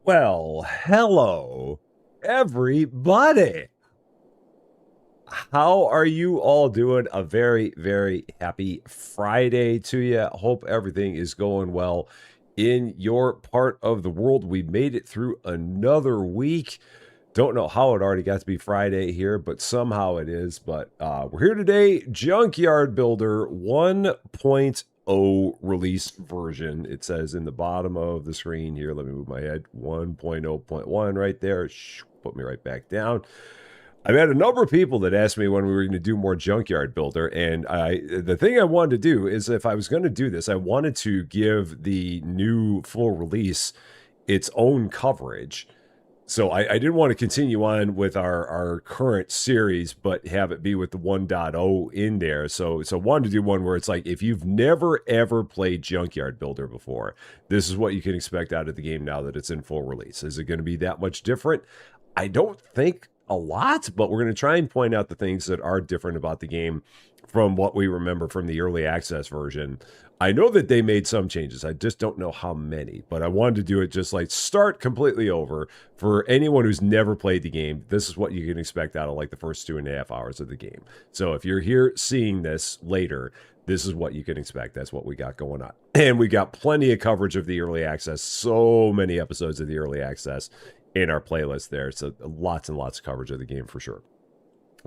Well, hello, everybody. How are you all doing? A very, very happy Friday to you. Hope everything is going well in your part of the world. We made it through another week. Don't know how it already got to be Friday here, but somehow it is. But we're here today. Junkyard Builder 1.0 release version. It says in the bottom of the screen here. Let me move my head. 1.0.1 right there. Put me right back down. I've had a number of people that asked me when we were going to do more Junkyard Builder, and the thing I wanted to do is if I was going to do this, I wanted to give the new full release its own coverage. So I didn't want to continue on with our current series, but have it be with the 1.0 in there. So wanted to do one where it's like, if you've never ever played Junkyard Builder before, this is what you can expect out of the game now that it's in full release. Is it going to be that much different? I don't think a lot, but we're going to try and point out the things that are different about the game from what we remember from the early access version. I know that they made some changes. I just don't know how many, but I wanted to do it just like start completely over for anyone who's never played the game. This is what you can expect out of like the first 2.5 hours of the game. So if you're here seeing this later, this is what you can expect. That's what we got going on. And we got plenty of coverage of the early access, so many episodes of the early access in our playlist there. So lots and lots of coverage of the game for sure.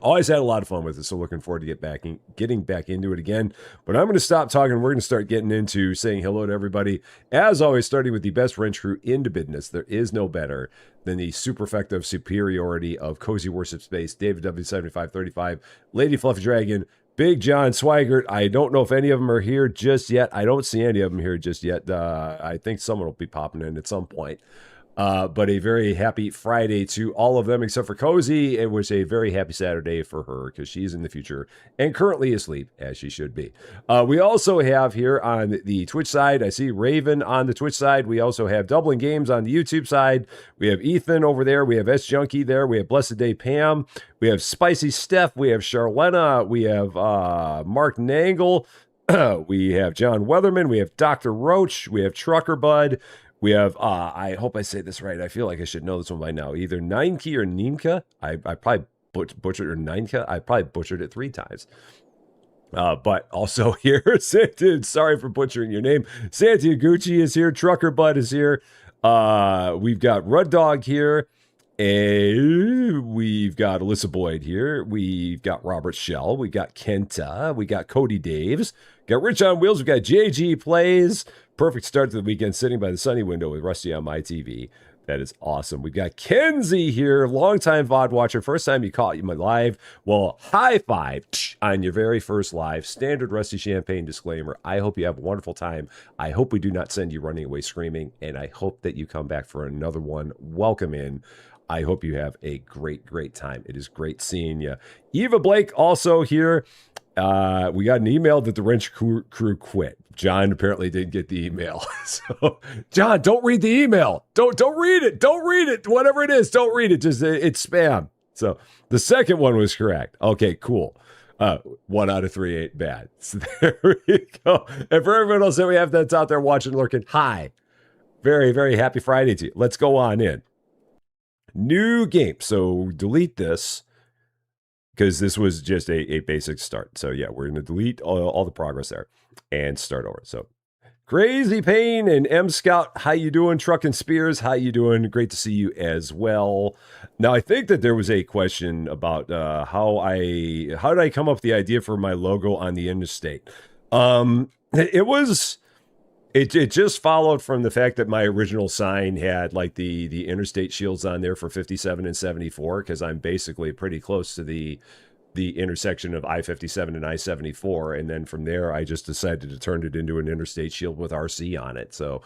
Always had a lot of fun with it, so looking forward to getting back into it again. But I'm going to stop talking. We're going to start getting into saying hello to everybody. As always, starting with the best wrench crew into business. There is no better than the super effective superiority of Cozy Worship Space, David W7535, Lady Fluffy Dragon, Big John Swigert. I don't know if any of them are here just yet. I don't see any of them here just yet. I think someone will be popping in at some point. But a very happy Friday to all of them except for Cozy. It was a very happy Saturday for her because she's in the future and currently asleep, as she should be. We also have here on the Twitch side, I see Raven on the Twitch side. We also have Dublin Games on the YouTube side. We have Ethan over there. We have S Junkie there. We have Blessed Day Pam. We have Spicy Steph. We have Charlena. We have Mark Nangle. We have John Weatherman. We have Dr. Roach. We have Trucker Bud. We have, I hope I say this right. I feel like I should know this one by now. Either Nineke or Nimka. I probably butchered or Nineka. I probably butchered it 3 times. But also here, sorry for butchering your name. Santi Gucci is here. Trucker Bud is here. We've got Rud Dog here. We've got Alyssa Boyd here. We've got Robert Shell. We got Kenta. We got Cody Daves. Got Rich on Wheels. We got JG Plays. Perfect start to the weekend sitting by the sunny window with Rusty on my TV. That is awesome. We've got Kenzie here, longtime VOD watcher. First time you caught you live. Well, high five on your very first live. Standard Rusty Champaign disclaimer. I hope you have a wonderful time. I hope we do not send you running away screaming. And I hope that you come back for another one. Welcome in. I hope you have a great, great time. It is great seeing you. Eva Blake also here. We got an email that the wrench crew quit. John apparently didn't get the email. So, John, don't read the email. Don't read it. Don't read it. Whatever it is, don't read it. Just it's spam. So the second one was correct. Okay, cool. 1 out of 3 ain't bad. So there we go. And for everyone else that we have that's out there watching, lurking, hi. Very, very happy Friday to you. Let's go on in. New game. So delete this because this was just a basic start. So yeah, we're going to delete all the progress there and start over. So Crazy Pain and M Scout, how you doing? Truck and Spears, how you doing? Great to see you as well. Now, I think that there was a question about how did I come up with the idea for my logo on the interstate? It just followed from the fact that my original sign had like the interstate shields on there for 57 and 74 because I'm basically pretty close to the intersection of I-57 and I-74. And then from there, I just decided to turn it into an interstate shield with RC on it. So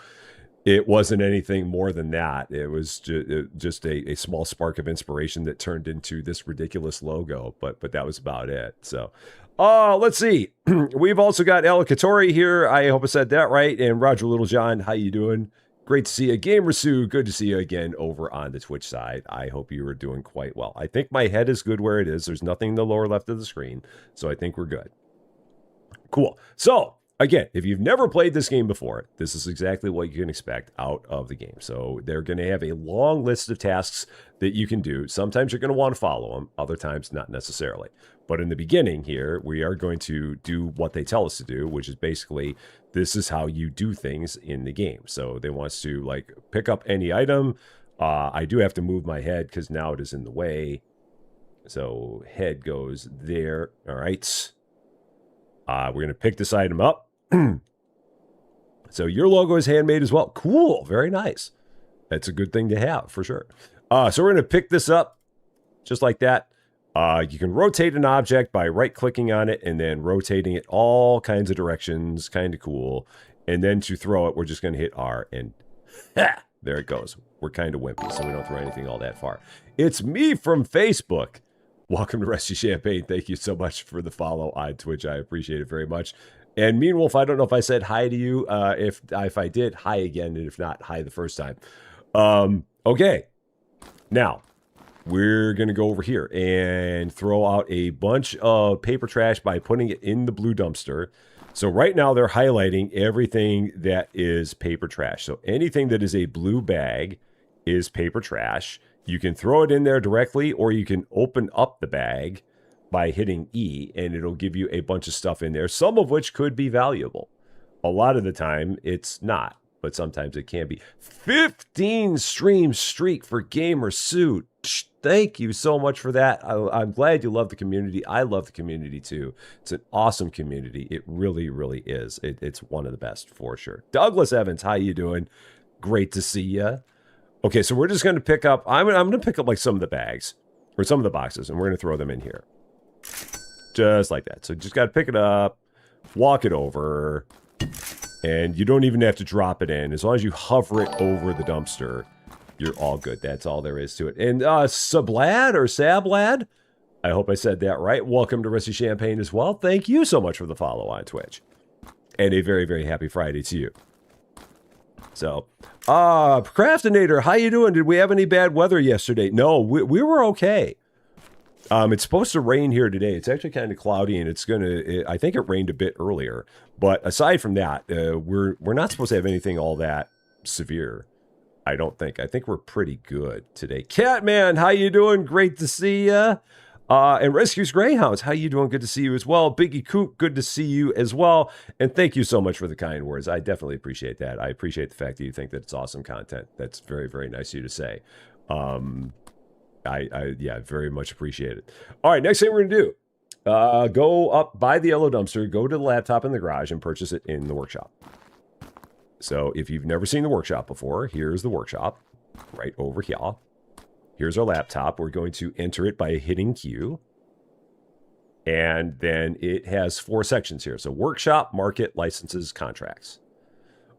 it wasn't anything more than that. It was just a small spark of inspiration that turned into this ridiculous logo, but that was about it. So let's see. We've also got Alakatori here. I hope I said that right. And Roger Littlejohn, how you doing? Great to see you. Gamer Sue, good to see you again over on the Twitch side. I hope you are doing quite well. I think my head is good where it is. There's nothing in the lower left of the screen, so I think we're good. Cool. So again, if you've never played this game before, this is exactly what you can expect out of the game. So they're going to have a long list of tasks that you can do. Sometimes you're going to want to follow them, other times not necessarily. But in the beginning here, we are going to do what they tell us to do, which is basically this is how you do things in the game. So they want us to like pick up any item. I do have to move my head because now it is in the way. So head goes there. All right. We're going to pick this item up. So your logo is handmade as well. Cool. Very nice. That's a good thing to have for sure. So we're going to pick this up just like that. You can rotate an object by right-clicking on it and then rotating it all kinds of directions. Kind of cool. And then to throw it, we're just going to hit R and there it goes. We're kind of wimpy, so we don't throw anything all that far. It's me from Facebook. Welcome to Rusty Champagne. Thank you so much for the follow on Twitch. I appreciate it very much. And Mean Wolf, I don't know if I said hi to you. If I did, hi again. And if not, hi the first time. Okay. Now, we're going to go over here and throw out a bunch of paper trash by putting it in the blue dumpster. So right now they're highlighting everything that is paper trash. So anything that is a blue bag is paper trash. You can throw it in there directly, or you can open up the bag by hitting E, and it'll give you a bunch of stuff in there, some of which could be valuable. A lot of the time, it's not, but sometimes it can be. 15 stream streak for Gamer Suit. Thank you so much for that. I'm glad you love the community. I love the community too. It's an awesome community. It really, really is. It's one of the best for sure. Douglas Evans, how you doing? Great to see you. Okay, so we're just going to pick up, I'm going to pick up like some of the bags, or some of the boxes, and we're going to throw them in here. Just like that. So just got to pick it up, walk it over, and you don't even have to drop it in. As long as you hover it over the dumpster, you're all good. That's all there is to it. And Sablad or Sablad, I hope I said that right. Welcome to Rusty Champagne as well. Thank you so much for the follow on Twitch. And a very, very happy Friday to you. So, Procrastinator, how you doing? Did we have any bad weather yesterday? No, we were okay. It's supposed to rain here today. It's actually kind of cloudy, and I think it rained a bit earlier. But aside from that, we're not supposed to have anything all that severe. I don't think. I think we're pretty good today. Catman, how you doing? Great to see ya. And Rescues Greyhounds, how you doing? Good to see you as well. Biggie Coop, good to see you as well. And thank you so much for the kind words. I definitely appreciate that. I appreciate the fact that you think that it's awesome content. That's very, very nice of you to say. Yeah, very much appreciate it. All right, next thing we're going to do, go up by the yellow dumpster, go to the laptop in the garage, and purchase it in the workshop. So if you've never seen the workshop before, here's the workshop right over here. Here's our laptop. We're going to enter it by hitting Q. And then it has 4 sections here. So workshop, market, licenses, contracts.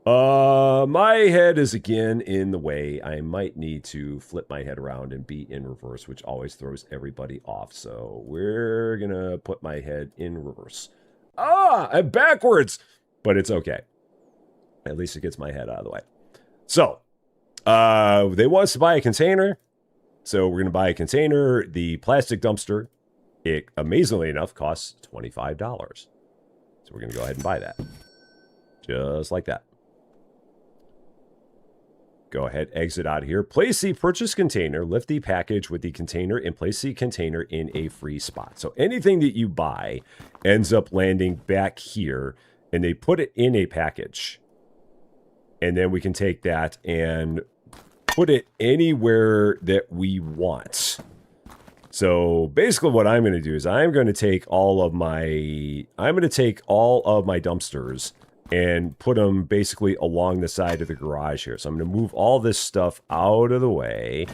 My head is again in the way. I might need to flip my head around and be in reverse, which always throws everybody off. So we're going to put my head in reverse. I'm backwards, but it's okay. At least it gets my head out of the way. So they want us to buy a container. So we're going to buy a container. The plastic dumpster, it amazingly enough costs $25. So we're going to go ahead and buy that. Just like that. Go ahead, exit out of here. Place the purchase container, lift the package with the container, and place the container in a free spot. So anything that you buy ends up landing back here, and they put it in a package. And then we can take that and put it anywhere that we want. So basically what I'm going to do is I'm going to take all of my dumpsters and put them basically along the side of the garage here. So I'm going to move all this stuff out of the way.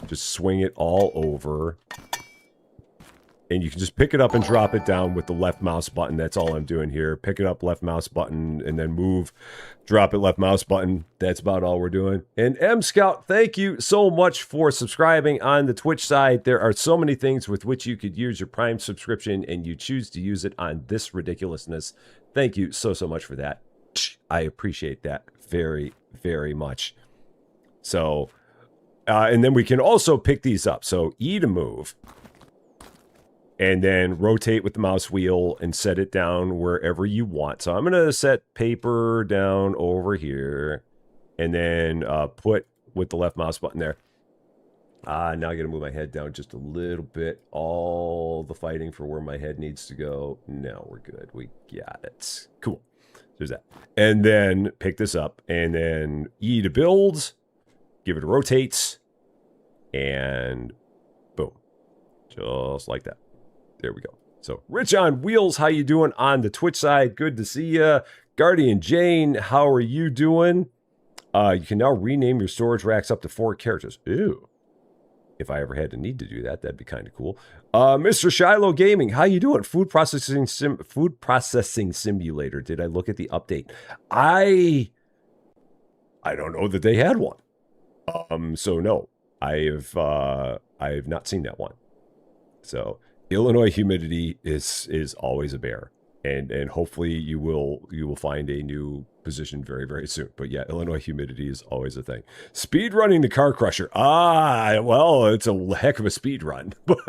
Just swing it all over. And you can just pick it up and drop it down with the left mouse button. That's all I'm doing here. Pick it up, left mouse button, and then move. Drop it, left mouse button. That's about all we're doing. And M Scout, thank you so much for subscribing on the Twitch side. There are so many things with which you could use your Prime subscription, and you choose to use it on this ridiculousness. Thank you so much for that. I appreciate that very, very much. So, and then we can also pick these up. So E to move. and then rotate with the mouse wheel and set it down wherever you want. So I'm going to set paper down over here, and then put with the left mouse button there. Now I got to move my head down just a little bit. All the fighting for where my head needs to go. No, we're good. We got it. Cool. There's that. And then pick this up, and then E to build, give it a rotate, and boom. Just like that. There we go. So, Rich on Wheels, how you doing on the Twitch side? Good to see you. Guardian Jane, how are you doing? You can now rename your storage racks up to 4 characters. Ew. If I ever had a need to do that, that'd be kind of cool. Mr. Shiloh Gaming, how you doing? Food processing simulator. Did I look at the update? I don't know that they had one. So no, I have not seen that one. So Illinois humidity is always a bear, and hopefully you will find a new position very, very soon. But yeah, Illinois humidity is always a thing. Speed running the car crusher. Well, it's a heck of a speed run, but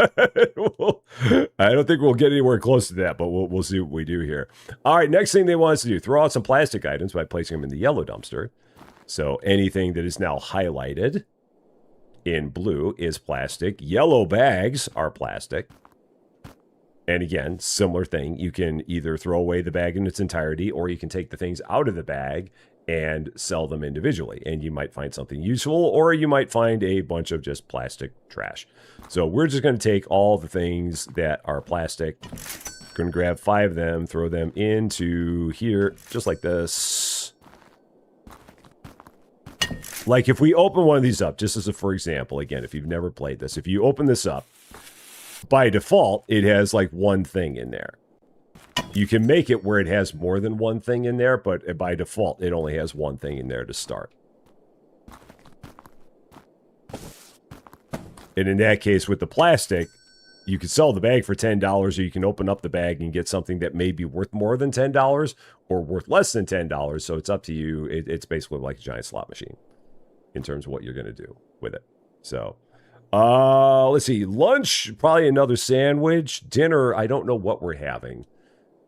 I don't think we'll get anywhere close to that, but we'll see what we do here. All right, next thing they want us to do, throw out some plastic items by placing them in the yellow dumpster. So anything that is now highlighted in blue is plastic. Yellow bags are plastic. And again, similar thing. You can either throw away the bag in its entirety, or you can take the things out of the bag and sell them individually. And you might find something useful, or you might find a bunch of just plastic trash. So we're just going to take all the things that are plastic. Going to grab 5 of them, throw them into here, just like this. Like if we open one of these up, just as a for example, again, if you've never played this, if you open this up, by default, it has like one thing in there. You can make it where it has more than one thing in there, but by default, it only has one thing in there to start. And in that case, with the plastic, you can sell the bag for $10, or you can open up the bag and get something that may be worth more than $10 or worth less than $10. So it's up to you. It's basically like a giant slot machine in terms of what you're going to do with it. So... let's see. Lunch, probably another sandwich. Dinner, I don't know what we're having.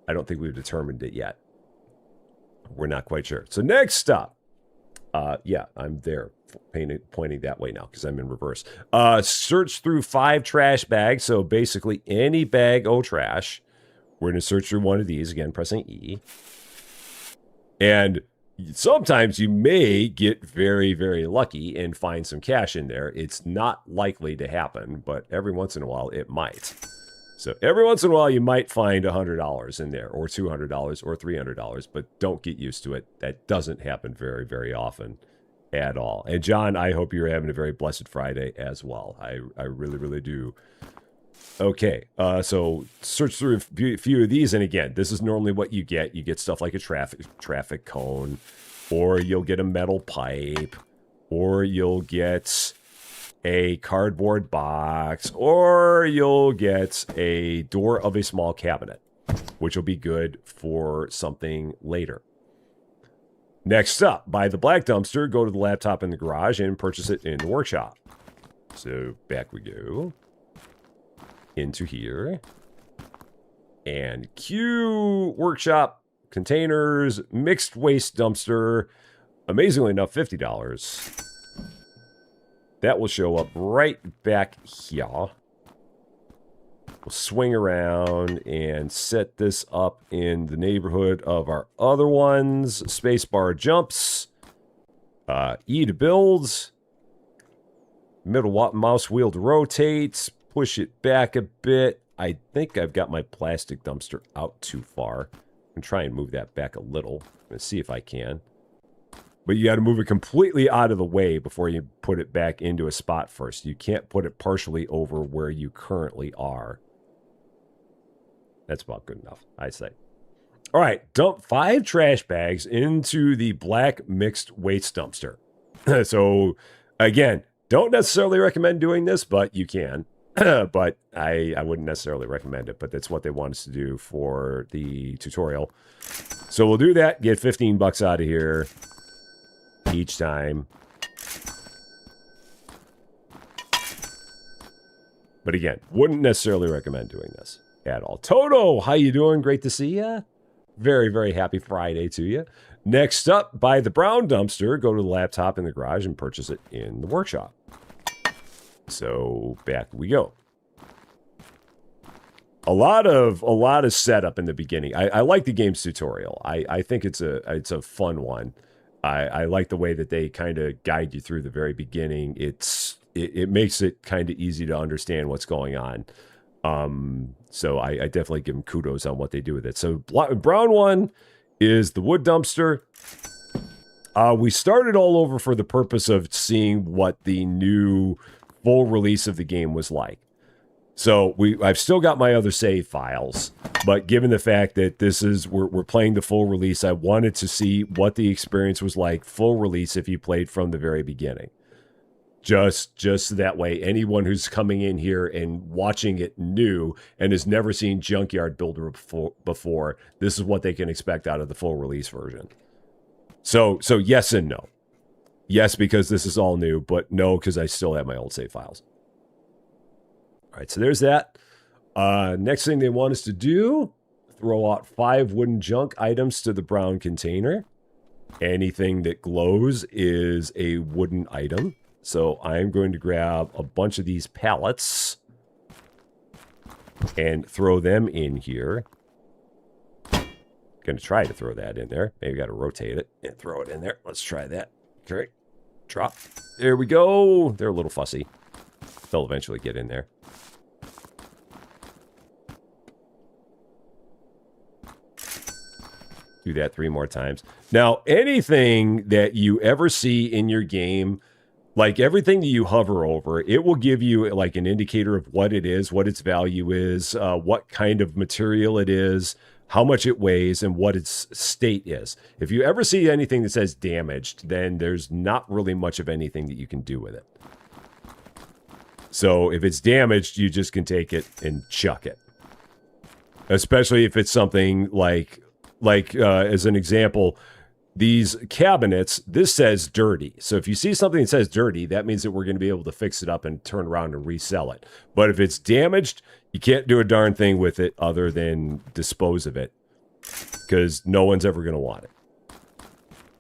I don't think we've determined it yet. We're not quite sure. So next up, yeah, I'm there pointing that way now because I'm in reverse. Search through 5 trash bags. So basically any bag of trash. We're going to search through one of these, again, pressing E. And sometimes you may get very, very lucky and find some cash in there. It's not likely to happen, but every once in a while it might. So every once in a while you might find $100 in there, or $200 or $300, but don't get used to it. That doesn't happen very, very often at all. And John, I hope you're having a very blessed Friday as well. I really, really do. Okay, so search through a few of these, and again, this is normally what you get. You get stuff like a traffic cone, or you'll get a metal pipe, or you'll get a cardboard box, or you'll get a door of a small cabinet, which will be good for something later. Next up, buy the black dumpster, go to the laptop in the garage, and purchase it in the workshop. So back we go. Into here, and Q workshop containers, mixed waste dumpster. Amazingly enough, $50. That will show up right back here. We'll swing around and set this up in the neighborhood of our other ones. Spacebar jumps, E to build, middle mouse wheel to rotate. Push it back a bit. I think I've got my plastic dumpster out too far. I'm trying to move that back a little. I'm going to see if I can. But you got to move it completely out of the way before you put it back into a spot first. You can't put it partially over where you currently are. That's about good enough, I say. All right, dump 5 trash bags into the black mixed waste dumpster. So, again, don't necessarily recommend doing this, but you can. But I wouldn't necessarily recommend it, but that's what they want us to do for the tutorial. So we'll do that, get 15 bucks out of here each time. But again, wouldn't necessarily recommend doing this at all. Toto, how you doing? Great to see you. Very, very happy Friday to you. Next up, buy the brown dumpster, go to the laptop in the garage and purchase it in the workshop. So back we go. A lot of setup in the beginning. I like the game's tutorial. I think it's a fun one. I like the way that they kind of guide you through the very beginning. It makes it kind of easy to understand what's going on. So I definitely give them kudos on what they do with it. So brown one is the wood dumpster. We started all over for the purpose of seeing what the new full release of the game was like. So I've still got my other save files, but given the fact that we're playing the full release, I wanted to see what the experience was like full release if you played from the very beginning. Just that way, anyone who's coming in here and watching it new and has never seen Junkyard Builder before, this is what they can expect out of the full release version. So yes and no. Yes, because this is all new, but no, because I still have my old save files. All right, so there's that. Next thing they want us to do, throw out 5 wooden junk items to the brown container. Anything that glows is a wooden item. So I'm going to grab a bunch of these pallets and throw them in here. Going to try to throw that in there. Maybe got to rotate it and throw it in there. Let's try that. Okay, drop. There we go. They're a little fussy. They'll eventually get in there. Do that 3 more times. Now, anything that you ever see in your game, like everything that you hover over, it will give you like an indicator of what it is, what its value is, what kind of material it is, how much it weighs, and what its state is. If you ever see anything that says damaged, then there's not really much of anything that you can do with it. So if it's damaged, you just can take it and chuck it. Especially if it's something like as an example, these cabinets, this says dirty. So if you see something that says dirty, that means that we're going to be able to fix it up and turn around and resell it. But if it's damaged, you can't do a darn thing with it other than dispose of it, because no one's ever going to want it.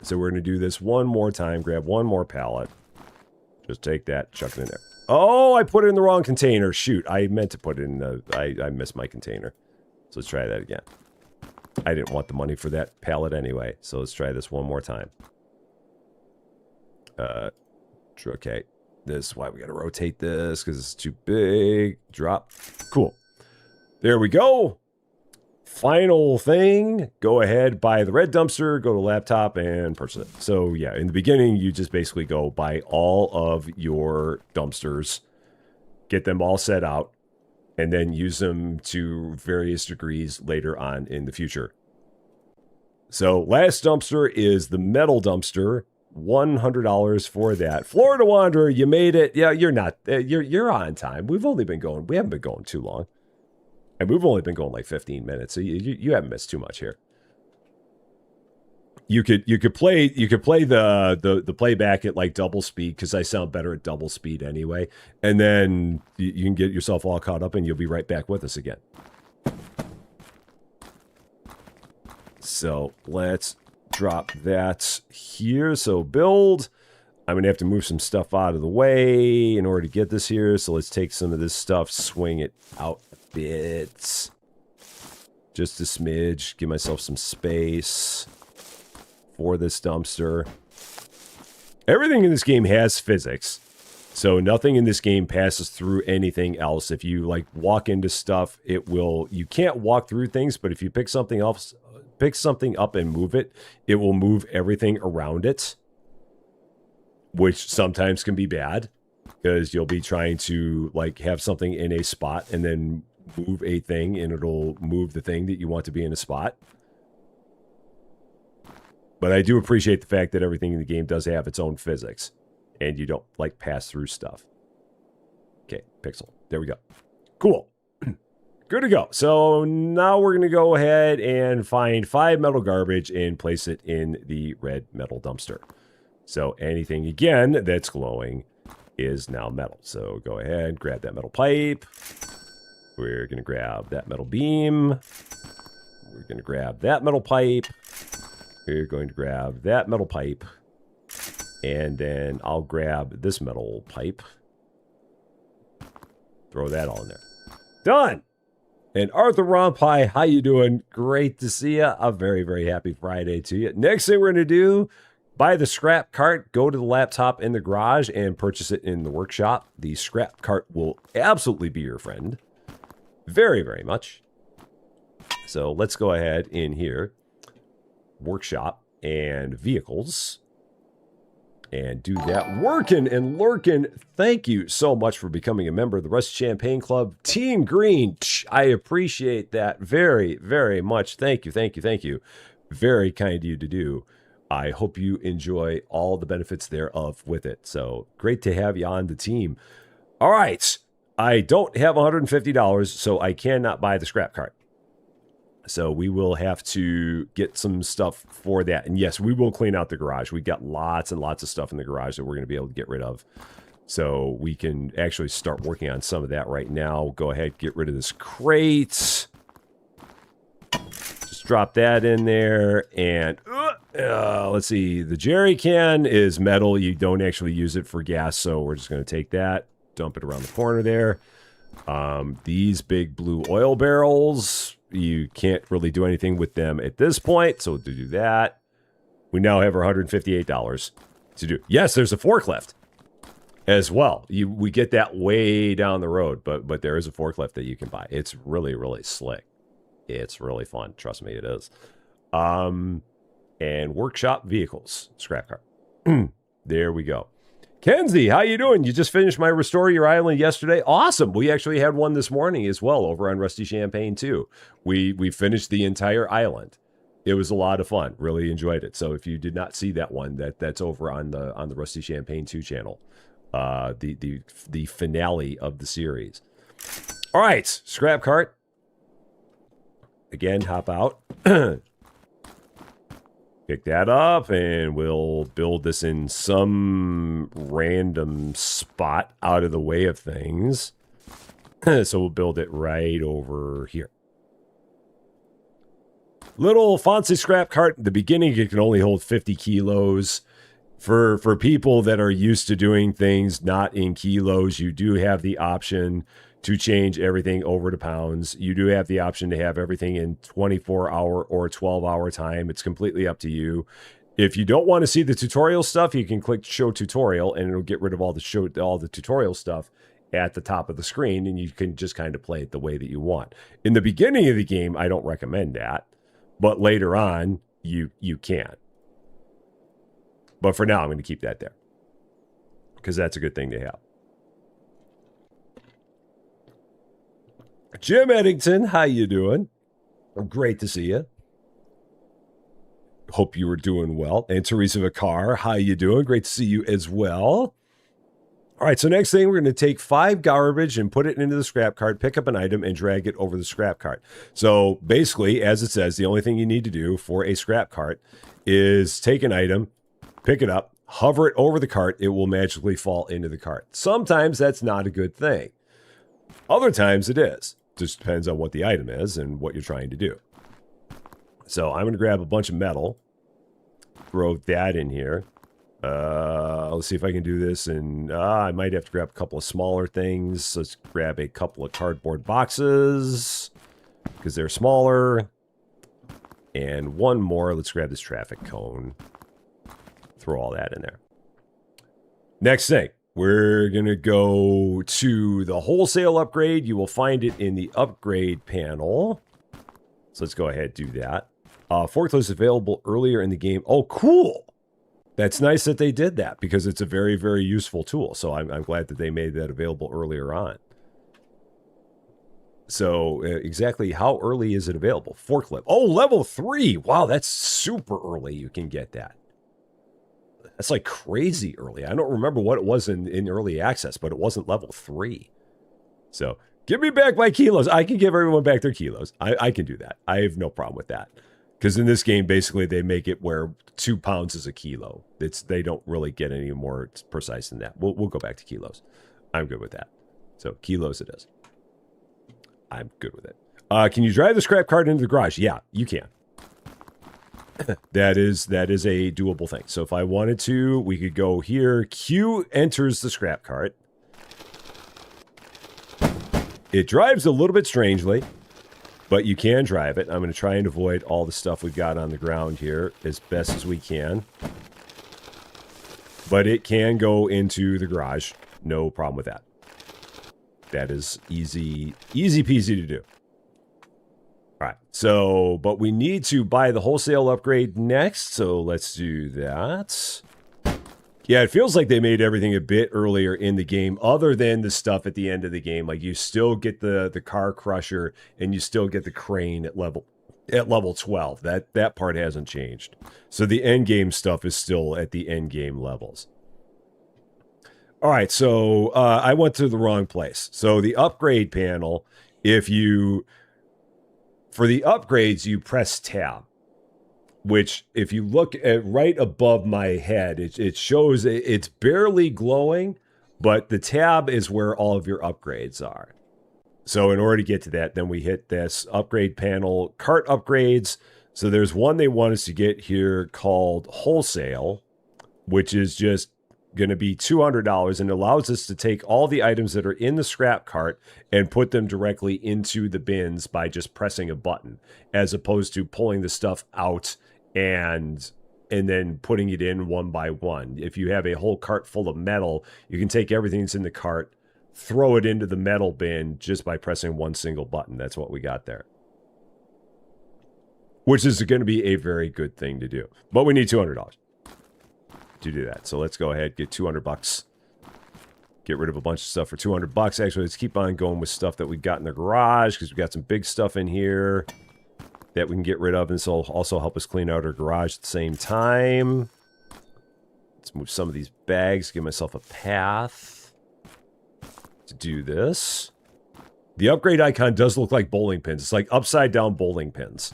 So we're going to do this one more time. Grab one more pallet. Just take that, chuck it in there. Oh, I put it in the wrong container. Shoot, I meant to put it in the... I missed my container. So let's try that again. I didn't want the money for that pallet anyway, so let's try this one more time. Okay, this is why we gotta rotate this, because it's too big. Drop. Cool. There we go. Final thing, go ahead, buy the red dumpster, go to laptop, and purchase it. So yeah, in the beginning, you just basically go buy all of your dumpsters, get them all set out, and then use them to various degrees later on in the future. So last dumpster is the metal dumpster, $100 for that. Florida Wanderer, you made it. Yeah, you're not. You're on time. We haven't been going too long, and we've only been going like 15 minutes. So you haven't missed too much here. You could play the playback at like double speed, because I sound better at double speed anyway. And then you can get yourself all caught up and you'll be right back with us again. So let's drop that here. So build. I'm gonna have to move some stuff out of the way in order to get this here. So let's take some of this stuff, swing it out a bit. Just a smidge. Give myself some space for this dumpster. Everything in this game has physics, so nothing in this game passes through anything else. If you like walk into stuff, it will. You can't walk through things, but if you pick something up and move it, it will move everything around it, which sometimes can be bad, because you'll be trying to like have something in a spot and then move a thing, and it'll move the thing that you want to be in a spot. But I do appreciate the fact that everything in the game does have its own physics, and you don't, like, pass through stuff. Okay, pixel. There we go. Cool. Good to go. So now we're going to go ahead and find 5 metal garbage and place it in the red metal dumpster. So anything, again, that's glowing is now metal. So go ahead, grab that metal pipe. We're going to grab that metal beam. We're going to grab that metal pipe. We're going to grab that metal pipe. And then I'll grab this metal pipe. Throw that all in there. Done! And Arthur Rompai, how you doing? Great to see you. A very, very happy Friday to you. Next thing we're going to do, buy the scrap cart, go to the laptop in the garage, and purchase it in the workshop. The scrap cart will absolutely be your friend. Very, very much. So let's go ahead in here. Workshop and vehicles. And do that. Working and lurking. Thank you so much for becoming a member of the Rusty Champaign Club. Team Green, I appreciate that very, very much. Thank you, thank you, thank you. Very kind of you to do. I hope you enjoy all the benefits thereof with it. So great to have you on the team. All right. I don't have $150, so I cannot buy the scrap cart. So we will have to get some stuff for that. And yes, we will clean out the garage. We've got lots and lots of stuff in the garage that we're going to be able to get rid of. So we can actually start working on some of that right now. Go ahead, get rid of this crate. Just drop that in there. And let's see. The jerry can is metal. You don't actually use it for gas. So we're just going to take that, dump it around the corner there. These big blue oil barrels, you can't really do anything with them at this point. So to do that, we now have our $158 to do. Yes, there's a forklift as well. We get that way down the road, but there is a forklift that you can buy. It's really, really slick. It's really fun. Trust me, it is. And workshop vehicles, scrap car. There we go. Kenzie, how you doing? You just finished my Restore Your Island yesterday. Awesome. We actually had one this morning as well over on Rusty Champaign too. We finished the entire island. It was a lot of fun. Really enjoyed it. So if you did not see that one, that's over on the Rusty Champaign 2 channel. The finale of the series. All right, scrap cart. Again, hop out. Pick that up, and we'll build this in some random spot out of the way of things. So we'll build it right over here. Little fancy scrap cart. In the beginning, it can only hold 50 kilos. For people that are used to doing things not in kilos, you do have the option to change everything over to pounds. You do have the option to have everything in 24-hour or 12-hour time. It's completely up to you. If you don't want to see the tutorial stuff, you can click Show Tutorial, and it'll get rid of all the tutorial stuff at the top of the screen, and you can just kind of play it the way that you want. In the beginning of the game, I don't recommend that, but later on, you can. But for now, I'm going to keep that there because that's a good thing to have. Jim Eddington, how you doing? Great to see you. Hope you were doing well. And Teresa Vicar, how you doing? Great to see you as well. All right, so next thing, we're going to take 5 garbage and put it into the scrap cart, pick up an item, and drag it over the scrap cart. So basically, as it says, the only thing you need to do for a scrap cart is take an item, pick it up, hover it over the cart, it will magically fall into the cart. Sometimes that's not a good thing. Other times it is. Just depends on what the item is and what you're trying to do. So I'm going to grab a bunch of metal, throw that in here. Let's see if I can do this. And I might have to grab a couple of smaller things. Let's grab a couple of cardboard boxes because they're smaller. And one more. Let's grab this traffic cone. Throw all that in there. Next thing. We're going to go to the wholesale upgrade. You will find it in the upgrade panel. So let's go ahead and do that. Forklift is available earlier in the game. Oh, cool. That's nice that they did that because it's a very, very useful tool. So I'm glad that they made that available earlier on. So exactly how early is it available? Forklift. Oh, level 3. Wow, that's super early. You can get that. That's like crazy early. I don't remember what it was in early access, but it wasn't level 3. So give me back my kilos. I can give everyone back their kilos. I can do that. I have no problem with that. Because in this game, basically, they make it where 2 pounds is a kilo. They don't really get any more precise than that. We'll go back to kilos. I'm good with that. So kilos it is. I'm good with it. Can you drive the scrap cart into the garage? Yeah, you can. That is a doable thing. So if I wanted to, we could go here. Q enters the scrap cart. It drives a little bit strangely, but you can drive it. I'm going to try and avoid all the stuff we've got on the ground here as best as we can. But it can go into the garage. No problem with that. That is easy peasy to do. All right, so, but we need to buy the wholesale upgrade next, so let's do that. Yeah, it feels like they made everything a bit earlier in the game, other than the stuff at the end of the game. Like, you still get the car crusher, and you still get the crane at level 12. That part hasn't changed. So the end game stuff is still at the end game levels. All right, so I went to the wrong place. So the upgrade panel, for the upgrades, you press tab, which if you look at right above my head, it shows it's barely glowing, but the tab is where all of your upgrades are. So in order to get to that, then we hit this upgrade panel, cart upgrades. So there's one they want us to get here called Wholesale, which is just going to be $200, and allows us to take all the items that are in the scrap cart and put them directly into the bins by just pressing a button, as opposed to pulling the stuff out and then putting it in one by one. If you have a whole cart full of metal, you can take everything that's in the cart, throw it into the metal bin just by pressing one single button. That's what we got there, which is going to be a very good thing to do. But we need $200 to do that. So let's go ahead, get $200. Get rid of a bunch of stuff for $200. Actually, let's keep on going with stuff that we got in the garage, because we got some big stuff in here that we can get rid of, and so also help us clean out our garage at the same time. Let's move some of these bags, give myself a path to do this. The upgrade icon does look like bowling pins. It's like upside down bowling pins.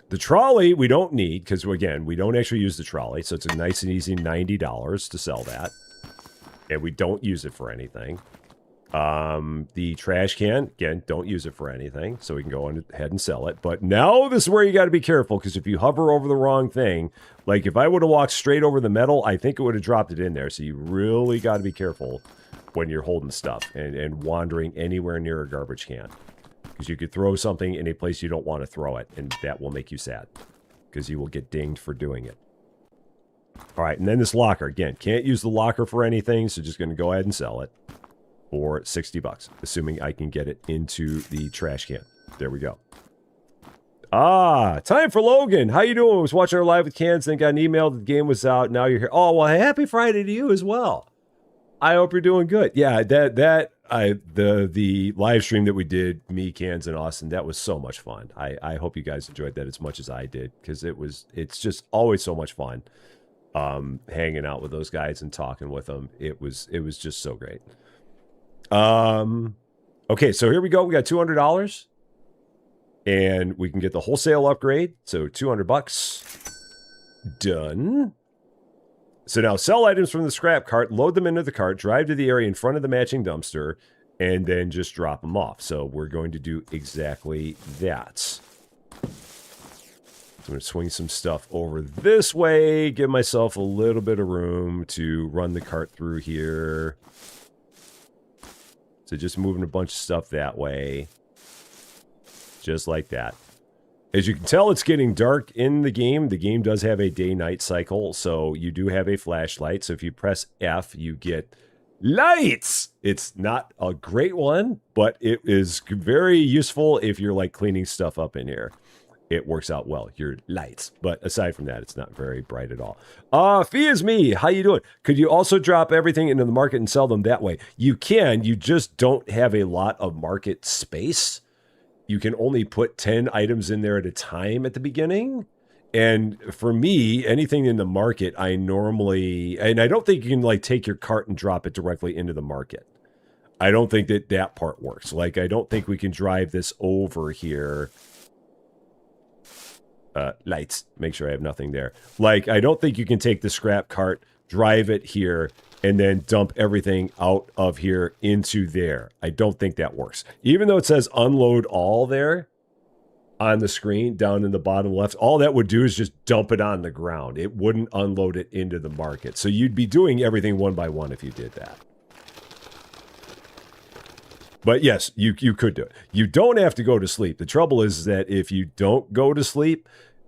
The trolley we don't need, because again, we don't actually use the trolley, so it's a nice and easy $90 to sell that. And we don't use it for anything. The trash can, again, don't use it for anything, so we can go on ahead and sell it. But now this is where you got to be careful, because if you hover over the wrong thing, like if I would have walked straight over the metal, I think it would have dropped it in there. So you really got to be careful when you're holding stuff and wandering anywhere near a garbage can. Because you could throw something in a place you don't want to throw it, and that will make you sad, because you will get dinged for doing it. All right, and then this locker. Again, can't use the locker for anything, so just going to go ahead and sell it for $60, assuming I can get it into the trash can. There we go. Time for Logan. How you doing? I was watching our live with Cans, then got an email that the game was out. Now you're here. Oh, well, happy Friday to you as well. I hope you're doing good. Yeah, the live stream that we did, me, Cans, and Austin, that was so much fun. I hope you guys enjoyed that as much as I did, because it's just always so much fun hanging out with those guys and talking with them. It was just so great. Okay, so here we go. We got $200, and we can get the wholesale upgrade. So $200. Done. So now sell items from the scrap cart, load them into the cart, drive to the area in front of the matching dumpster, and then just drop them off. So we're going to do exactly that. So I'm going to swing some stuff over this way, give myself a little bit of room to run the cart through here. So just moving a bunch of stuff that way. Just like that. As you can tell, it's getting dark in the game. The game does have a day-night cycle, so you do have a flashlight. So if you press F, you get lights. It's not a great one, but it is very useful if you're like cleaning stuff up in here. It works out well, your lights. But aside from that, it's not very bright at all. Fee is me. How you doing? Could you also drop everything into the market and sell them that way? You can. You just don't have a lot of market space. You can only put 10 items in there at a time at the beginning. And for me, anything in the market, I normally... And I don't think you can like take your cart and drop it directly into the market. I don't think that part works. Like, I don't think we can drive this over here. lights. Make sure I have nothing there. Like, I don't think you can take the scrap cart, drive it here, and then dump everything out of here into there. I don't think that works. Even though it says unload all there on the screen down in the bottom left, all that would do is just dump it on the ground. It wouldn't unload it into the market. So you'd be doing everything one by one if you did that. But yes, you could do it. You don't have to go to sleep. The trouble is that if you don't go to sleep,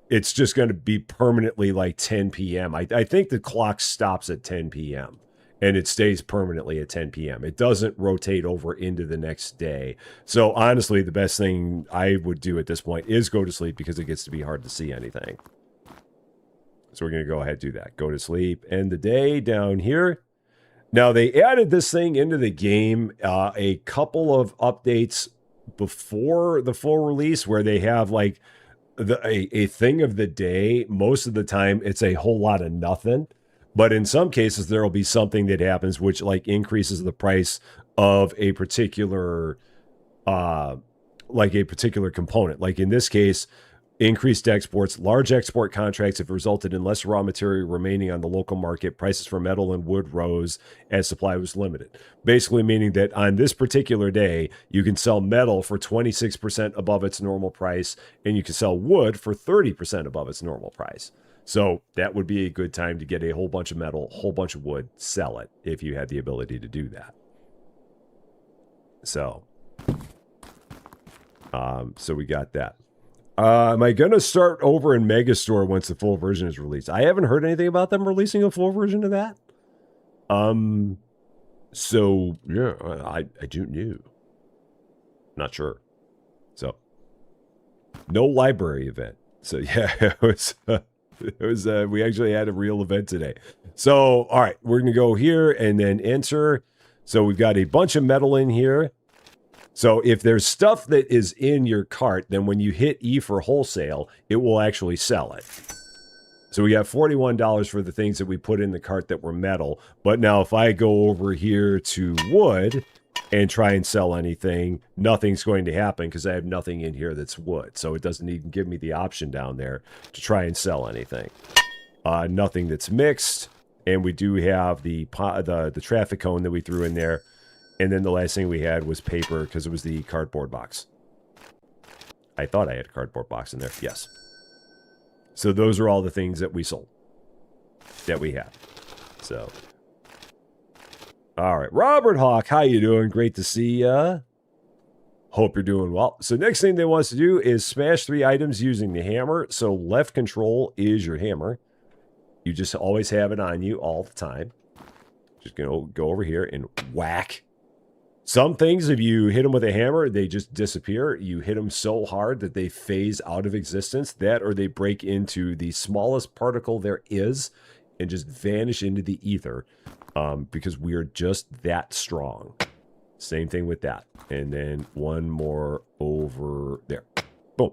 it's just going to be permanently like 10 p.m. I think the clock stops at 10 p.m. and it stays permanently at 10 p.m. It doesn't rotate over into the next day. So honestly, the best thing I would do at this point is go to sleep because it gets to be hard to see anything. So we're going to go ahead and do that. Go to sleep. End the day down here. Now, they added this thing into the game a couple of updates before the full release where they have like a thing of the day. Most of the time, it's a whole lot of nothing. But in some cases, there will be something that happens which like increases the price of a particular component. Like in this case, increased exports. Large export contracts have resulted in less raw material remaining on the local market. Prices for metal and wood rose as supply was limited. Basically meaning that on this particular day, you can sell metal for 26% above its normal price, and you can sell wood for 30% above its normal price. So that would be a good time to get a whole bunch of metal, a whole bunch of wood, sell it if you had the ability to do that. So we got that. Am I going to start over in Megastore once the full version is released? I haven't heard anything about them releasing a full version of that. So, yeah, I don't know. Not sure. So, no library event. So, yeah, it was we actually had a real event today. So, all right, we're going to go here and then enter. So, we've got a bunch of metal in here. So if there's stuff that is in your cart, then when you hit E for wholesale, it will actually sell it. So we got $41 for the things that we put in the cart that were metal. But now if I go over here to wood and try and sell anything, nothing's going to happen because I have nothing in here that's wood. So it doesn't even give me the option down there to try and sell anything. Nothing that's mixed. And we do have the traffic cone that we threw in there. And then the last thing we had was paper because it was the cardboard box. I thought I had a cardboard box in there. Yes. So those are all the things that we sold. That we had. So. All right. Robert Hawk, how you doing? Great to see ya. Hope you're doing well. So next thing they want us to do is smash 3 items using the hammer. So left control is your hammer. You just always have it on you all the time. Just gonna go over here and whack. Some things, if you hit them with a hammer, they just disappear. You hit them so hard that they phase out of existence. That or they break into the smallest particle there is and just vanish into the ether because we are just that strong. Same thing with that. And then one more over there. Boom.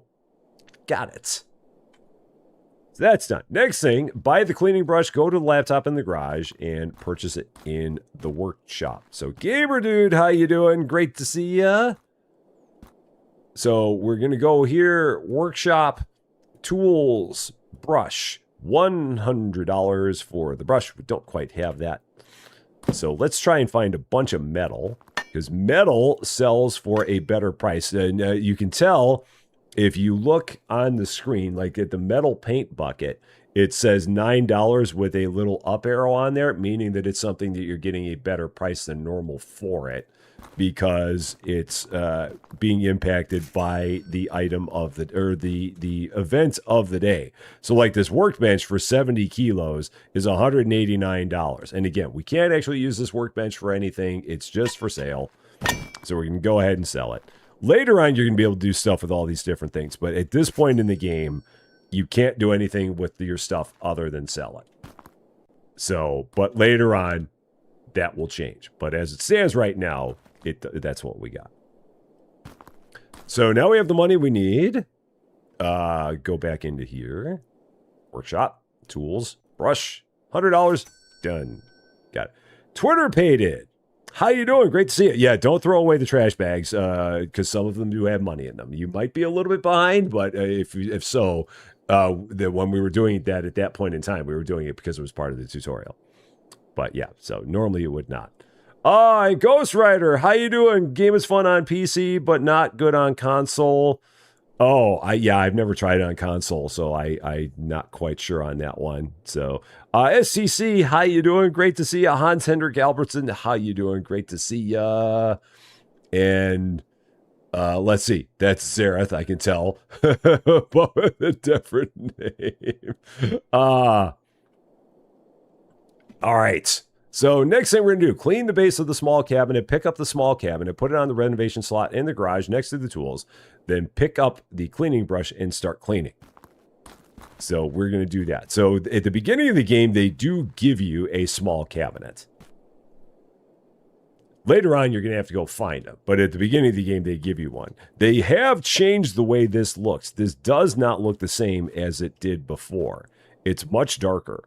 Got it. So that's done. Next thing, buy the cleaning brush, go to the laptop in the garage, and purchase it in the workshop. So, Gamer Dude, how you doing? Great to see ya. So, we're going to go here, workshop, tools, brush. $100 for the brush. We don't quite have that. So, let's try and find a bunch of metal, because metal sells for a better price. And you can tell... If you look on the screen, like at the metal paint bucket, it says $9 with a little up arrow on there, meaning that it's something that you're getting a better price than normal for it because it's being impacted by the item of the event of the day. So like this workbench for 70 kilos is $189. And again, we can't actually use this workbench for anything. It's just for sale. So we're going to go ahead and sell it. Later on, you're going to be able to do stuff with all these different things. But at this point in the game, you can't do anything with your stuff other than sell it. So, but later on, that will change. But as it stands right now, that's what we got. So now we have the money we need. Go back into here. Workshop, tools, brush, $100. Done. Got it. Twitter paid it. How you doing? Great to see you. Yeah, don't throw away the trash bags because some of them do have money in them. You might be a little bit behind, but if so, When we were doing that at that point in time, we were doing it because it was part of the tutorial. But yeah, so normally it would not. Ghost Rider, how you doing? Game is fun on PC, but not good on console. Oh, I've never tried it on console, so I'm not quite sure on that one. So, SCC, how you doing? Great to see you. Hans Hendrik Albertson, how you doing? Great to see ya. And let's see, that's Zareth, I can tell, but with a different name. All right. So next thing we're going to do, clean the base of the small cabinet, pick up the small cabinet, put it on the renovation slot in the garage next to the tools, then pick up the cleaning brush and start cleaning. So we're going to do that. So at the beginning of the game, they do give you a small cabinet. Later on, you're going to have to go find them. But at the beginning of the game, they give you one. They have changed the way this looks. This does not look the same as it did before. It's much darker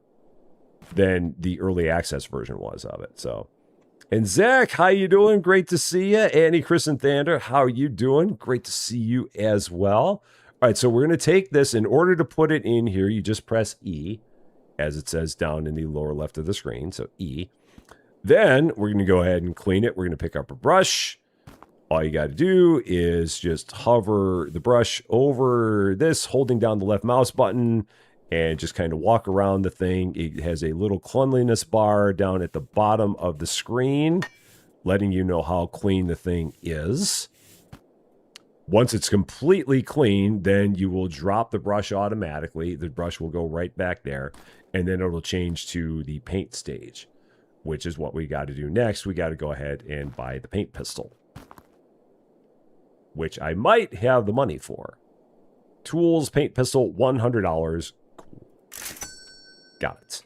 than the early access version was of it. So, and Zach, how you doing? Great to see you. Annie, Chris, and Thander, how are you doing? Great to see you as well. All right, so we're going to take this. In order to put it in here, you just press E, as it says down in the lower left of the screen. So E. Then we're going to go ahead and clean it. We're going to pick up a brush. All you got to do is just hover the brush over this, holding down the left mouse button, and just kind of walk around the thing. It has a little cleanliness bar down at the bottom of the screen, letting you know how clean the thing is. Once it's completely clean, then you will drop the brush automatically. The brush will go right back there, and then it'll change to the paint stage, which is what we got to do next. We got to go ahead and buy the paint pistol, which I might have the money for. Tools, paint pistol, $100. Got it.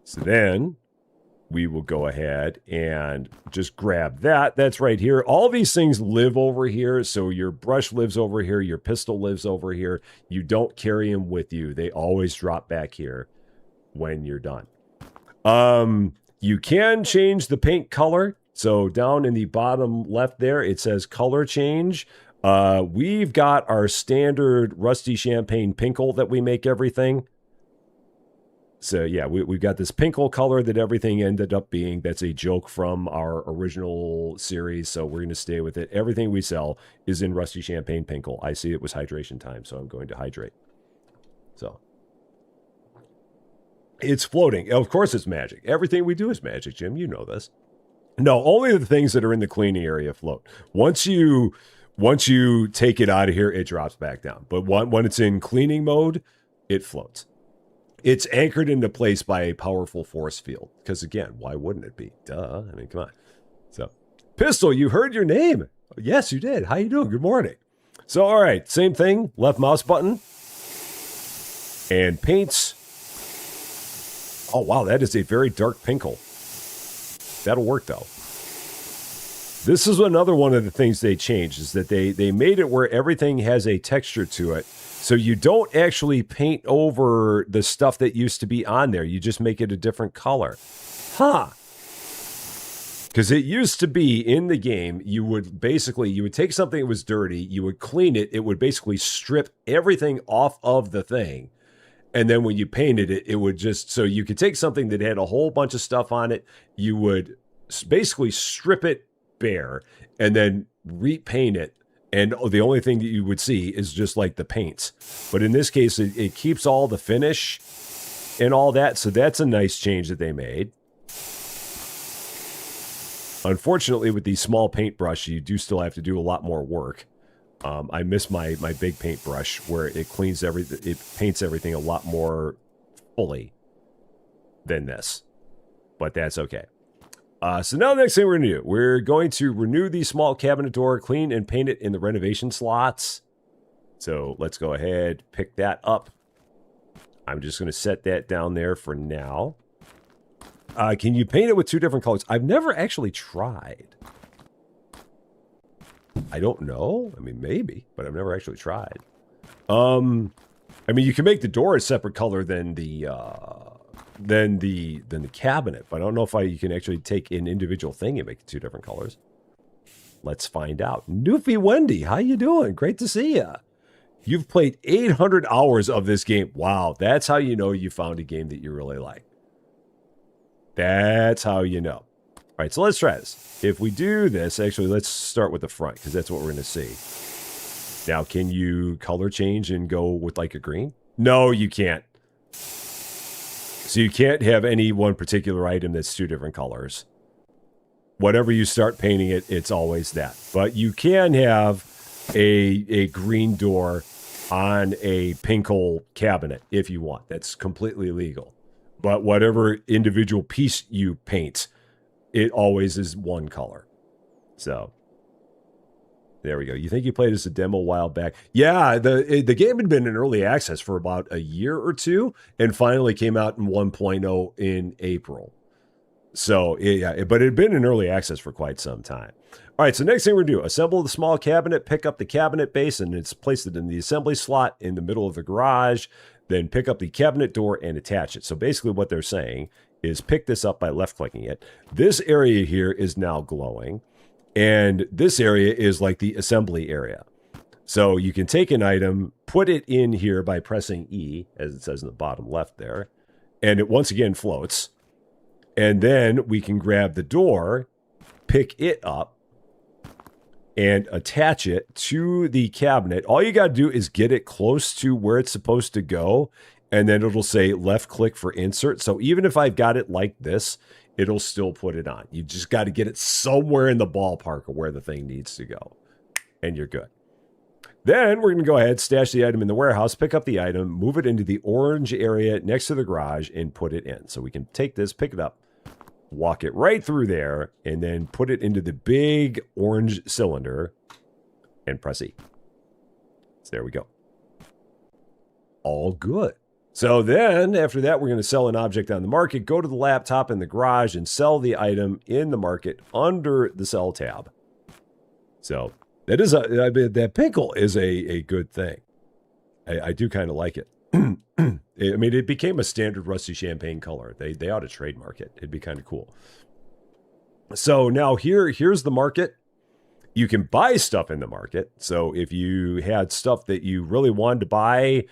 So then we will go ahead and just grab that. That's right here. All these things live over here. So your brush lives over here. Your pistol lives over here. You don't carry them with you. They always drop back here when you're done. You can change the paint color. So down in the bottom left there, it says color change. We've got our standard rusty champagne pinkle that we make everything. So yeah, we've got this pinkle color that everything ended up being. That's a joke from our original series, so we're going to stay with it. Everything we sell is in rusty champagne pinkle. I see it was hydration time, so I'm going to hydrate. So it's floating. Of course it's magic. Everything we do is magic, Jim. You know this. No, only the things that are in the cleaning area float. Once you take it out of here, it drops back down. But when it's in cleaning mode, it floats. It's anchored into place by a powerful force field. Because again, why wouldn't it be? Duh. I mean, come on. So, Pistol, you heard your name. Yes, you did. How you doing? Good morning. So, all right, same thing. Left mouse button. And paints. Oh, wow, that is a very dark pinkle. That'll work, though. This is another one of the things they changed, is that they made it where everything has a texture to it. So you don't actually paint over the stuff that used to be on there. You just make it a different color. Huh. Because it used to be in the game, you would take something that was dirty, you would clean it, it would basically strip everything off of the thing. And then when you painted it, it would just, so you could take something that had a whole bunch of stuff on it, you would basically strip it bare and then repaint it. And the only thing that you would see is just like the paints. But in this case, it keeps all the finish and all that. So that's a nice change that they made. Unfortunately, with the small paintbrush, you do still have to do a lot more work. I miss my big paintbrush where it cleans everything. It paints everything a lot more fully than this. But that's okay. So now the next thing we're going to do, we're going to renew the small cabinet door, clean and paint it in the renovation slots. So let's go ahead, pick that up. I'm just going to set that down there for now. Can you paint it with two different colors? I've never actually tried. I don't know. I mean, maybe, but I've never actually tried. I mean, you can make the door a separate color than the cabinet, but I don't know if you can actually take an individual thing and make it two different colors. Let's find out. Newfie Wendy, how you doing? Great to see you. You've played 800 hours of this game. Wow, that's how you know you found a game that you really like. That's how you know. All right, so let's try this. If we do this, actually, let's start with the front, because that's what we're going to see. Now, can you color change and go with like a green? No, you can't. So you can't have any one particular item that's two different colors. Whatever you start painting it, it's always that. But you can have a green door on a Pinkel cabinet if you want. That's completely legal. But whatever individual piece you paint, it always is one color. So there we go. You think you played as a demo a while back? Yeah, the game had been in early access for about a year or two and finally came out in 1.0 in April. So, yeah, but it had been in early access for quite some time. All right, so next thing we're going to do, assemble the small cabinet, pick up the cabinet base, and it's place it in the assembly slot in the middle of the garage, then pick up the cabinet door and attach it. So basically what they're saying is pick this up by left-clicking it. This area here is now glowing, and this area is like the assembly area. So you can take an item, put it in here by pressing E, as it says in the bottom left there, and it once again floats. And then we can grab the door, pick it up, and attach it to the cabinet. All you got to do is get it close to where it's supposed to go, and then it'll say left click for insert. So even if I've got it like this, it'll still put it on. You just got to get it somewhere in the ballpark of where the thing needs to go, and you're good. Then we're going to go ahead, stash the item in the warehouse, pick up the item, move it into the orange area next to the garage, and put it in. So we can take this, pick it up, walk it right through there, and then put it into the big orange cylinder and press E. So there we go. All good. So then, after that, we're going to sell an object on the market, go to the laptop in the garage, and sell the item in the market under the sell tab. So that is that Pinkel is a good thing. I do kind of like it. I mean, it became a standard Rusty Champagne color. They ought to trademark it. It'd be kind of cool. So now here's the market. You can buy stuff in the market. So if you had stuff that you really wanted to buy,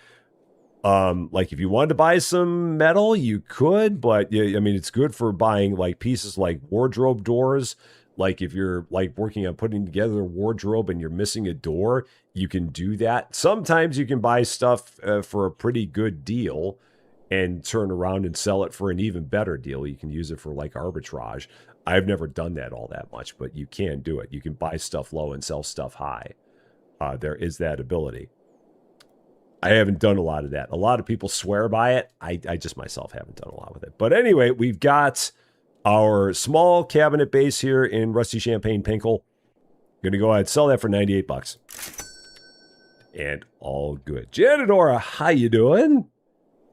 like if you wanted to buy some metal, you could, but I mean, it's good for buying like pieces like wardrobe doors. Like if you're like working on putting together a wardrobe and you're missing a door, you can do that. Sometimes you can buy stuff for a pretty good deal and turn around and sell it for an even better deal. You can use it for like arbitrage. I've never done that all that much, but you can do it. You can buy stuff low and sell stuff high. There is that ability. I haven't done a lot of that. A lot of people swear by it. I just myself haven't done a lot with it. But anyway, we've got our small cabinet base here in Rusty Champagne Pinkel. Going to go ahead and sell that for $98. And all good. Janadora, how you doing?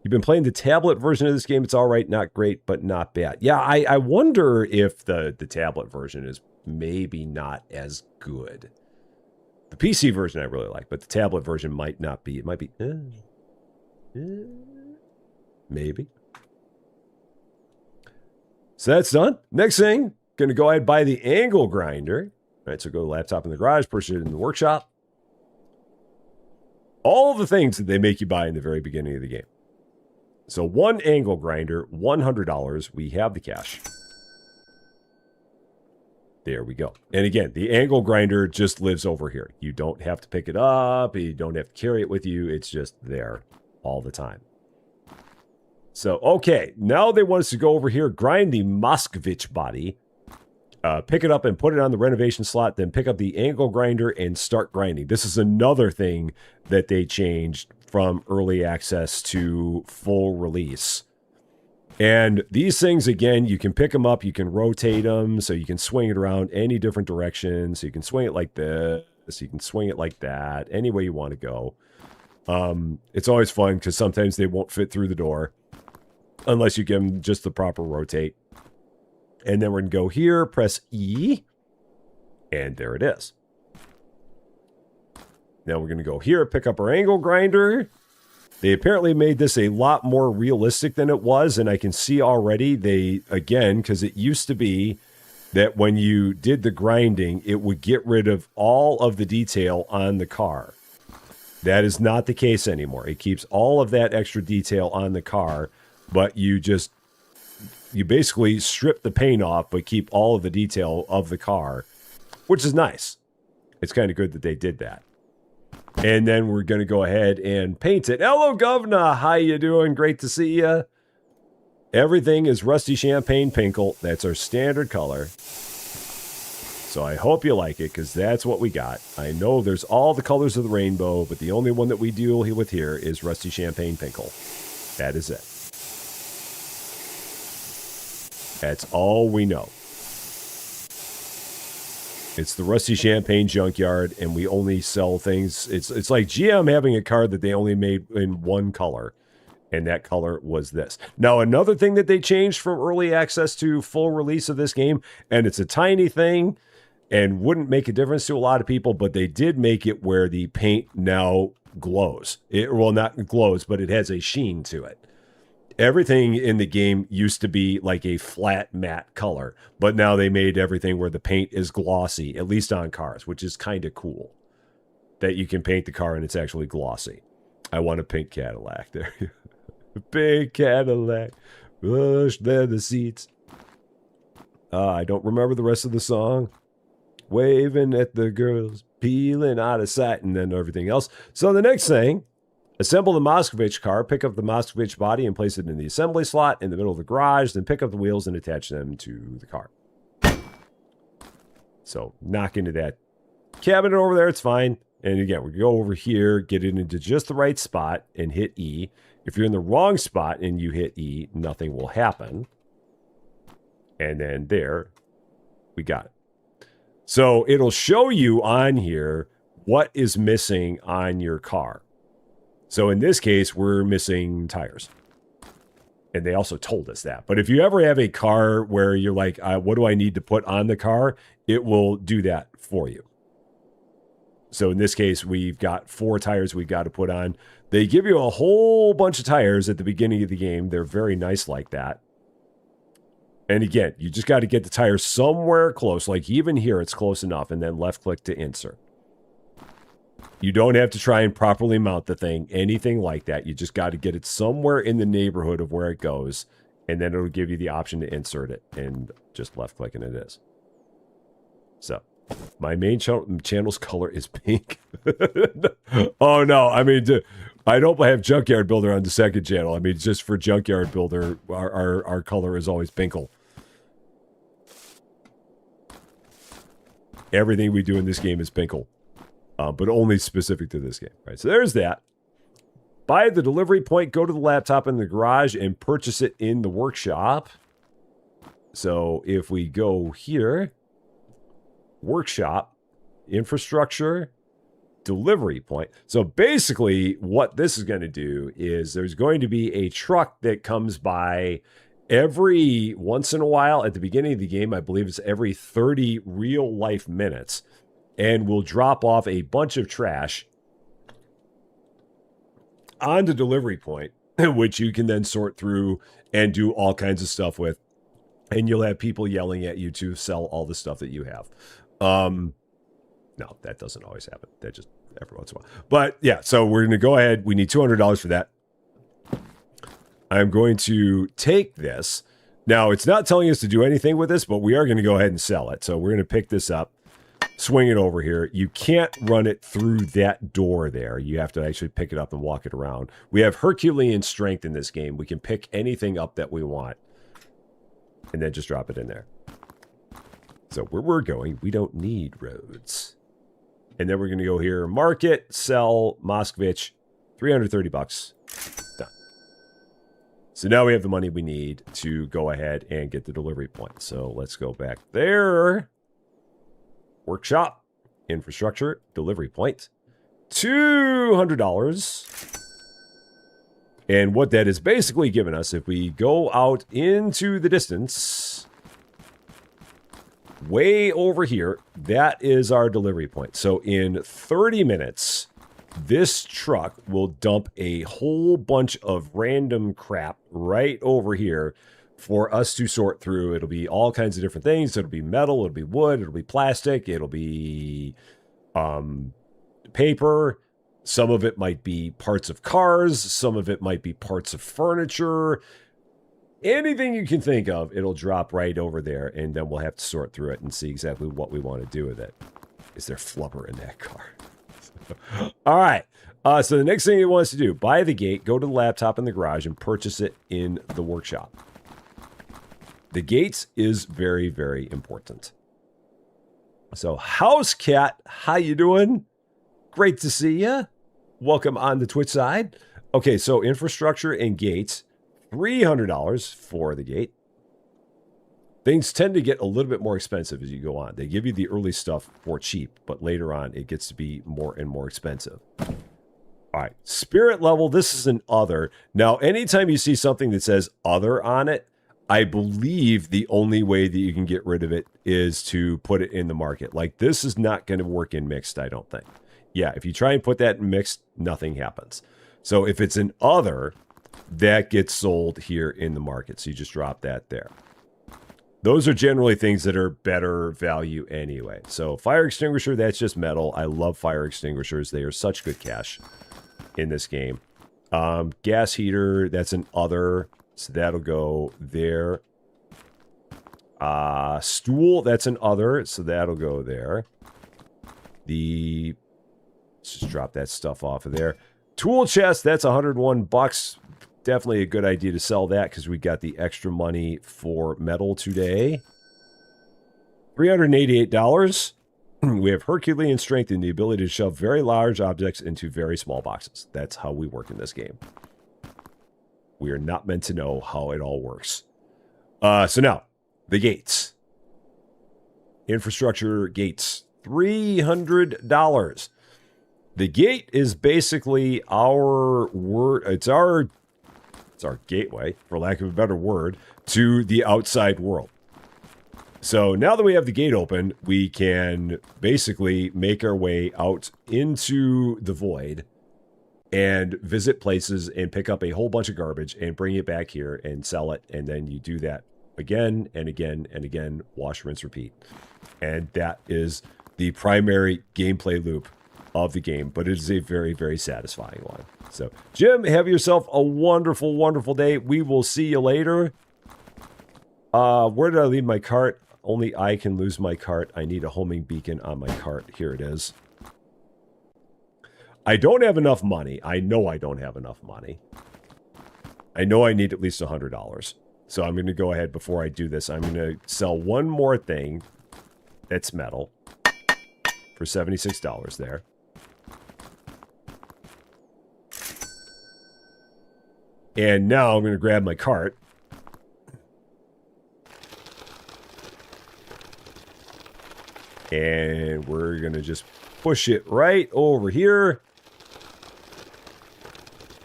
You've been playing the tablet version of this game. It's all right, not great, but not bad. Yeah, I wonder if the tablet version is maybe not as good. The PC version I really like, but the tablet version might not be. It might be, maybe. So that's done. Next thing, going to go ahead and buy the angle grinder. All right, so go to the laptop in the garage, purchase it in the workshop. All the things that they make you buy in the very beginning of the game. So one angle grinder, $100. We have the cash. There we go. And again, the angle grinder just lives over here. You don't have to pick it up. You don't have to carry it with you. It's just there all the time. So, okay, now they want us to go over here, grind the Moskvich body, pick it up and put it on the renovation slot, then pick up the angle grinder and start grinding. This is another thing that they changed from early access to full release. And these things, again, you can pick them up, you can rotate them, so you can swing it around any different directions. So you can swing it like this, you can swing it like that, any way you want to go. It's always fun because sometimes they won't fit through the door unless you give them just the proper rotate. And then we're going to go here, press E, and there it is. Now we're going to go here, pick up our angle grinder. They apparently made this a lot more realistic than it was, and I can see already they, again, because it used to be that when you did the grinding, it would get rid of all of the detail on the car. That is not the case anymore. It keeps all of that extra detail on the car, but you basically strip the paint off, but keep all of the detail of the car, which is nice. It's kind of good that they did that. And then we're going to go ahead and paint it. Hello, Governor. How you doing? Great to see you. Everything is Rusty Champagne Pinkle. That's our standard color. So I hope you like it, because that's what we got. I know there's all the colors of the rainbow, but the only one that we deal with here is Rusty Champagne Pinkle. That is it. That's all we know. It's the Rusty Champagne Junkyard, and we only sell things. It's like GM having a car that they only made in one color, and that color was this. Now, another thing that they changed from early access to full release of this game, and it's a tiny thing and wouldn't make a difference to a lot of people, but they did make it where the paint now glows. Well, not glows, but it has a sheen to it. Everything in the game used to be like a flat matte color, but now they made everything where the paint is glossy, at least on cars, which is kind of cool that you can paint the car and it's actually glossy. I want a pink Cadillac there. Big Cadillac, rush leather seats. I don't remember the rest of the song. Waving at the girls, peeling out of sight, and then everything else. So the next thing, assemble the Moscovich car, pick up the Moscovich body and place it in the assembly slot in the middle of the garage, then pick up the wheels and attach them to the car. So knock into that cabinet over there, it's fine. And again, we go over here, get it into just the right spot and hit E. If you're in the wrong spot and you hit E, nothing will happen. And then there, we got it. So it'll show you on here what is missing on your car. So in this case, we're missing tires. And they also told us that. But if you ever have a car where you're like, what do I need to put on the car? It will do that for you. So in this case, we've got 4 tires we've got to put on. They give you a whole bunch of tires at the beginning of the game. They're very nice like that. And again, you just got to get the tire somewhere close. Like even here, it's close enough. And then left click to insert. You don't have to try and properly mount the thing, anything like that. You just got to get it somewhere in the neighborhood of where it goes. And then it'll give you the option to insert it. And just left click and it is. So my main channel's color is pink. Oh, no. I mean, I don't have Junkyard Builder on the second channel. I mean, just for Junkyard Builder, our color is always pinkle. Everything we do in this game is pinkle. But only specific to this game. Right, so there's that. Buy the delivery point, go to the laptop in the garage, and purchase it in the workshop. So if we go here, workshop, infrastructure, delivery point. So basically what this is going to do is there's going to be a truck that comes by every once in a while at the beginning of the game. I believe it's every 30 real life minutes. And we'll drop off a bunch of trash on the delivery point, which you can then sort through and do all kinds of stuff with. And you'll have people yelling at you to sell all the stuff that you have. No, that doesn't always happen. That just every once in a while. But yeah, so we're going to go ahead. We need $200 for that. I'm going to take this. Now, it's not telling us to do anything with this, but we are going to go ahead and sell it. So we're going to pick this up. Swing it over here. You can't run it through that door there. You have to actually pick it up and walk it around. We have Herculean strength in this game. We can pick anything up that we want. And then just drop it in there. So where we're going, we don't need roads. And then we're going to go here. Market, sell, Moscovich, $330. Done. So now we have the money we need to go ahead and get the delivery point. So let's go back there. Workshop, infrastructure, delivery point, $200. And what that is basically giving us, if we go out into the distance, way over here, that is our delivery point. So in 30 minutes, this truck will dump a whole bunch of random crap right over here for us to sort through. It'll be all kinds of different things. It'll be metal, it'll be wood, it'll be plastic, it'll be paper, Some of it might be parts of cars. Some of it might be parts of furniture. Anything you can think of, it'll drop right over there, and then we'll have to sort through it and see exactly what we want to do with it. Is there flubber in that car? All right. So the next thing he wants to do, buy the gate, go to the laptop in the garage, and purchase it in the workshop. The gates is very, very important. So, House Cat, how you doing? Great to see you. Welcome on the Twitch side. Okay, so infrastructure and gates, $300 for the gate. Things tend to get a little bit more expensive as you go on. They give you the early stuff for cheap, but later on it gets to be more and more expensive. All right, spirit level, this is an other. Now, anytime you see something that says other on it, I believe the only way that you can get rid of it is to put it in the market. Like, this is not going to work in mixed, I don't think. Yeah, if you try and put that in mixed, nothing happens. So if it's an other, that gets sold here in the market. So you just drop that there. Those are generally things that are better value anyway. So fire extinguisher, that's just metal. I love fire extinguishers. They are such good cash in this game. Gas heater, that's an other. So that'll go there. Stool, that's an other. So that'll go there. Let's just drop that stuff off of there. Tool chest, that's $101. Definitely a good idea to sell that because we got the extra money for metal today. $388. We have Herculean strength and the ability to shove very large objects into very small boxes. That's how we work in this game. We are not meant to know how it all works. So now, the gates. Infrastructure gates. $300. The gate is basically our word. It's our gateway, for lack of a better word, to the outside world. So now that we have the gate open, we can basically make our way out into the void and visit places and pick up a whole bunch of garbage and bring it back here and sell it. And then you do that again and again and again, wash, rinse, repeat. And that is the primary gameplay loop of the game, but it is a very, very satisfying one. So, Jim, have yourself a wonderful, wonderful day. We will see you later. Where did I leave my cart? Only I can lose my cart. I need a homing beacon on my cart. Here it is. I don't have enough money. I know I don't have enough money. I know I need at least $100. So I'm going to go ahead before I do this. I'm going to sell one more thing that's metal for $76 there. And now I'm going to grab my cart. And we're going to just push it right over here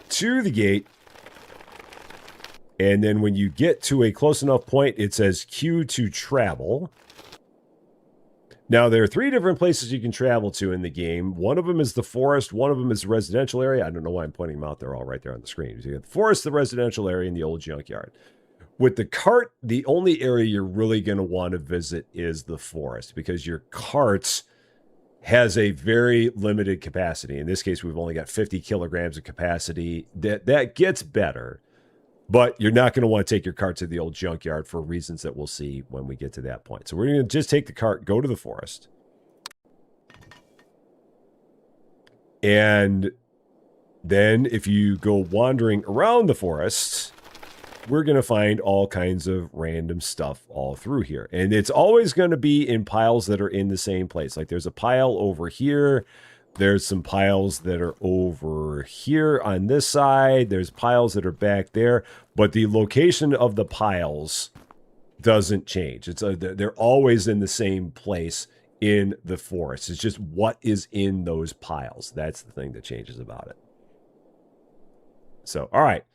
to the gate. And then when you get to a close enough point, it says queue to travel. Now, there are 3 different places you can travel to in the game. One of them is the forest. One of them is the residential area. I don't know why I'm pointing them out. They're all right there on the screen. So you got the forest, the residential area, and the old junkyard. With the cart, the only area you're really going to want to visit is the forest because your cart has a very limited capacity. In this case, we've only got 50 kilograms of capacity. That gets better, but you're not going to want to take your cart to the old junkyard for reasons that we'll see when we get to that point. So we're going to just take the cart, go to the forest. And then if you go wandering around the forest, we're going to find all kinds of random stuff all through here. And it's always going to be in piles that are in the same place. Like there's a pile over here. There's some piles that are over here on this side. There's piles that are back there. But the location of the piles doesn't change. They're always in the same place in the forest. It's just what is in those piles. That's the thing that changes about it. So, all right.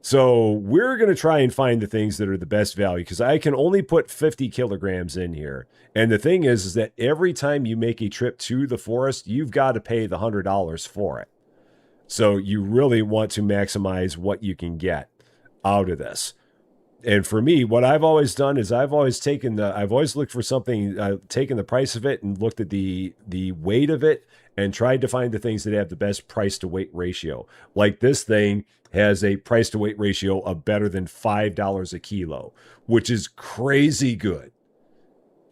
So we're going to try and find the things that are the best value because I can only put 50 kilograms in here. And the thing is that every time you make a trip to the forest, you've got to pay the $100 for it. So you really want to maximize what you can get out of this. And for me, what I've always done is I've always looked for something, taken the price of it and looked at the weight of it and tried to find the things that have the best price to weight ratio. Like this thing has a price to weight ratio of better than $5 a kilo, which is crazy good.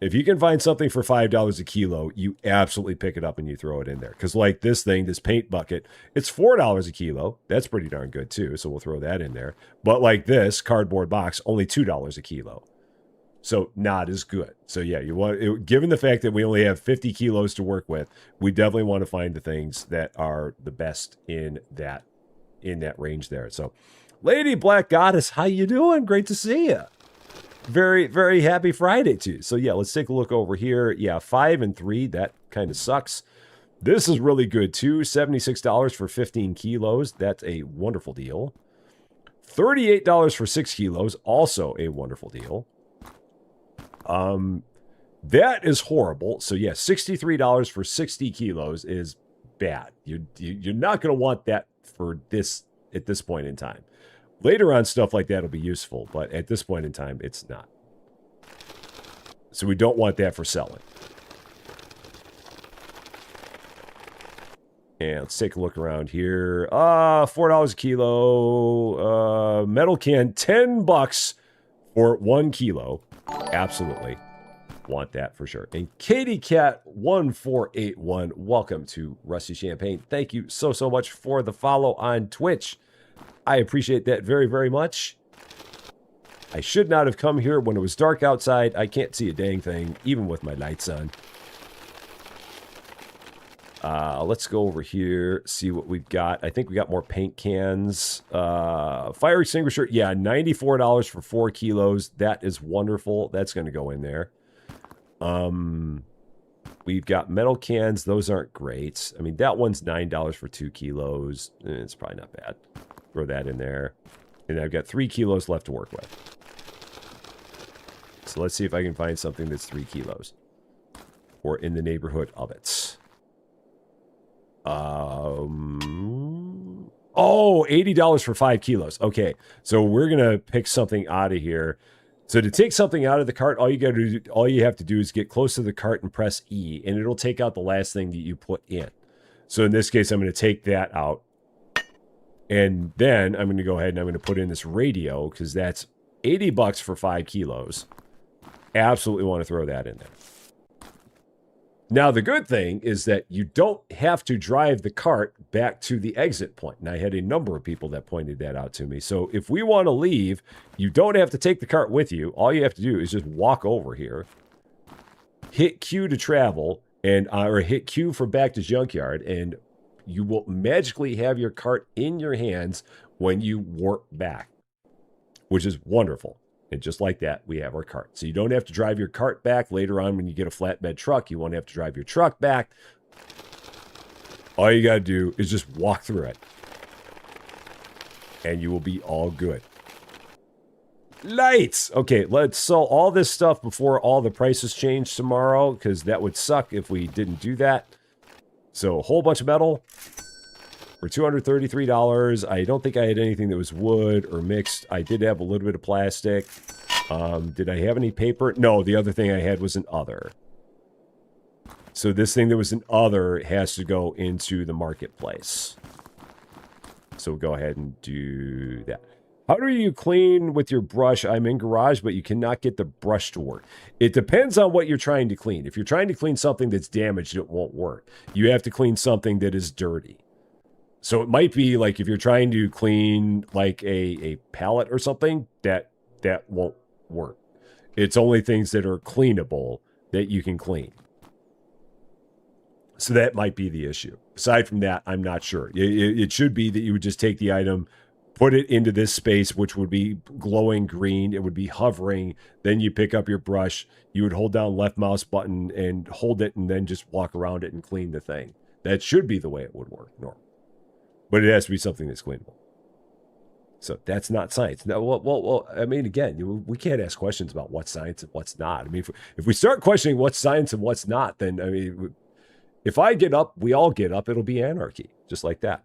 If you can find something for $5 a kilo, you absolutely pick it up and you throw it in there. Because like this thing, this paint bucket, it's $4 a kilo. That's pretty darn good too. So we'll throw that in there. But like this cardboard box, only $2 a kilo. So not as good. So yeah, given the fact that we only have 50 kilos to work with, we definitely want to find the things that are the best in that range there. So Lady Black Goddess, how you doing? Great to see you. Very, very happy Friday to you. So yeah, let's take a look over here. Yeah, 5 and 3, that kind of sucks. This is really good too. $76 for 15 kilos. That's a wonderful deal. $38 for 6 kilos. Also a wonderful deal. That is horrible. So yeah, $63 for 60 kilos is bad. You're not going to want that for this at this point in time. Later on, stuff like that will be useful, but at this point in time, it's not. So we don't want that for selling. And let's take a look around here. $4 a kilo. Metal can, $10 for 1 kilo. Absolutely. Want that for sure. And Katie Cat 1481, welcome to Rusty Champagne. Thank you so much for the follow on Twitch. I appreciate that very, very much. I should not have come here when it was dark outside. I can't see a dang thing, even with my lights on. Let's go over here, see what we've got. I think we got more paint cans. Fire extinguisher, yeah, $94 for 4 kilos. That is wonderful. That's going to go in there. We've got metal cans. Those aren't great. I mean, that one's $9 for 2 kilos. It's probably not bad. Throw that in there. And I've got 3 kilos left to work with. So let's see if I can find something that's 3 kilos. Or in the neighborhood of it. Oh, $80 for 5 kilos. Okay, so we're going to pick something out of here. So to take something out of the cart, all you have to do is get close to the cart and press E, and it'll take out the last thing that you put in. So in this case, I'm going to take that out. And then I'm going to go ahead and I'm going to put in this radio because that's $80 for 5 kilos. Absolutely want to throw that in there. Now, the good thing is that you don't have to drive the cart back to the exit point. And I had a number of people that pointed that out to me. So if we want to leave, you don't have to take the cart with you. All you have to do is just walk over here, hit Q to travel, and or hit Q for back to Junkyard, and you will magically have your cart in your hands when you warp back, which is wonderful. And just like that, we have our cart. So you don't have to drive your cart back. Later on, when you get a flatbed truck, you won't have to drive your truck back. All you got to do is just walk through it. And you will be all good. Lights! Okay, let's sell all this stuff before all the prices change tomorrow, because that would suck if we didn't do that. So a whole bunch of metal for $233. I don't think I had anything that was wood or mixed. I did have a little bit of plastic. Did I have any paper? No, the other thing I had was an other. So this thing that was an other has to go into the marketplace. So we'll go ahead and do that. How do you clean with your brush? I'm in garage, but you cannot get the brush to work. It depends on what you're trying to clean. If you're trying to clean something that's damaged, it won't work. You have to clean something that is dirty. So it might be like if you're trying to clean like a pallet or something, that won't work. It's only things that are cleanable that you can clean. So that might be the issue. Aside from that, I'm not sure. It should be that you would just take the item, put it into this space, which would be glowing green. It would be hovering. Then you pick up your brush. You would hold down left mouse button and hold it and then just walk around it and clean the thing. That should be the way it would work normally. But it has to be something that's cleanable. So that's not science. Now, well, I mean, again, we can't ask questions about what's science and what's not. I mean, if we start questioning what's science and what's not, then, I mean, if I get up, we all get up, it'll be anarchy, just like that.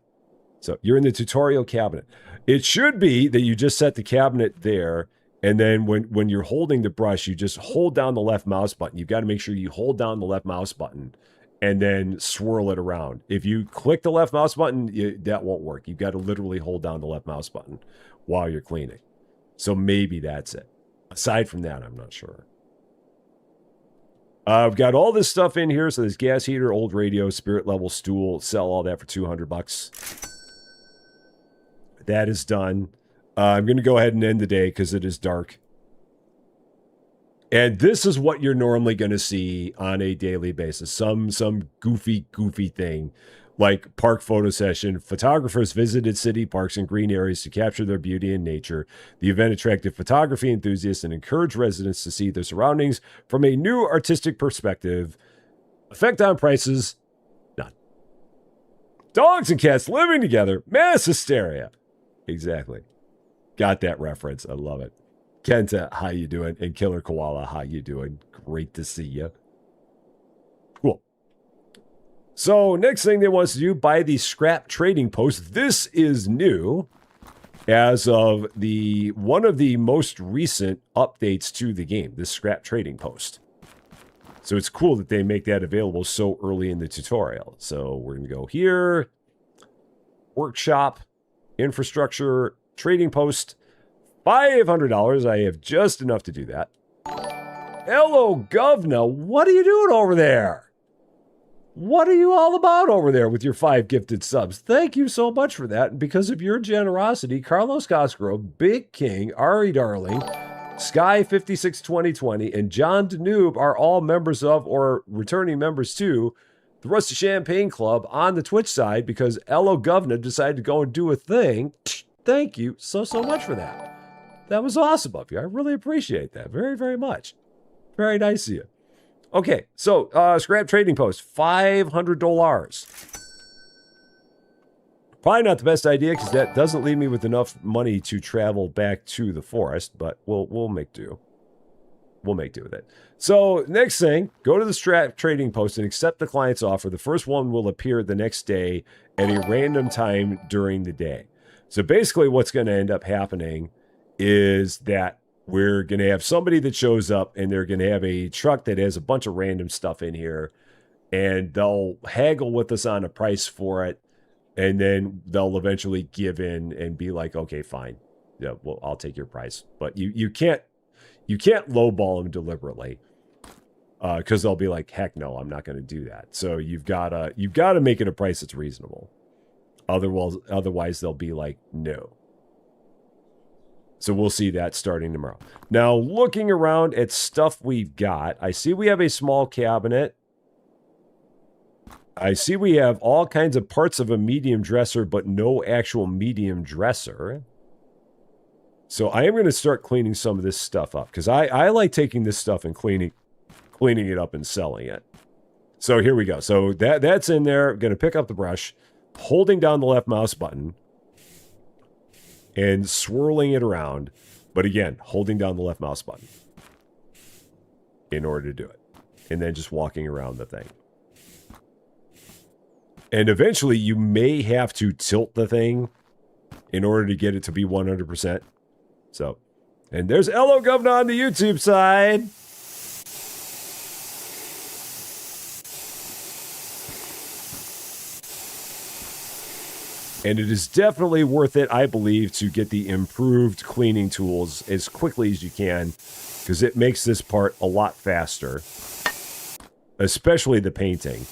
So you're in the tutorial cabinet. It should be that you just set the cabinet there, And then when you're holding the brush, you just hold down the left mouse button. You've got to make sure you hold down the left mouse button and then swirl it around. If you click the left mouse button, that won't work. You've got to literally hold down the left mouse button while you're cleaning. So maybe that's it. Aside from that, I'm not sure. I've got all this stuff in here. So there's gas heater, old radio, spirit level stool. Sell all that for $200. That is done. I'm going to go ahead and end the day because it is dark. And this is what you're normally going to see on a daily basis. Some goofy thing like park photo session. Photographers visited city parks and green areas to capture their beauty and nature. The event attracted photography enthusiasts and encouraged residents to see their surroundings from a new artistic perspective. Effect on prices, none. Dogs and cats living together, mass hysteria. Exactly. Got that reference. I love it. Kenta, how you doing? And Killer Koala, how you doing? Great to see you. Cool. So next thing they want us to do, buy the scrap trading post. This is new as of one of the most recent updates to the game, this scrap trading post. So it's cool that they make that available so early in the tutorial. So we're going to go here, workshop, infrastructure, trading post, $500. I have just enough to do that. Hello, Govna. What are you doing over there? What are you all about over there with your 5 gifted subs? Thank you so much for that. And because of your generosity, Carlos Cosgrove, Big King, Ari Darling, Sky562020, and John Danube are all members of or returning members to the Rusty Champaign Club on the Twitch side because Hello Govna decided to go and do a thing. Thank you so much for that. That was awesome of you. I really appreciate that very, very much. Very nice of you. Okay, so scrap trading post, $500. Probably not the best idea because that doesn't leave me with enough money to travel back to the forest, but we'll make do. We'll make do with it. So next thing, go to the scrap trading post and accept the client's offer. The first one will appear the next day at a random time during the day. So basically what's going to end up happening is that we're going to have somebody that shows up and they're going to have a truck that has a bunch of random stuff in here and they'll haggle with us on a price for it. And then they'll eventually give in and be like, okay, fine. Yeah, well, I'll take your price. But you can't lowball them deliberately because they'll be like, heck no, I'm not going to do that. So you've got to make it a price that's reasonable. Otherwise they'll be like, no. So we'll see that starting tomorrow. Now, looking around at stuff we've got, I see we have a small cabinet. I see we have all kinds of parts of a medium dresser, but no actual medium dresser. So I am going to start cleaning some of this stuff up because I like taking this stuff and cleaning it up and selling it. So here we go. So that's in there. I'm going to pick up the brush, holding down the left mouse button and swirling it around. But again, holding down the left mouse button in order to do it. And then just walking around the thing. And eventually you may have to tilt the thing in order to get it to be 100%. So, and there's Hello Govna on the YouTube side. And it is definitely worth it, I believe, to get the improved cleaning tools as quickly as you can, because it makes this part a lot faster, especially the painting.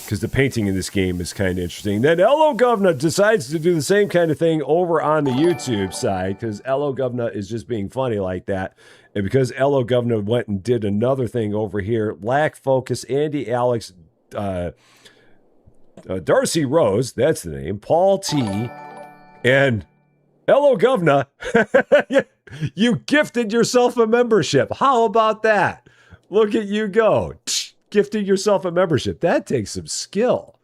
Because the painting in this game is kind of interesting. Then Hello Govna decides to do the same kind of thing over on the YouTube side, because Hello Govna is just being funny like that. And because Hello Govna went and did another thing over here, Lack Focus, Andy Alex, Darcy Rose, that's the name, Paul T, and Hello Govna, you gifted yourself a membership. How about that? Look at you go. Gifting yourself a membership. That takes some skill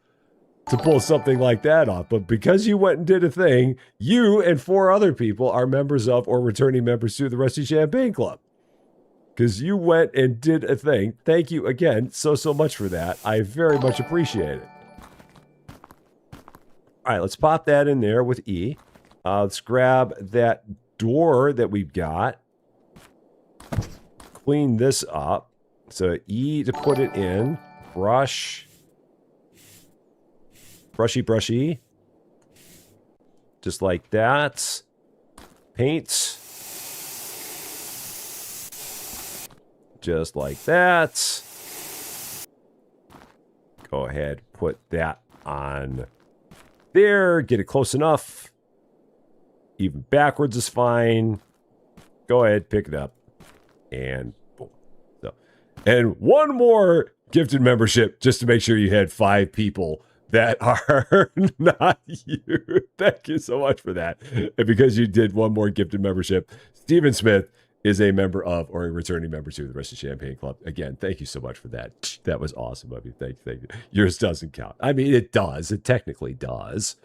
to pull something like that off. But because you went and did a thing, you and 4 other people are members of or returning members to the Rusty Champaign Club. Because you went and did a thing. Thank you again so much for that. I very much appreciate it. All right, let's pop that in there with E. Let's grab that door that we've got. Clean this up. So E to put it in. Brush. Brushy, brushy. Just like that. Paint. Just like that. Go ahead, put that on there. Get it close enough. Even backwards is fine. Go ahead, pick it up. And boom. So, and one more gifted membership just to make sure you had 5 people that are not you. Thank you so much for that. And because you did one more gifted membership, Stephen Smith is a member of, or a returning member to, the rest of Champaign Club. Again, thank you so much for that. That was awesome of you. Thank you. Yours doesn't count. I mean, it does. It technically does.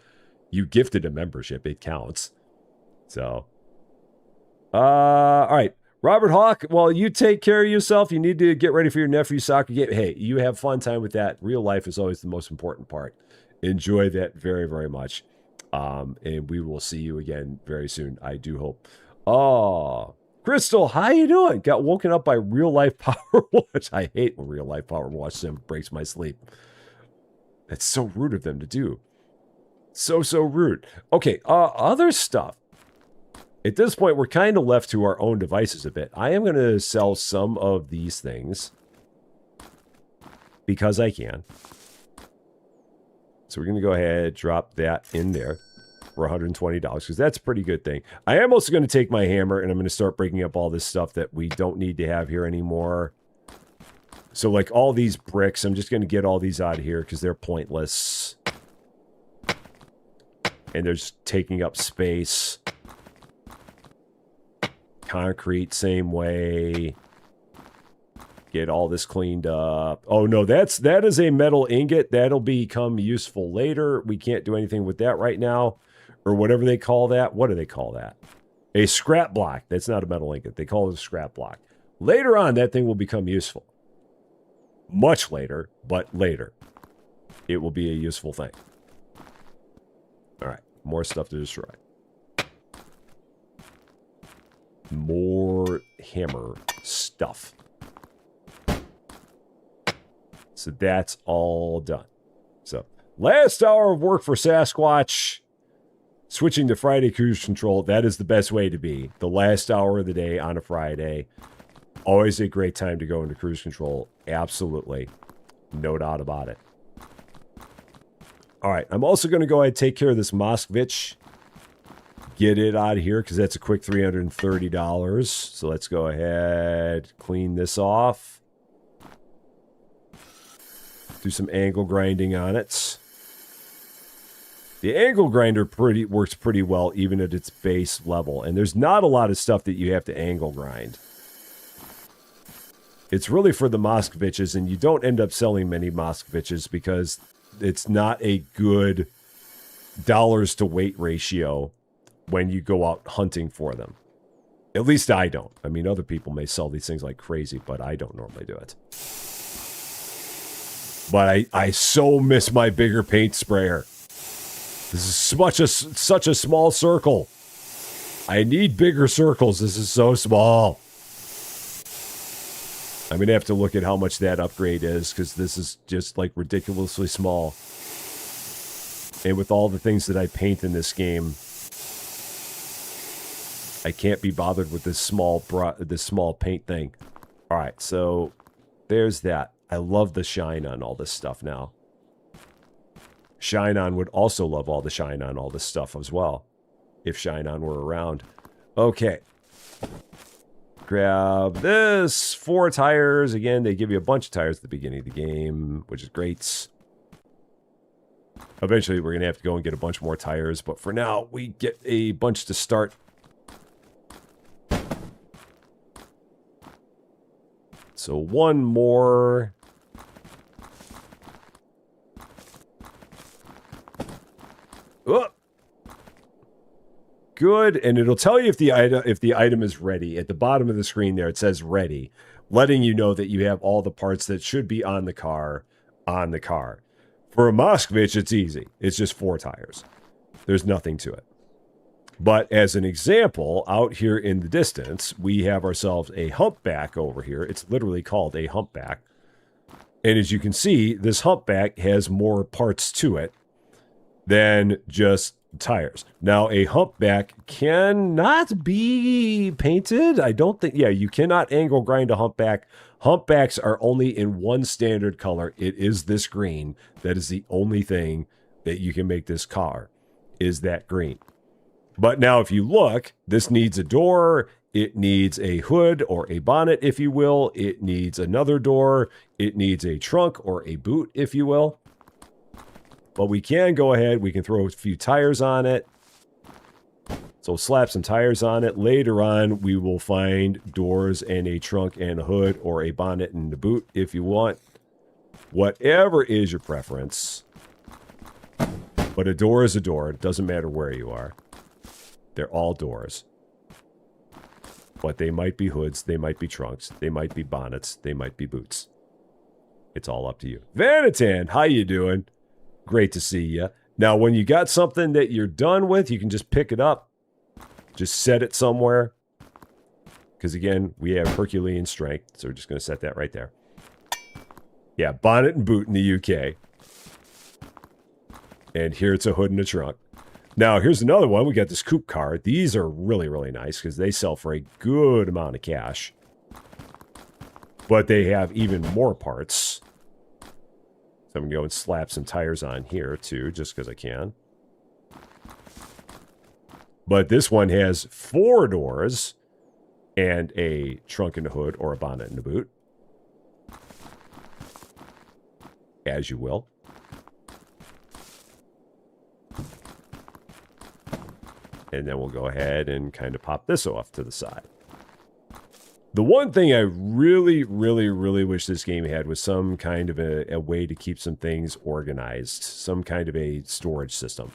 You gifted a membership. It counts. So, all right. Robert Hawk, well, you take care of yourself. You need to get ready for your nephew's soccer game. Hey, you have fun time with that. Real life is always the most important part. Enjoy that very, very much. And we will see you again very soon. I do hope. Oh, Crystal, how you doing? Got woken up by real life Power Watch. I hate when real life Power Watch sim breaks my sleep. That's so rude of them to do. So rude. Okay, other stuff. At this point, we're kind of left to our own devices a bit. I am going to sell some of these things because I can. So we're going to go ahead, drop that in there for $120 because that's a pretty good thing. I am also going to take my hammer and I'm going to start breaking up all this stuff that we don't need to have here anymore. So like all these bricks, I'm just going to get all these out of here because they're pointless. And they're just taking up space. Concrete, same way. Get all this cleaned up. Oh no, that is a metal ingot. That'll become useful later. We can't do anything with that right now. Or whatever they call that. What do they call that? A scrap block. That's not a metal ingot. They call it a scrap block. Later on, that thing will become useful. Much later, but later. It will be a useful thing. Alright, more stuff to destroy. More hammer stuff. So that's all done. So, last hour of work for Sasquatch. Switching to Friday cruise control. That is the best way to be. The last hour of the day on a Friday. Always a great time to go into cruise control. Absolutely. No doubt about it. All right. I'm also going to go ahead and take care of this Moskvich. Get it out of here because that's a quick $330. So let's go ahead, clean this off. Do some angle grinding on it. The angle grinder works pretty well even at its base level. And there's not a lot of stuff that you have to angle grind. It's really for the Moskviches, and you don't end up selling many Moskviches because it's not a good dollars to weight ratio when you go out hunting for them. At least I don't. I mean, other people may sell these things like crazy, but I don't normally do it. But I so miss my bigger paint sprayer. This is such a small circle. I need bigger circles. This is so small. I'm going to have to look at how much that upgrade is because this is just like ridiculously small. And with all the things that I paint in this game, I can't be bothered with this small paint thing. All right, so there's that. I love the shine on all this stuff now. Shine On would also love all the shine on all this stuff as well, if Shine On were around. Okay. Grab this. 4 tires. Again, they give you a bunch of tires at the beginning of the game, which is great. Eventually, we're going to have to go and get a bunch more tires, but for now, we get a bunch to start. So one more. Oh. Good, and it'll tell you if the item is ready. At the bottom of the screen there, it says ready, letting you know that you have all the parts that should be on the car on the car. For a Moskvich, it's easy. It's just 4 tires. There's nothing to it. But as an example, out here in the distance, we have ourselves a humpback over here. It's literally called a humpback. And as you can see, this humpback has more parts to it than just tires. Now, a humpback cannot be painted. I don't think, yeah, you cannot angle grind a humpback. Humpbacks are only in one standard color. It is this green. That is the only thing that you can make this car, is that green. But now if you look, this needs a door, it needs a hood or a bonnet, if you will. It needs another door. It needs a trunk or a boot, if you will. But we can go ahead, we can throw a few tires on it. So slap some tires on it. Later on, we will find doors and a trunk and a hood or a bonnet and a boot, if you want. Whatever is your preference. But a door is a door. It doesn't matter where you are. They're all doors. But they might be hoods, they might be trunks, they might be bonnets, they might be boots. It's all up to you. Vanitan, how you doing? Great to see you. Now, when you got something that you're done with, you can just pick it up. Just set it somewhere. Because again, we have Herculean strength, so we're just going to set that right there. Yeah, bonnet and boot in the UK. And here it's a hood and a trunk. Now, here's another one. We got this coupe car. These are really, really nice because they sell for a good amount of cash. But they have even more parts. So I'm going to go and slap some tires on here, too, just because I can. But this one has 4 doors and a trunk and a hood or a bonnet and a boot. As you will. And then we'll go ahead and kind of pop this off to the side. The one thing I really, really, really wish this game had was some kind of a way to keep some things organized. Some kind of a storage system.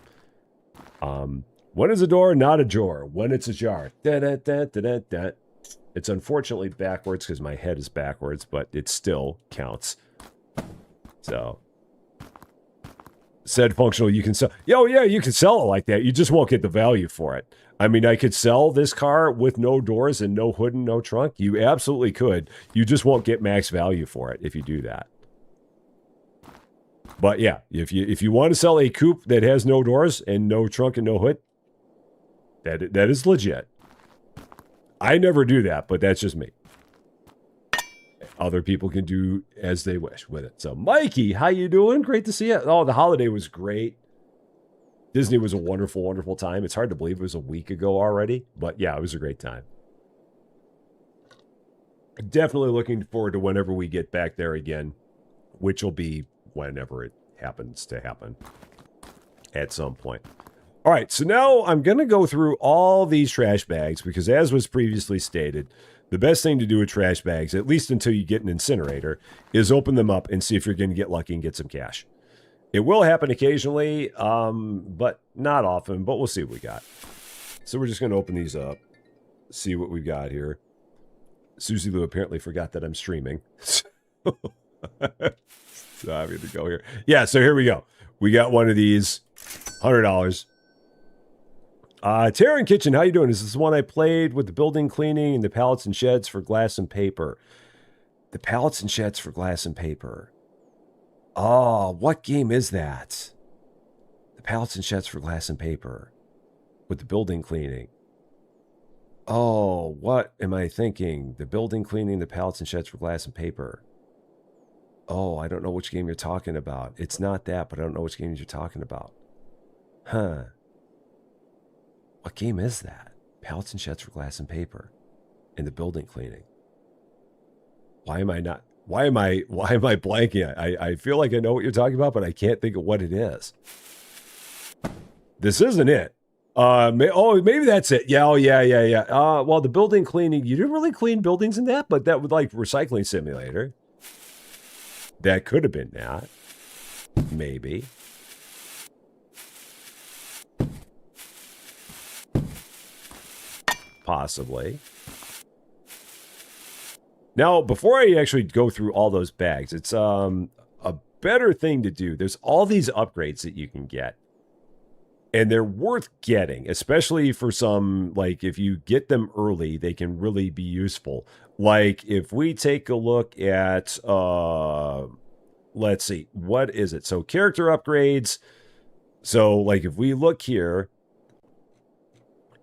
When is a door? Not a drawer. When it's a jar. Da, da, da, da, da, da. It's unfortunately backwards because my head is backwards, but it still counts. So... said functional, you can sell. Oh, yeah, you can sell it like that. You just won't get the value for it. I mean, I could sell this car with no doors and no hood and no trunk. You absolutely could. You just won't get max value for it if you do that. But yeah, if you want to sell a coupe that has no doors and no trunk and no hood, that is legit. I never do that, but that's just me. Other people can do as they wish with it. So, Mikey, how you doing? Great to see you. Oh, the holiday was great. Disney was a wonderful, wonderful time. It's hard to believe it was a week ago already. But, yeah, it was a great time. Definitely looking forward to whenever we get back there again, which will be whenever it happens to happen at some point. All right, so now I'm going to go through all these trash bags because, as was previously stated, the best thing to do with trash bags, at least until you get an incinerator, is open them up and see if you're going to get lucky and get some cash. It will happen occasionally, but not often, but we'll see what we got. So we're just going to open these up, see what we've got here. Susie Lou apparently forgot that I'm streaming. So I'm going to go here. Yeah, so here we go. We got one of these, $100. Terran Kitchen, how you doing? Is this the one I played with the building cleaning and the pallets and sheds for glass and paper? The pallets and sheds for glass and paper. Oh, what game is that? The pallets and sheds for glass and paper with the building cleaning. Oh, what am I thinking? The building cleaning, the pallets and sheds for glass and paper. Oh, I don't know which game you're talking about. It's not that, but I don't know which game you're talking about. Huh. What game is that? Pallets and sheds for glass and paper. And the building cleaning. Why am I blanking? I feel like I know what you're talking about, but I can't think of what it is. This isn't it. Maybe that's it. Yeah, yeah. Well, the building cleaning, you didn't really clean buildings in that, but that was like recycling simulator. That could have been that. Maybe. Possibly. Now, before I actually go through all those bags, it's a better thing to do. There's all these upgrades that you can get. And they're worth getting, especially for some, like if you get them early, they can really be useful. Like if we take a look at, let's see, what is it? So character upgrades. So like if we look here,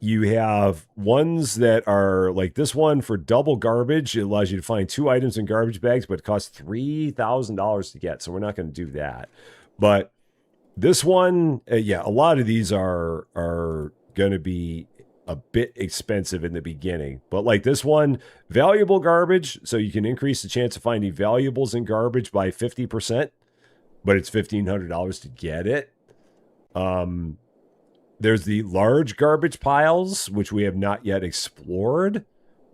you have ones that are like this one for double garbage. It allows you to find 2 items in garbage bags, but it costs $3,000 to get. So we're not going to do that. But this one, yeah, a lot of these are going to be a bit expensive in the beginning. But like this one, valuable garbage, so you can increase the chance of finding valuables in garbage by 50%, but it's $1,500 to get it. There's the large garbage piles, which we have not yet explored,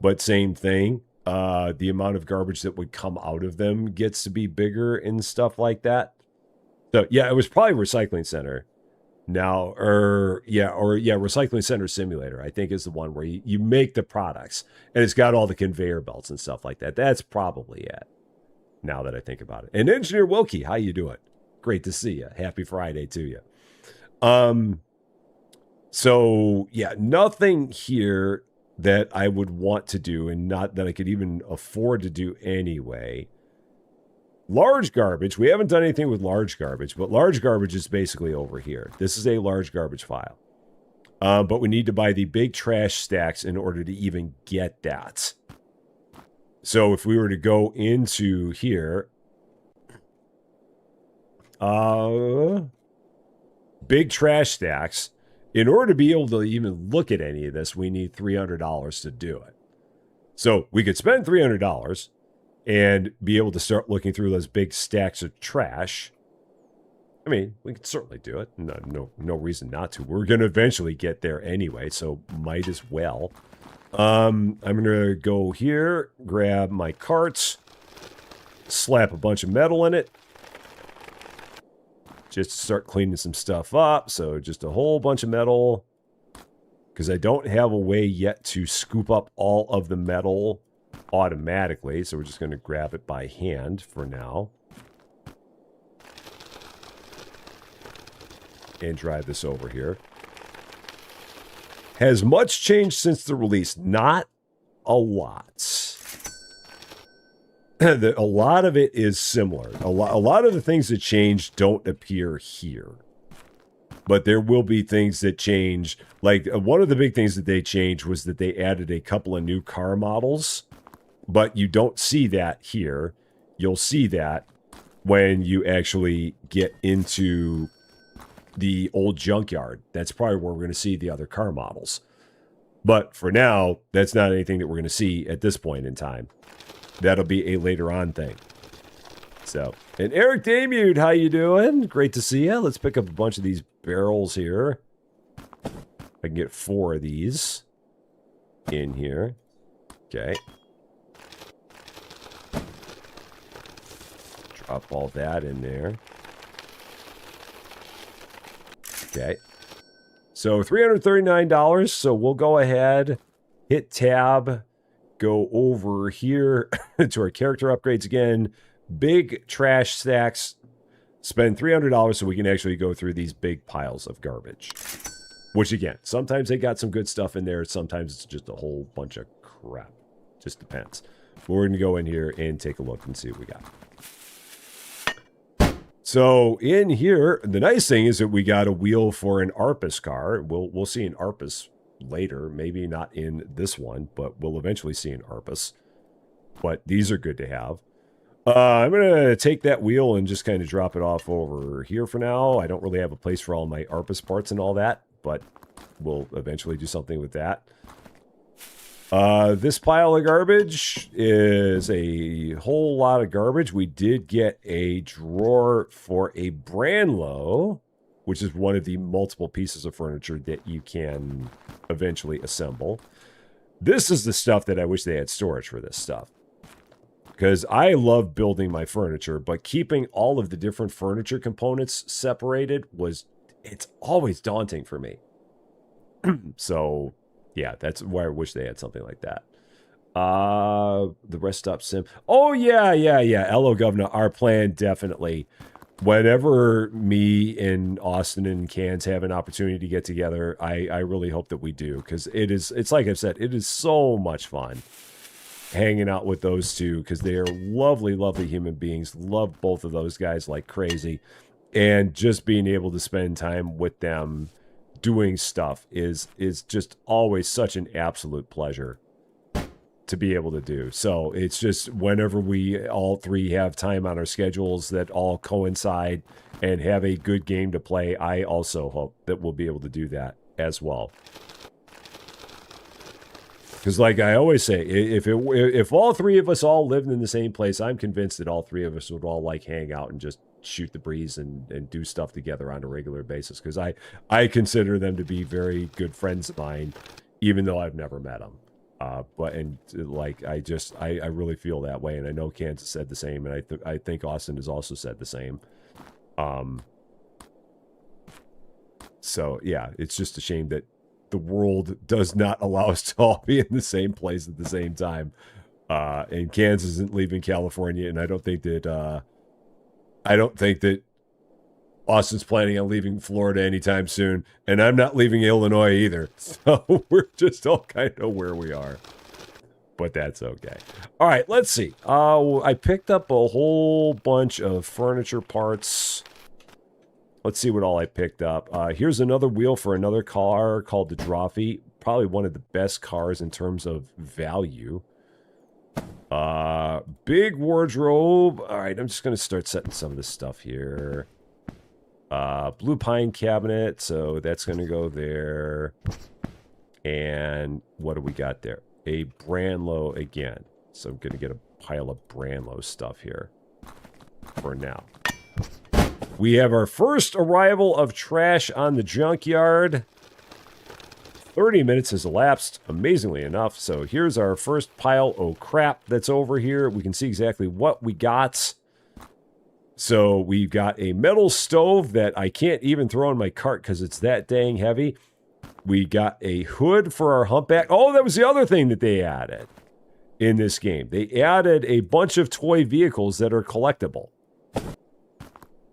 but same thing. The amount of garbage that would come out of them gets to be bigger and stuff like that. So yeah, it was probably Recycling Center now, Recycling Center Simulator, I think is the one where you make the products and it's got all the conveyor belts and stuff like that. That's probably it, now that I think about it. And Engineer Wilkie, how you doing? Great to see you. Happy Friday to you. So yeah, nothing here that I would want to do and not that I could even afford to do anyway. Large garbage, we haven't done anything with large garbage, but large garbage is basically over here. This is a large garbage file. But we need to buy the big trash stacks in order to even get that. So if we were to go into here, big trash stacks, in order to be able to even look at any of this, we need $300 to do it. So we could spend $300 and be able to start looking through those big stacks of trash. I mean, we could certainly do it. No reason not to. We're going to eventually get there anyway, so might as well. I'm going to go here, grab my carts, slap a bunch of metal in it, just start cleaning some stuff up. So just a whole bunch of metal, because I don't have a way yet to scoop up all of the metal automatically, so we're just going to grab it by hand for now and drive this over here. Has much changed since the release? Not a lot. A lot of it is similar. A lot of the things that change don't appear here, but there will be things that change. Like one of the big things that they changed was that they added a couple of new car models. But you don't see that here. You'll see that when you actually get into the old junkyard. That's probably where we're going to see the other car models. But for now, that's not anything that we're going to see at this point in time. That'll be a later on thing. So, and Eric Damute, how you doing? Great to see you. Let's pick up a bunch of these barrels here. I can get 4 of these in here. Okay. Drop all that in there. Okay. So $339. So we'll go ahead, hit tab, go over here to our character upgrades again. Big trash stacks. Spend $300 so we can actually go through these big piles of garbage. Which again, sometimes they got some good stuff in there. Sometimes it's just a whole bunch of crap. Just depends. But we're going to go in here and take a look and see what we got. So in here, the nice thing is that we got a wheel for an Arpus car. We'll see an Arpus later. Maybe not in this one, but we'll eventually see an Arpus. But these are good to have. I'm going to take that wheel and just kind of drop it off over here for now. I don't really have a place for all my Arpus parts and all that, but we'll eventually do something with that. This pile of garbage is a whole lot of garbage. We did get a drawer for a Branlow, which is one of the multiple pieces of furniture that you can eventually assemble. This is the stuff that I wish they had storage for this stuff. Because I love building my furniture, but keeping all of the different furniture components separated it's always daunting for me. So, yeah, that's why I wish they had something like that. The rest stop sim. Oh, yeah. Hello, Governor. Our plan, definitely. whenever me and Austin and Cans have an opportunity to get together, I really hope that we do, because it's like I've said, it is so much fun hanging out with those two, because they are lovely, lovely human beings. Love both of those guys like crazy. And just being able to spend time with them doing stuff is just always such an absolute pleasure to be able to do. So it's just whenever we all three have time on our schedules that all coincide and have a good game to play, I also hope that we'll be able to do that as well. Because like I always say, if all three of us all lived in the same place, I'm convinced that all three of us would all like hang out and just shoot the breeze and do stuff together on a regular basis. Because I consider them to be very good friends of mine, even though I've never met them. I really feel that way, and I know Kansas said the same, and I think Austin has also said the same. So yeah, it's just a shame that the world does not allow us to all be in the same place at the same time. And Kansas isn't leaving California, and I don't think that Austin's planning on leaving Florida anytime soon, and I'm not leaving Illinois either. So we're just all kind of where we are. But that's okay. All right, let's see. I picked up a whole bunch of furniture parts. Let's see what all I picked up. Here's another wheel for another car called the Drawfee. Probably one of the best cars in terms of value. Big wardrobe. All right, I'm just going to start setting some of this stuff here. Blue pine cabinet, so that's going to go there. And what do we got there? A Branlow again. So I'm going to get a pile of Branlow stuff here for now. We have our first arrival of trash on the junkyard. 30 minutes has elapsed, amazingly enough. So here's our first pile of crap that's over here. We can see exactly what we got. So we've got a metal stove that I can't even throw in my cart because it's that dang heavy. We got a hood for our humpback. Oh, that was the other thing that they added in this game. They added a bunch of toy vehicles that are collectible.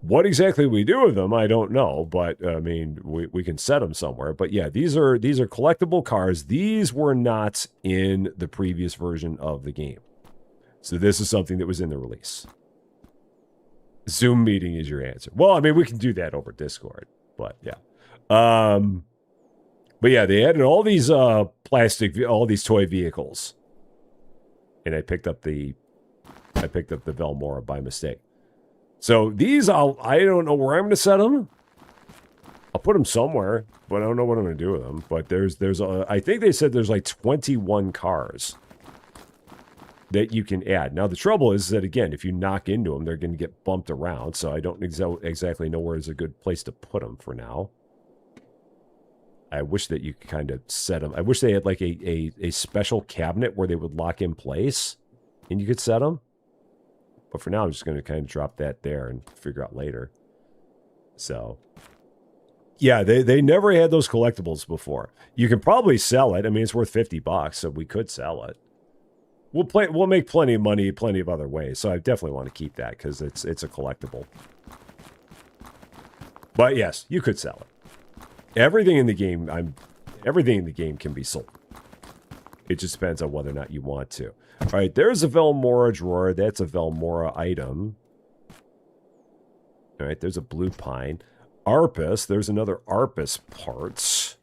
What exactly we do with them, I don't know, but I mean, we can set them somewhere. But yeah, these are collectible cars. These were not in the previous version of the game. So this is something that was in the release. Zoom meeting is your answer. Well, I mean, we can do that over Discord, but yeah. But yeah, they added all these all these toy vehicles. And I picked up the Velmora by mistake. So these, I don't know where I'm going to set them. I'll put them somewhere, but I don't know what I'm going to do with them. But I think they said there's like 21 cars that you can add. Now, the trouble is that, again, if you knock into them, they're going to get bumped around. So I don't exactly know where is a good place to put them for now. I wish that you could kind of set them. I wish they had like a special cabinet where they would lock in place and you could set them. But for now, I'm just going to kind of drop that there and figure out later. So, yeah, they never had those collectibles before. You can probably sell it. I mean, it's worth $50, so we could sell it. We'll make plenty of money, plenty of other ways. So I definitely want to keep that because it's a collectible. But yes, you could sell it. Everything in the game can be sold. It just depends on whether or not you want to. All right, there's a Velmora drawer. That's a Velmora item. All right, there's a blue pine. Arpus, there's another Arpus parts.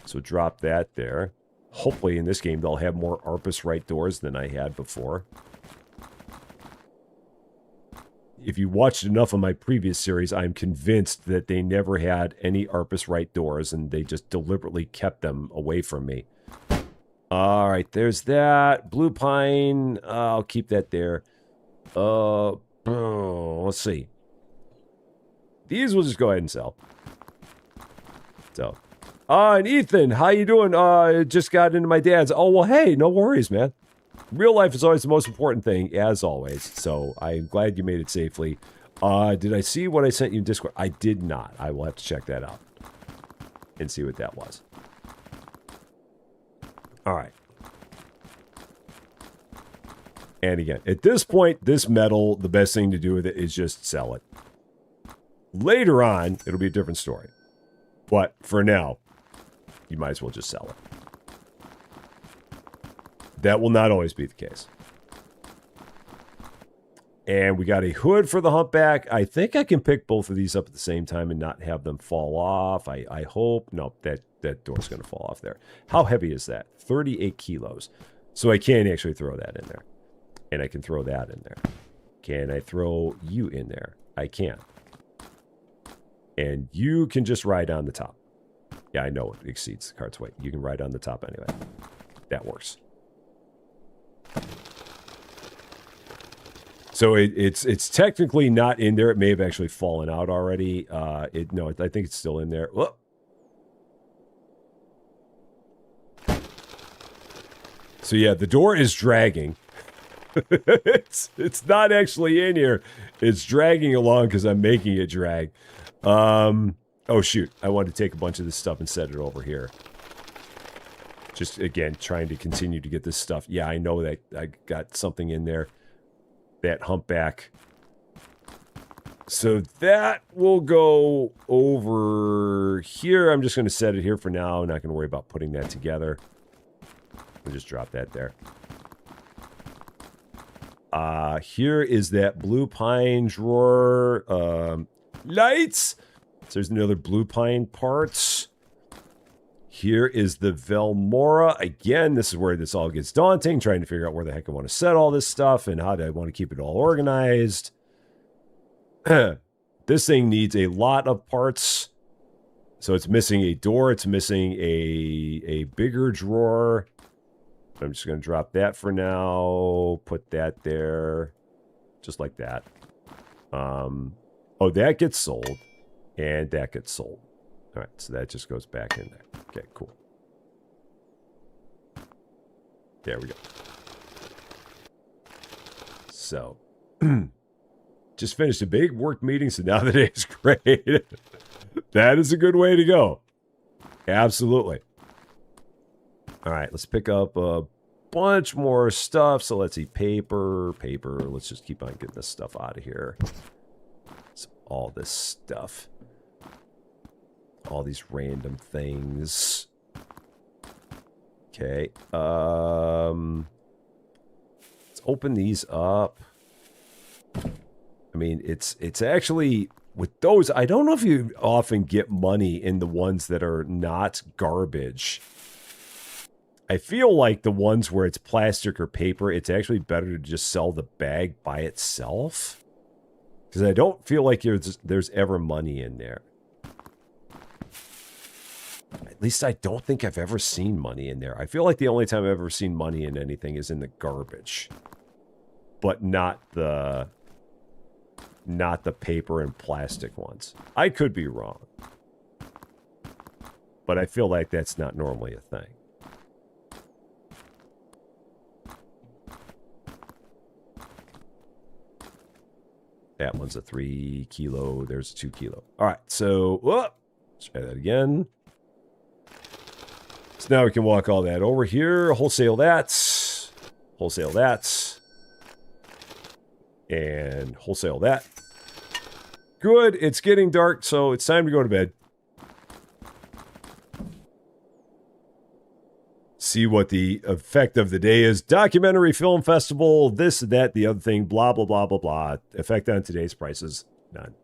So drop that there. Hopefully in this game they'll have more Arpus right doors than I had before. If you watched enough of my previous series, I'm convinced that they never had any Arpus right doors and they just deliberately kept them away from me. All right, there's that. Blue pine, I'll keep that there. Let's see. These we'll just go ahead and sell. So, and Ethan, how you doing? Just got into my dad's. Oh, well, hey, no worries, man. Real life is always the most important thing, as always. So, I'm glad you made it safely. Did I see what I sent you in Discord? I did not. I will have to check that out and see what that was. All right. And again, at this point, this metal, the best thing to do with it is just sell it. Later on, it'll be a different story. But for now, you might as well just sell it. That will not always be the case. And we got a hood for the humpback. I think I can pick both of these up at the same time and not have them fall off. I hope. No, that door's going to fall off there. How heavy is that? 38 kilos. So I can actually throw that in there. And I can throw that in there. Can I throw you in there? I can. And you can just ride on the top. Yeah, I know it exceeds the cart's weight. You can ride on the top anyway. That works. So it's technically not in there. It may have actually fallen out already. No, I think it's still in there. Whoa. So yeah, the door is dragging. it's not actually in here. It's dragging along because I'm making it drag. Oh shoot, I wanted to take a bunch of this stuff and set it over here. Just again, trying to continue to get this stuff. Yeah, I know that I got something in there. That humpback. So that will go over here. I'm just going to set it here for now. I'm not going to worry about putting that together. I'll just drop that there. Here is that blue pine drawer. Lights. So there's another blue pine parts. Here is the Velmora. Again, this is where this all gets daunting, trying to figure out where the heck I want to set all this stuff and how do I want to keep it all organized. This thing needs a lot of parts. So it's missing a door. It's missing a bigger drawer. I'm just going to drop that for now. Put that there. Just like that. Oh, that gets sold. And that gets sold. All right, so that just goes back in there. Okay, cool. There we go. So, just finished a big work meeting, so now the day is great. That is a good way to go. Absolutely. All right, let's pick up a bunch more stuff. So let's see, paper. Let's just keep on getting this stuff out of here. So all this stuff. All these random things. Okay. Let's open these up. I mean, it's actually with those, I don't know if you often get money in the ones that are not garbage. I feel like the ones where it's plastic or paper, it's actually better to just sell the bag by itself. Because I don't feel like there's ever money in there. At least I don't think I've ever seen money in there. I feel like the only time I've ever seen money in anything is in the garbage. But not the paper and plastic ones. I could be wrong. But I feel like that's not normally a thing. That one's a 3 kilo. There's a 2 kilo. All right, so let's try that again. So now we can walk all that over here. Wholesale that. Wholesale that. And wholesale that. Good. It's getting dark, so it's time to go to bed. See what the effect of the day is. Documentary film festival, this, that, the other thing, blah, blah, blah, blah, blah. Effect on today's prices, none.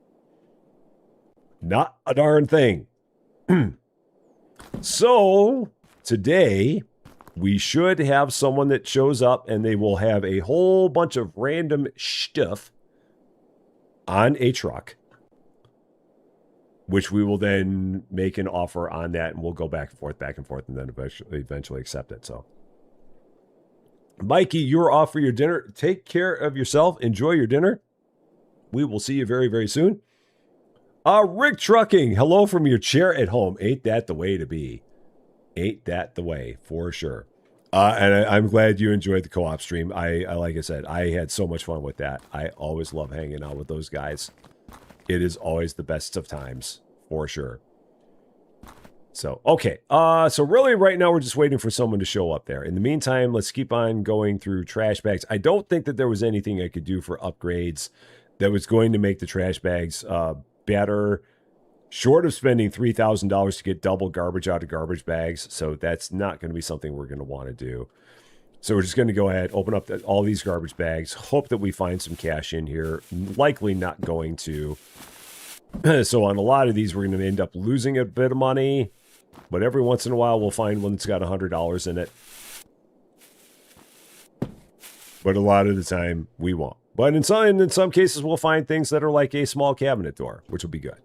Not a darn thing. So, today, we should have someone that shows up and they will have a whole bunch of random stuff on a truck, which we will then make an offer on that, and we'll go back and forth, and then eventually accept it. So, Mikey, you're off for your dinner. Take care of yourself. Enjoy your dinner. We will see you very, very soon. Rick Trucking, hello from your chair at home. Ain't that the way to be? Ain't that the way, for sure. And I'm glad you enjoyed the co-op stream. I like I said, I had so much fun with that. I always love hanging out with those guys. It is always the best of times, for sure. So, okay. So really right now we're just waiting for someone to show up there. In the meantime, let's keep on going through trash bags. I don't think that there was anything I could do for upgrades that was going to make the trash bags better, short of spending $3,000 to get double garbage out of garbage bags. So that's not going to be something we're going to want to do. So we're just going to go ahead, open up all these garbage bags, hope that we find some cash in here. Likely not going to. So on a lot of these, we're going to end up losing a bit of money. But every once in a while, we'll find one that's got $100 in it. But a lot of the time, we won't. But in some cases, we'll find things that are like a small cabinet door, which will be good.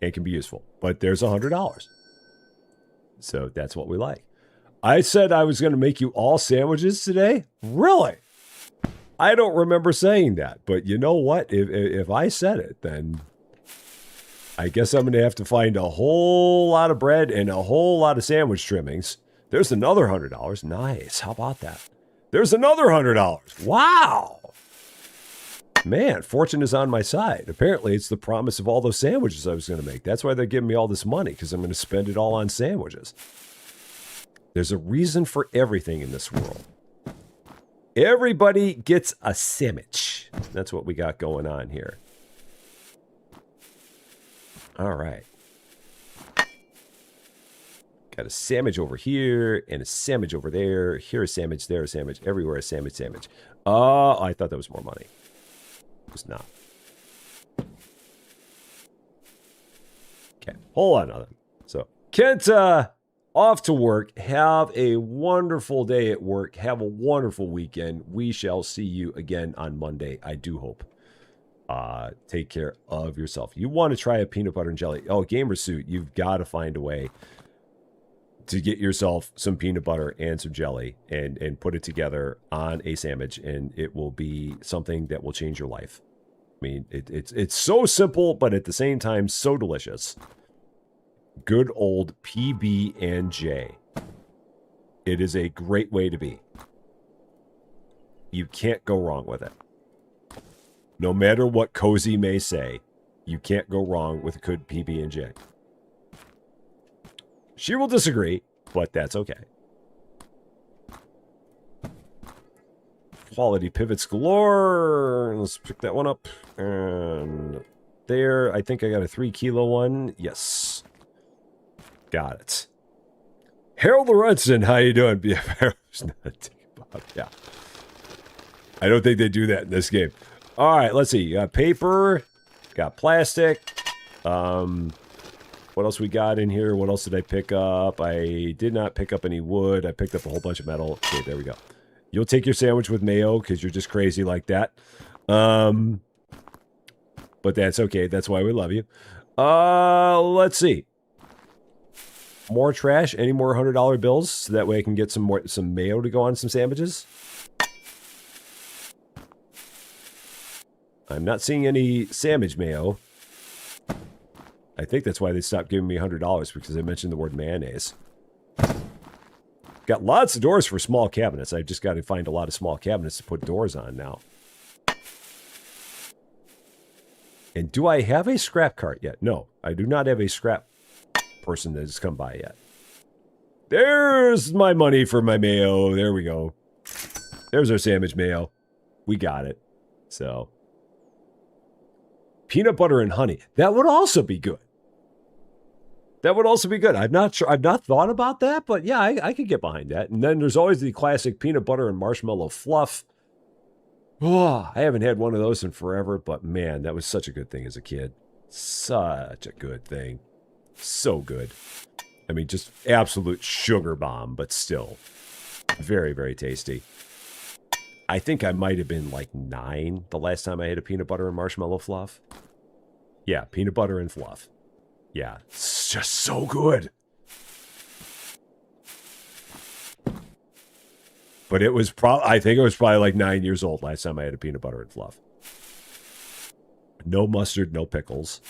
And can be useful. But there's $100. So that's what we like. I said I was going to make you all sandwiches today? Really? I don't remember saying that. But you know what? If I said it, then I guess I'm going to have to find a whole lot of bread and a whole lot of sandwich trimmings. There's another $100. Nice. How about that? There's another $100. Wow. Man, fortune is on my side. Apparently, it's the promise of all those sandwiches I was going to make. That's why they're giving me all this money, because I'm going to spend it all on sandwiches. There's a reason for everything in this world. Everybody gets a sandwich. That's what we got going on here. All right. Got a sandwich over here and a sandwich over there. Here a sandwich, there a sandwich, everywhere a sandwich, sandwich. Oh, I thought that was more money. It was not. Okay, hold on. So, Kent, off to work. Have a wonderful day at work. Have a wonderful weekend. We shall see you again on Monday, I do hope. Take care of yourself. You want to try a peanut butter and jelly. Oh, Gamer Suit, you've got to find a way to get yourself some peanut butter and some jelly and put it together on a sandwich, and it will be something that will change your life. I mean, it's so simple, but at the same time, so delicious. Good old PB&J. It is a great way to be. You can't go wrong with it. No matter what Cozy may say, you can't go wrong with a good PB&J. She will disagree, but that's okay. Quality pivots galore. Let's pick that one up. And there, I think I got a 3 kilo one. Yes. Got it. Harold Lorenzen, how you doing? Yeah. I don't think they do that in this game. All right, let's see. You got paper, got plastic. What else we got in here? What else did I pick up? I did not pick up any wood. I picked up a whole bunch of metal. Okay, there we go. You'll take your sandwich with mayo because you're just crazy like that. But that's okay. That's why we love you. Let's see. More trash? Any more $100 bills? So that way I can get some mayo to go on some sandwiches. I'm not seeing any sandwich mayo. I think that's why they stopped giving me $100, because I mentioned the word mayonnaise. Got lots of doors for small cabinets. I've just got to find a lot of small cabinets to put doors on now. And do I have a scrap cart yet? No, I do not have a scrap person that has come by yet. There's my money for my mayo. There we go. There's our sandwich mayo. We got it. So, peanut butter and honey. That would also be good. That would also be good. I'm not sure. I've not thought about that, but yeah, I could get behind that. And then there's always the classic peanut butter and marshmallow fluff. Oh, I haven't had one of those in forever, but man, that was such a good thing as a kid. Such a good thing. So good. I mean, just absolute sugar bomb, but still very, very tasty. I think I might have been like 9 the last time I had a peanut butter and marshmallow fluff. Yeah, peanut butter and fluff. Yeah, it's just so good. But it was I think it was probably like 9 years old last time I had a peanut butter and fluff. No mustard, no pickles.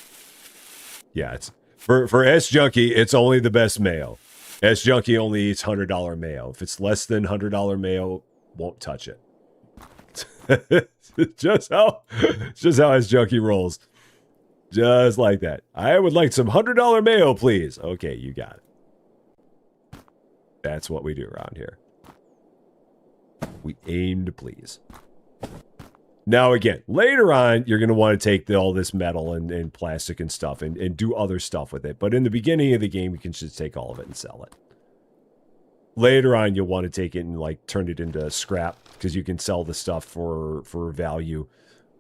Yeah, it's for S Junkie, it's only the best mayo. S Junkie only eats $100 mayo. If it's less than $100 mayo, won't touch it. just how S Junkie rolls. Just like that. I would like some $100 mayo, please. Okay, you got it. That's what we do around here. We aim to please. Now, again, later on, you're going to want to take all this metal and plastic and stuff and do other stuff with it. But in the beginning of the game, you can just take all of it and sell it. Later on, you'll want to take it and like turn it into scrap because you can sell the stuff for value.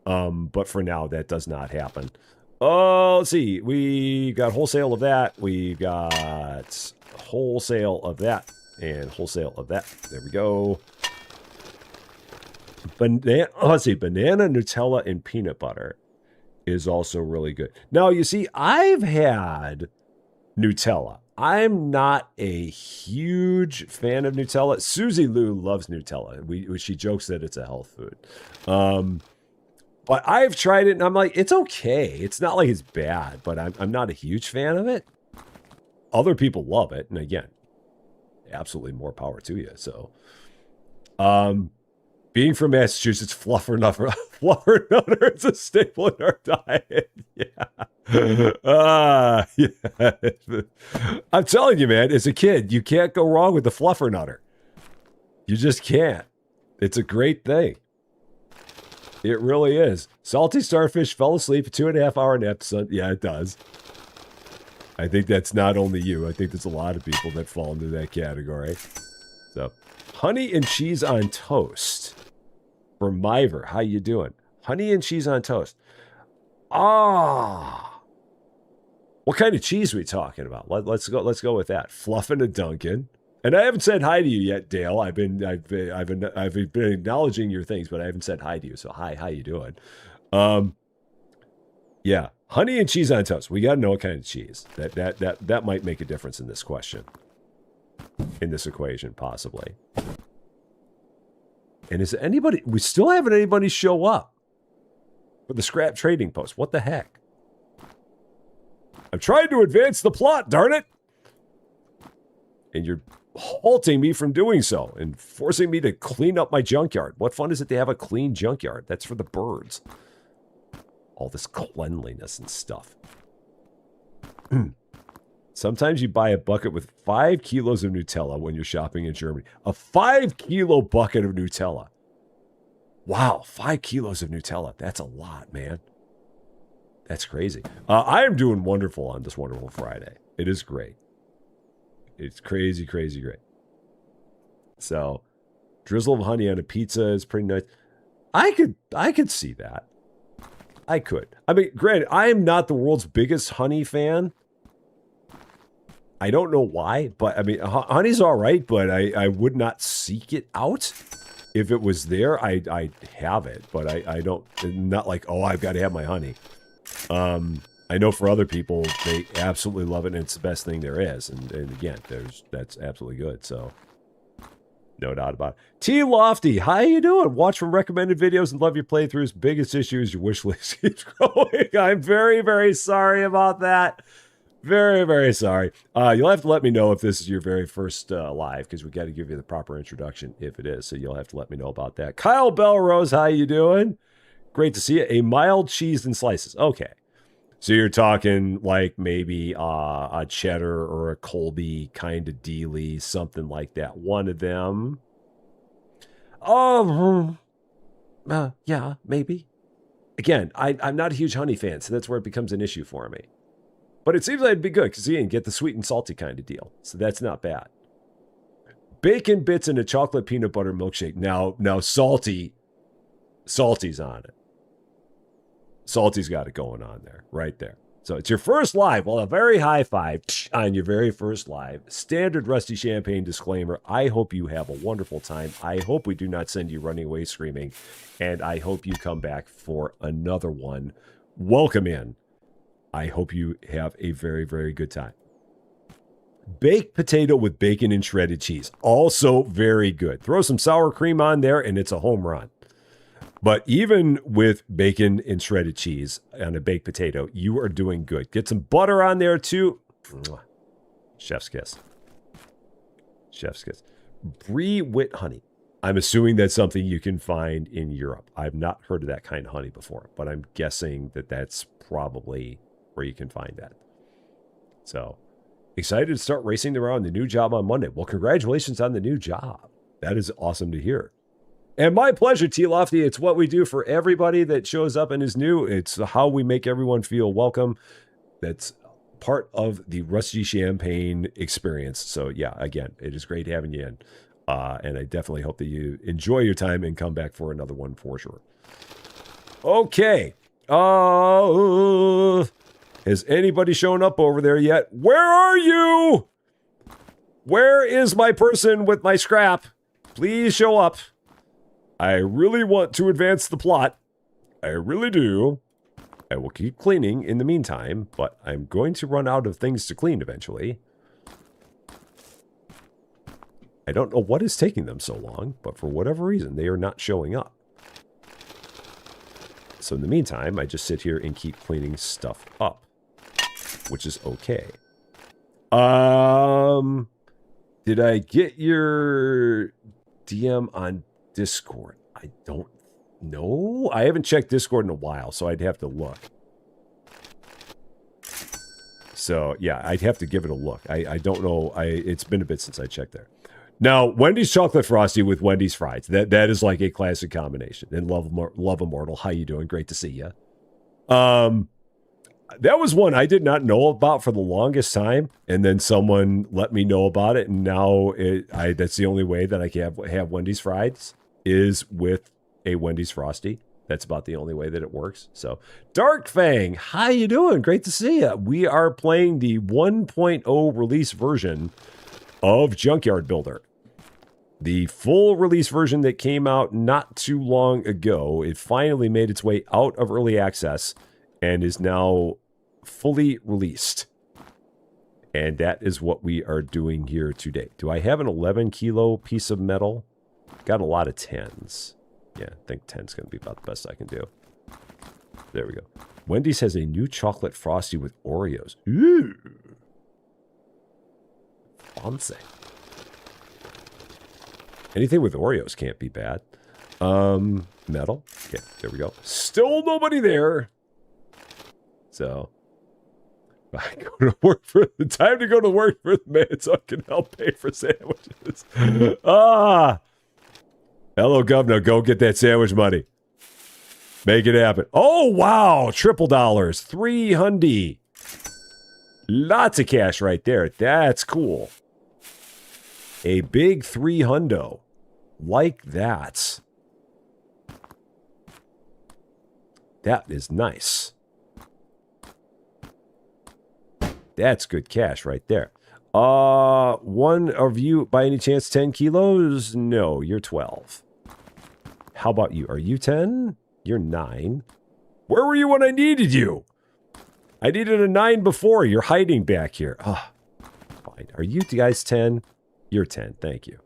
But for now, that does not happen. Oh, let's see. We got wholesale of that. We got wholesale of that and wholesale of that. There we go. Banana, let's see, banana, Nutella, and peanut butter is also really good. Now, you see, I've had Nutella. I'm not a huge fan of Nutella. Susie Lou loves Nutella. She jokes that it's a health food. But I've tried it, and I'm like, it's okay. It's not like it's bad, but I'm not a huge fan of it. Other people love it, and again, absolutely more power to you. So, being from Massachusetts, fluffer nutter is a staple in our diet. Yeah. Yeah. I'm telling you, man, as a kid, you can't go wrong with the fluffer nutter. You just can't. It's a great thing. It really is. Salty starfish fell asleep a 2.5-hour nap. Yeah, it does. I think that's not only you. I think there's a lot of people that fall into that category. So, honey and cheese on toast. From Miver, how you doing? Honey and cheese on toast. Ah, what kind of cheese are we talking about? Let's go with that. Fluffing a Dunkin'. And I haven't said hi to you yet, Dale. I've been acknowledging your things, but I haven't said hi to you. So hi, how you doing? Yeah, honey and cheese on toast. We got to know what kind of cheese. That might make a difference in this question, in this equation, possibly. And is anybody? We still haven't anybody show up for the scrap trading post. What the heck? I'm trying to advance the plot, darn it! And you're halting me from doing so and forcing me to clean up my junkyard. What fun is it to have a clean junkyard? That's for the birds. All this cleanliness and stuff. Sometimes you buy a bucket with 5 kilos of Nutella when you're shopping in Germany. A 5-kilo bucket of Nutella. Wow, 5 kilos of Nutella. That's a lot, man. That's crazy. I am doing wonderful on this wonderful Friday. It is great. It's crazy, crazy great. So, drizzle of honey on a pizza is pretty nice. I could see that. I could. I mean, granted, I am not the world's biggest honey fan. I don't know why, but I mean, honey's all right, but I would not seek it out. If it was there, I'd have it, but I don't, not like, oh, I've got to have my honey. I know for other people, they absolutely love it, and it's the best thing there is. And again, that's absolutely good, so no doubt about it. T. Lofty, how you doing? Watch from recommended videos and love your playthroughs. Biggest issue is your wish list keeps growing. I'm very, very sorry about that. Very, very sorry. You'll have to let me know if this is your very first live, because we got to give you the proper introduction if it is. So you'll have to let me know about that. Kyle Belrose, how you doing? Great to see you. A mild cheese and slices. Okay. So you're talking like maybe a cheddar or a Colby kind of dealie, something like that. One of them. Yeah, maybe. Again, I'm not a huge honey fan, so that's where it becomes an issue for me. But it seems like it'd be good because you can get the sweet and salty kind of deal. So that's not bad. Bacon bits and a chocolate peanut butter milkshake. Now salty's on it. Salty's got it going on there, right there. So it's your first live. Well, a very high five on your very first live. Standard Rusty Champagne disclaimer. I hope you have a wonderful time. I hope we do not send you running away screaming. And I hope you come back for another one. Welcome in. I hope you have a very, very good time. Baked potato with bacon and shredded cheese. Also very good. Throw some sour cream on there and it's a home run. But even with bacon and shredded cheese on a baked potato, you are doing good. Get some butter on there too. Chef's kiss. Chef's kiss. Brie with honey. I'm assuming that's something you can find in Europe. I've not heard of that kind of honey before, but I'm guessing that that's probably where you can find that. So excited to start racing around the new job on Monday. Well, congratulations on the new job. That is awesome to hear. And my pleasure, T. Lofty. It's what we do for everybody that shows up and is new. It's how we make everyone feel welcome. That's part of the Rusty Champaign experience. So yeah, again, it is great having you in. And I definitely hope that you enjoy your time and come back for another one for sure. Okay. Has anybody shown up over there yet? Where are you? Where is my person with my scrap? Please show up. I really want to advance the plot. I really do. I will keep cleaning in the meantime, but I'm going to run out of things to clean eventually. I don't know what is taking them so long, but for whatever reason, they are not showing up. So in the meantime, I just sit here and keep cleaning stuff up, which is okay. Did I get your DM on Discord? I don't know. I haven't checked Discord in a while, so I'd have to look. So yeah, I'd have to give it a look. I don't know. It's been a bit since I checked there. Now, Wendy's Chocolate Frosty with Wendy's Fries. That is like a classic combination. And Love Immortal, how you doing? Great to see you. That was one I did not know about for the longest time, and then someone let me know about it, and now that's the only way that I can have Wendy's Fries is with a Wendy's Frosty. That's about the only way that it works. So, Dark Fang, how you doing? Great to see you. We are playing the 1.0 release version of Junkyard Builder. The full release version that came out not too long ago. It finally made its way out of early access and is now fully released. And that is what we are doing here today. Do I have an 11 kilo piece of metal? Got a lot of 10s. Yeah, I think 10's going to be about the best I can do. There we go. Wendy's has a new chocolate frosty with Oreos. Ooh. Fancy. Anything with Oreos can't be bad. Metal. Okay, there we go. Still nobody there. So, I go to work for the time to go to work for the man so I can help pay for sandwiches. Hello, governor. Go get that sandwich money. Make it happen. Oh, wow. Triple dollars. $300. Lots of cash right there. That's cool. A big $300. Like that. That is nice. That's good cash right there. One of you, by any chance, 10 kilos? No, you're 12. How about you? Are you 10? You're 9. Where were you when I needed you? I needed a 9 before. You're hiding back here. Ah, fine. Are you guys 10? You're 10. Thank you.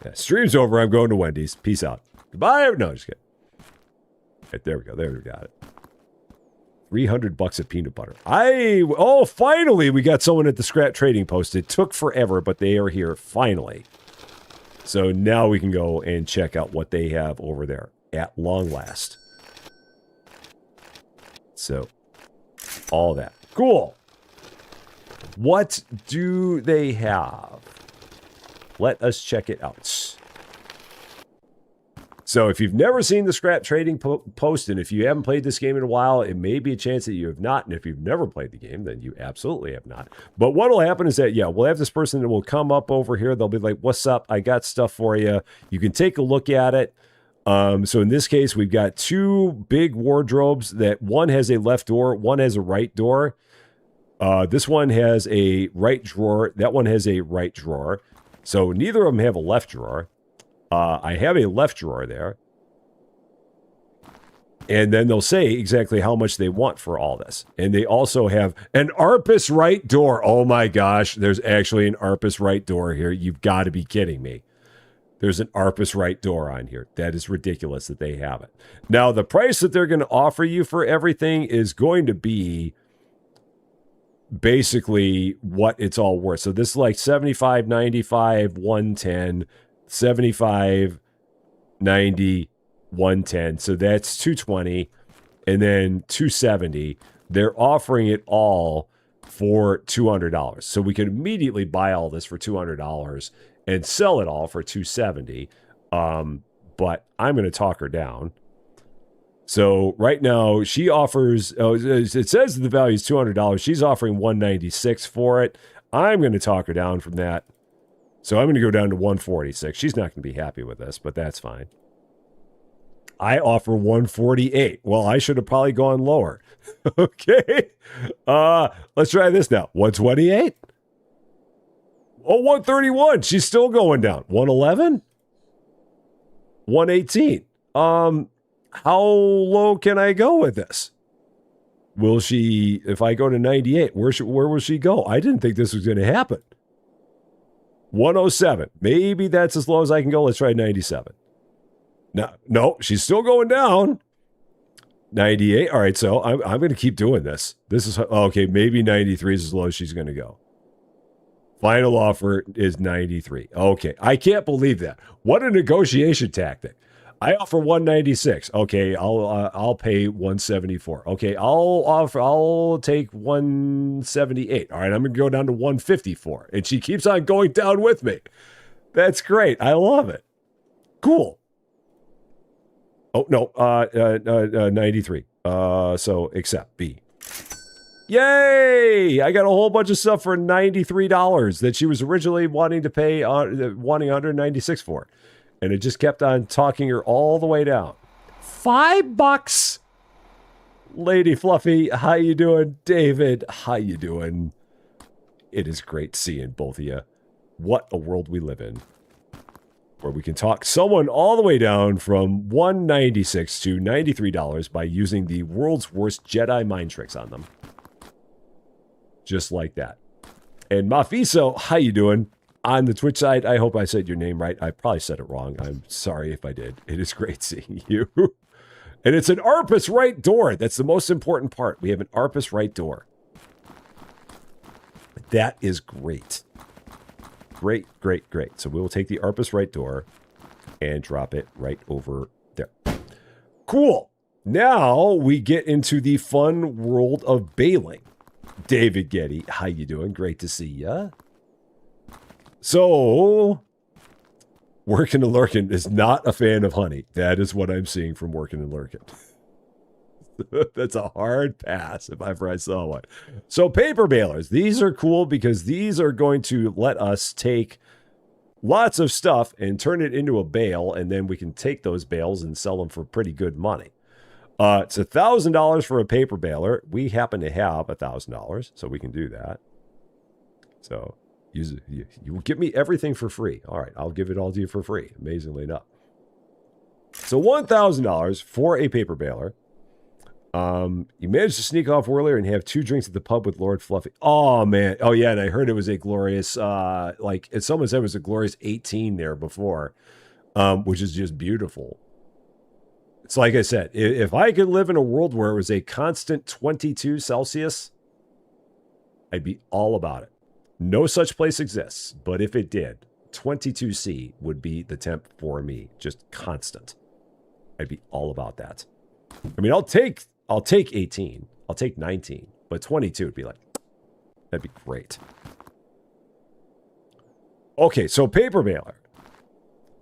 Yeah, stream's over. I'm going to Wendy's. Peace out. Goodbye. No, just kidding. Right, there we go. There we got it. $300 of peanut butter. Oh, finally, we got someone at the scrap trading post. It took forever, but they are here finally. So now we can go and check out what they have over there at long last. So, all that. Cool. What do they have? Let us check it out. So if you've never seen the scrap trading post, and if you haven't played this game in a while, it may be a chance that you have not. And if you've never played the game, then you absolutely have not. But what will happen is that, yeah, we'll have this person that will come up over here. They'll be like, what's up? I got stuff for you. You can take a look at it. So in this case, we've got two big wardrobes that one has a left door, one has a right door. This one has a right drawer. That one has a right drawer. So neither of them have a left drawer. I have a left drawer there. And then they'll say exactly how much they want for all this. And they also have an Arpus right door. Oh my gosh, there's actually an Arpus right door here. You've got to be kidding me. There's an Arpus right door on here. That is ridiculous that they have it. Now, the price that they're going to offer you for everything is going to be basically what it's all worth. So this is like 75, 95, 110, 75, 90, 110. So that's 220 and then 270. They're offering it all for $200. So we could immediately buy all this for $200 and sell it all for $270. But I'm going to talk her down. So right now she offers, it says the value is $200. She's offering $196 for it. I'm going to talk her down from that. So I'm going to go down to $146. She's not going to be happy with this, but that's fine. I offer $148. Well, I should have probably gone lower. Okay. Let's try this now. $128. Oh, $131. She's still going down. $111. $118. How low can I go with this? Will she, if I go to 98, where will she go? I didn't think this was going to happen. 107. Maybe that's as low as I can go. Let's try 97. No, she's still going down. 98. All right, so I'm going to keep doing this. This is, okay, maybe 93 is as low as she's going to go. Final offer is 93. Okay, I can't believe that. What a negotiation tactic. I offer 196. Okay, I'll pay 174. Okay, I'll take 178. All right, I'm going to go down to 154. And she keeps on going down with me. That's great. I love it. Cool. Oh, no, 93. So accept B. Yay! I got a whole bunch of stuff for $93 that she was originally wanting to pay, wanting $196 for. And it just kept on talking her all the way down. $5. Lady Fluffy, how you doing? David, how you doing? It is great seeing both of you. What a world we live in. Where we can talk someone all the way down from $196 to $93 by using the world's worst Jedi mind tricks on them. Just like that. And Mafiso, how you doing? On the Twitch side, I hope I said your name right. I probably said it wrong. I'm sorry if I did. It is great seeing you. And it's an Arpus right door. That's the most important part. We have an Arpus right door. That is great. Great, great, great. So we will take the Arpus right door and drop it right over there. Cool. Now we get into the fun world of baling. David Getty, how you doing? Great to see ya. So, Working and Lurking is not a fan of honey. That is what I'm seeing from Working and Lurking. That's a hard pass if ever I saw one. So paper balers, these are cool because these are going to let us take lots of stuff and turn it into a bale, and then we can take those bales and sell them for pretty good money. It's $1,000 for a paper baler. We happen to have $1,000, so we can do that. So you will give me everything for free. All right, I'll give it all to you for free, amazingly enough. So $1,000 for a paper baler. You managed to sneak off earlier and have 2 drinks at the pub with Lord Fluffy. Oh, man. Oh, yeah, and I heard it was a glorious, like someone said it was a glorious 18 there before, which is just beautiful. It's like I said, if I could live in a world where it was a constant 22 Celsius, I'd be all about it. No such place exists, but if it did, 22C would be the temp for me, just constant. I'd be all about that. I mean, I'll take 18, I'll take 19, but 22 would be like, that'd be great. Okay, so paper baler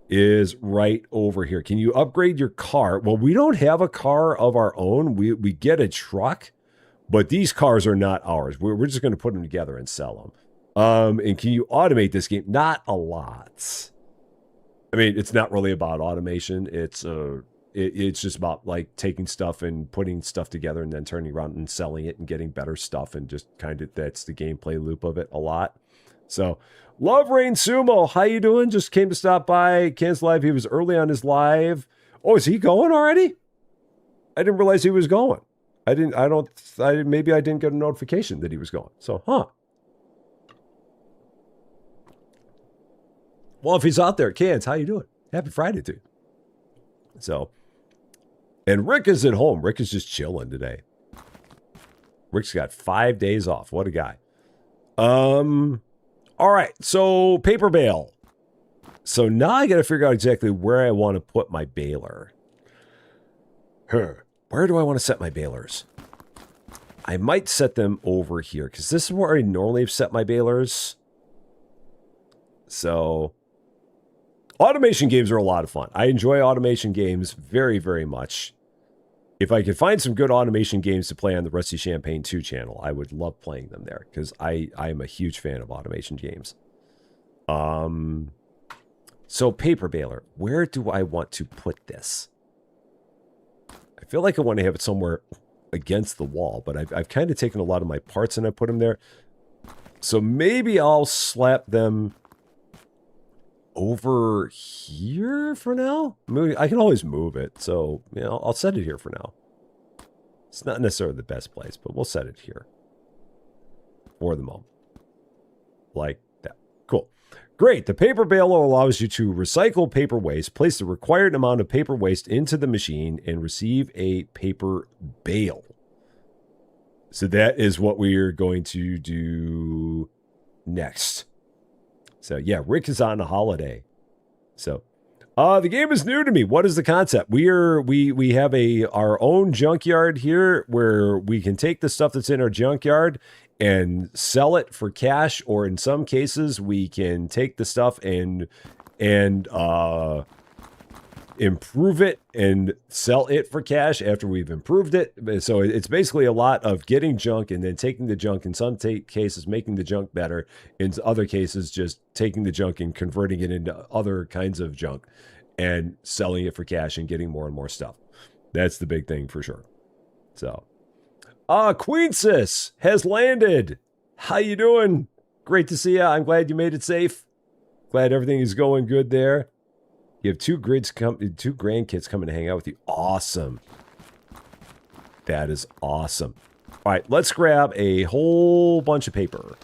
is right over here. Can you upgrade your car? Well, we don't have a car of our own. We get a truck, but these cars are not ours. We're just going to put them together and sell them. And can you automate this game? Not a lot. I mean, it's not really about automation. It's just about like taking stuff and putting stuff together and then turning around and selling it and getting better stuff, and just kind of, that's the gameplay loop of it a lot. So Love Rain Sumo, how you doing? Just came to stop by Ken's live. He was early on his live. Oh, is he going already? I didn't realize he was going. Maybe I didn't get a notification that he was going. So, Well, if he's out there, Cans, how you doing? Happy Friday to you. So, and Rick is at home. Rick is just chilling today. Rick's got 5 days off. What a guy. All right, so paper bale. So now I got to figure out exactly where I want to put my baler. Where do I want to set my balers? I might set them over here because this is where I normally have set my balers. So automation games are a lot of fun. I enjoy automation games very, very much. If I could find some good automation games to play on the Rusty Champaign 2 channel, I would love playing them there because I am a huge fan of automation games. So paper baler, where do I want to put this? I feel like I want to have it somewhere against the wall, but I've kind of taken a lot of my parts and I put them there. So maybe I'll slap them over here for now. I can always move it, so you know, I'll set it here for now. It's not necessarily the best place, but we'll set it here for the moment. Like that. Cool. Great. The paper baler allows you to recycle paper waste, place the required amount of paper waste into the machine, and receive a paper bale. So that is what we are going to do next. So yeah, Rick is on a holiday. So the game is new to me. What is the concept? We have our own junkyard here where we can take the stuff that's in our junkyard and sell it for cash, or in some cases we can take the stuff and improve it and sell it for cash after we've improved it. So it's basically a lot of getting junk and then taking the junk, in some cases making the junk better, in other cases just taking the junk and converting it into other kinds of junk and selling it for cash and getting more and more stuff. That's the big thing for sure. So Queen Sis has landed. How you doing? Great to see you. I'm glad you made it safe. Glad everything is going good there. You have two grandkids coming to hang out with you. Awesome. That is awesome. All right, let's grab a whole bunch of paper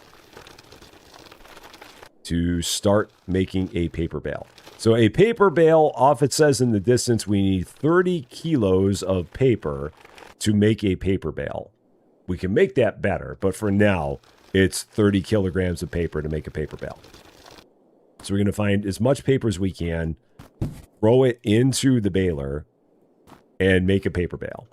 to start making a paper bale. So a paper bale, off it says in the distance, we need 30 kilos of paper to make a paper bale. We can make that better, but for now, it's 30 kilograms of paper to make a paper bale. So we're going to find as much paper as we can, throw it into the baler, and make a paper bale.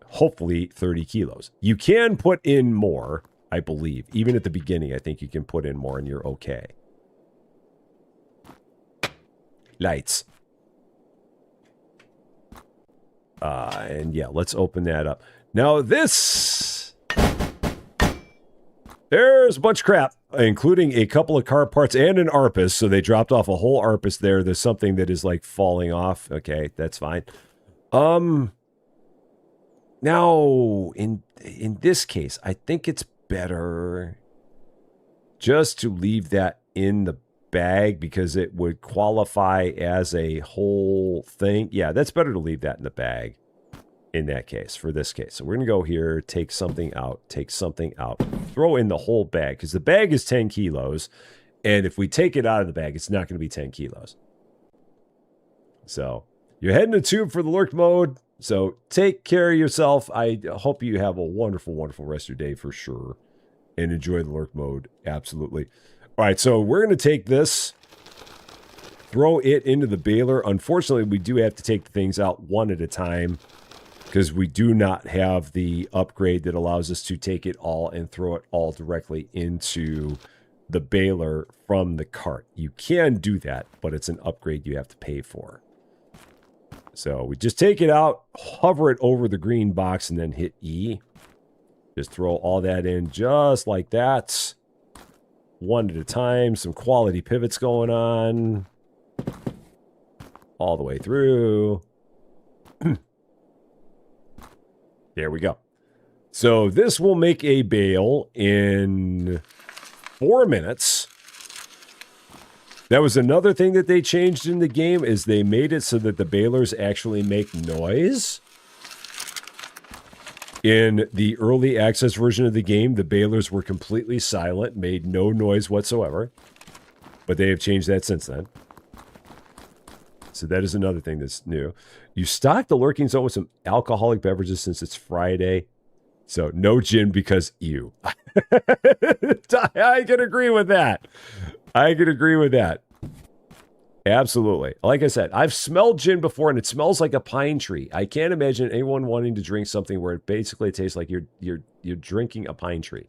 Hopefully 30 kilos. You can put in more, I believe. Even at the beginning, I think you can put in more and you're okay. Lights. And yeah, let's open that up. Now this... There's a bunch of crap, including a couple of car parts and an ARPUS. So they dropped off a whole ARPUS there. There's something that is like falling off. Okay, that's fine. Now, in this case, I think it's better just to leave that in the bag because it would qualify as a whole thing. Yeah, that's better to leave that in the bag in that case, for this case. So we're going to go here, take something out, throw in the whole bag because the bag is 10 kilos. And if we take it out of the bag, it's not going to be 10 kilos. So you're heading to tube for the lurk mode. So take care of yourself. I hope you have a wonderful, wonderful rest of your day for sure. And enjoy the lurk mode. Absolutely. All right, so we're going to take this, throw it into the baler. Unfortunately, we do have to take the things out one at a time because we do not have the upgrade that allows us to take it all and throw it all directly into the baler from the cart. You can do that, but it's an upgrade you have to pay for. So we just take it out, hover it over the green box, and then hit E. Just throw all that in just like that. One at a time. Some quality pivots going on. All the way through. There we go. So this will make a bale in 4 minutes. That was another thing that they changed in the game, is they made it so that the balers actually make noise. In the early access version of the game, the balers were completely silent, made no noise whatsoever. But they have changed that since then. So that is another thing that's new. You stock the lurking zone with some alcoholic beverages since it's Friday. So no gin because you. I can agree with that. I can agree with that. Absolutely. Like I said, I've smelled gin before and it smells like a pine tree. I can't imagine anyone wanting to drink something where it basically tastes like you're drinking a pine tree.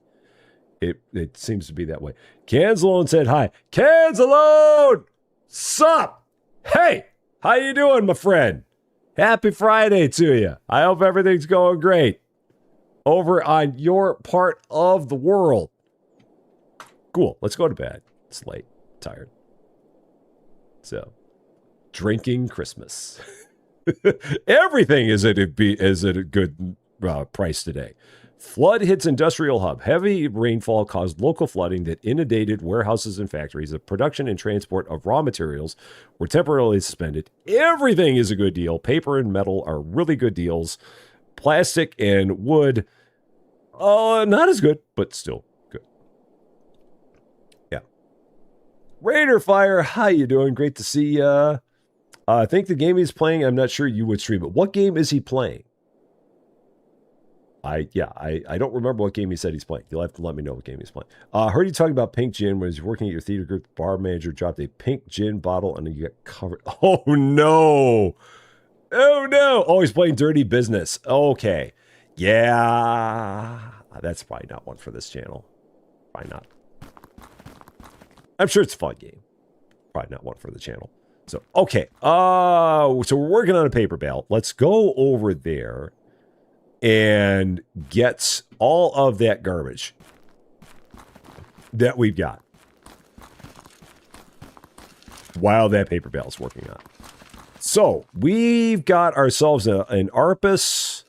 It seems to be that way. Cans Alone said hi. Cans Alone! Sup? Hey! How you doing, my friend? Happy Friday to you. I hope everything's going great over on your part of the world. Cool. Let's go to bed. It's late. Tired. So, drinking Christmas. Everything is at a good price today. Flood hits industrial hub. Heavy rainfall caused local flooding that inundated warehouses and factories. The production and transport of raw materials were temporarily suspended. Everything is a good deal. Paper and metal are really good deals. Plastic and wood, not as good, but still good. Yeah. Raider Fire, how you doing? Great to see ya. I think the game he's playing, I'm not sure you would stream it. What game is he playing? I don't remember what game he said he's playing. You'll have to let me know what game he's playing. Heard you talking about pink gin when he was working at your theater group. The bar manager dropped a pink gin bottle and you got covered. Oh no! Oh no! Oh, he's playing Dirty Business. Okay, yeah, that's probably not one for this channel. Probably not. I'm sure it's a fun game. Probably not one for the channel. So okay. So we're working on a paper bale. Let's go over there and gets all of that garbage that we've got while that paper bale is working on. So we've got ourselves an Arpus.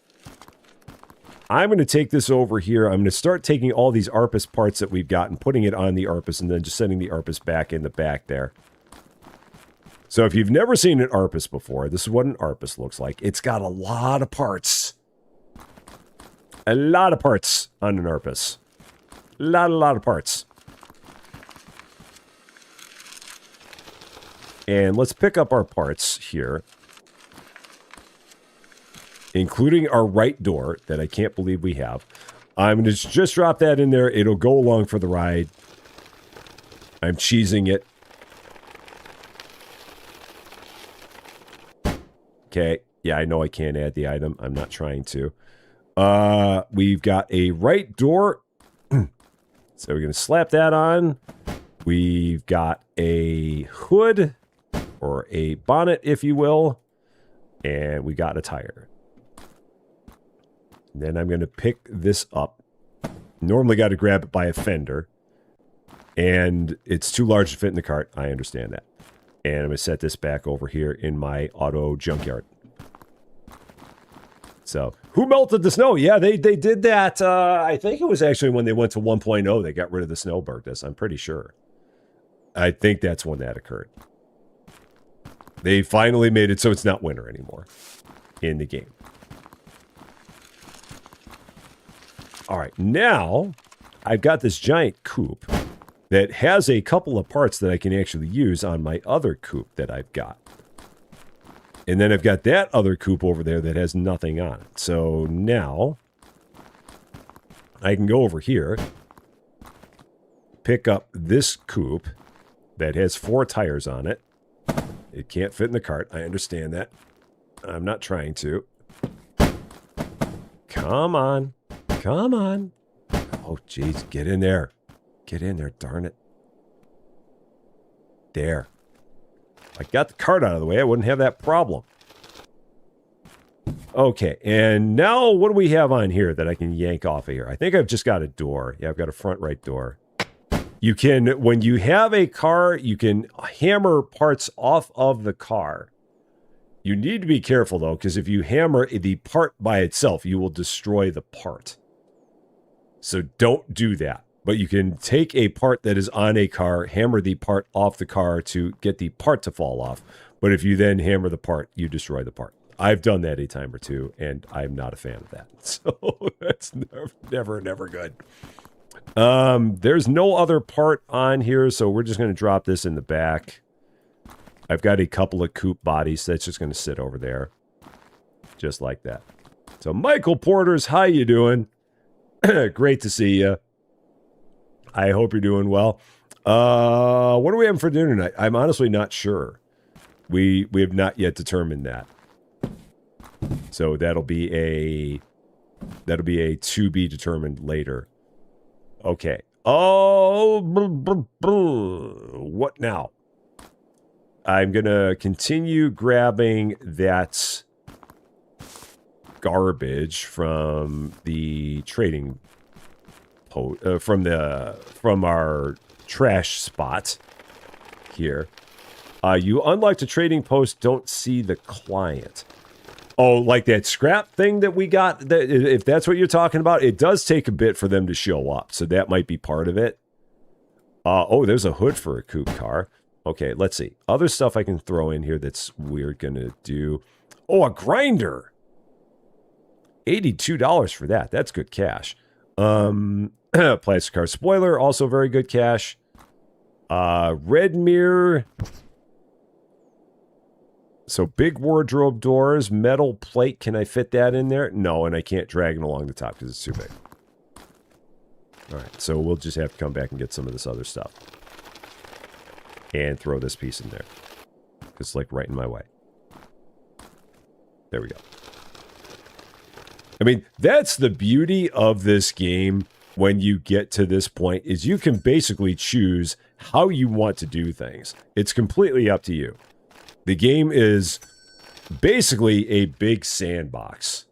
I'm going to take this over here. I'm going to start taking all these Arpus parts that we've got and putting it on the Arpus and then just sending the Arpus back in the back there. So if you've never seen an Arpus before, this is what an Arpus looks like. It's got a lot of parts. A lot of parts on an Arpus. A lot of parts. And let's pick up our parts here. Including our right door that I can't believe we have. I'm going to just drop that in there. It'll go along for the ride. I'm cheesing it. Okay. Yeah, I know I can't add the item. I'm not trying to. We've got a right door. So we're going to slap that on. We've got a hood or a bonnet, if you will. And we got a tire. Then I'm going to pick this up. Normally got to grab it by a fender. And it's too large to fit in the cart. I understand that. And I'm going to set this back over here in my auto junkyard. So, who melted the snow? Yeah, they did that. I think it was actually when they went to 1.0, they got rid of the snow burgess. I'm pretty sure. I think that's when that occurred. They finally made it so it's not winter anymore in the game. All right, now I've got this giant coupe that has a couple of parts that I can actually use on my other coupe that I've got. And then I've got that other coupe over there that has nothing on it. So now I can go over here, pick up this coupe that has 4 tires on it. It can't fit in the cart. I understand that. I'm not trying to. Come on. Come on. Oh, jeez. Get in there. Get in there. Darn it. There. I got the cart out of the way. I wouldn't have that problem. Okay. And now what do we have on here that I can yank off of here? I think I've just got a door. Yeah, I've got a front right door. You can, when you have a car, you can hammer parts off of the car. You need to be careful, though, because if you hammer the part by itself, you will destroy the part. So don't do that. But you can take a part that is on a car, hammer the part off the car to get the part to fall off. But if you then hammer the part, you destroy the part. I've done that a time or two, and I'm not a fan of that. So that's never good. There's no other part on here, so we're just going to drop this in the back. I've got a couple of coop bodies that's just going to sit over there. Just like that. So Michael Porters, how you doing? Great to see you. I hope you're doing well. What are we having for dinner tonight? I'm honestly not sure. We have not yet determined that. So that'll be a to be determined later. Okay. Oh, what now? I'm gonna continue grabbing that garbage from the trading from our trash spot here. You unlock the trading post, don't see the client. Oh, like that scrap thing that we got, that, if that's what you're talking about, it does take a bit for them to show up, so that might be part of it. Oh, there's a hood for a coupe car. Okay, let's see. Other stuff I can throw in here that's weird gonna do. Oh, a grinder. $82 for that. That's good cash. Plastic car spoiler, also very good cash. Red mirror. So big wardrobe doors, metal plate. Can I fit that in there? No, and I can't drag it along the top because it's too big. All right, so we'll just have to come back and get some of this other stuff. And throw this piece in there. It's like right in my way. There we go. I mean, that's the beauty of this game when you get to this point, is you can basically choose how you want to do things. It's completely up to you. The game is basically a big sandbox.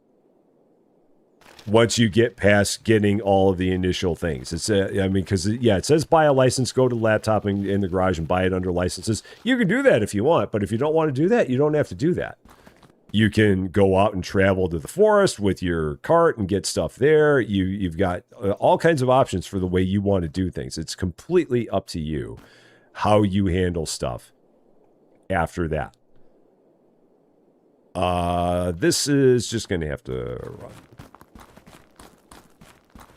Once you get past getting all of the initial things. It's I mean, because, yeah, it says buy a license, go to the laptop in the garage and buy it under licenses. You can do that if you want, but if you don't want to do that, you don't have to do that. You can go out and travel to the forest with your cart and get stuff there. You've got all kinds of options for the way you want to do things. It's completely up to you how you handle stuff after that. This is just going to have to run.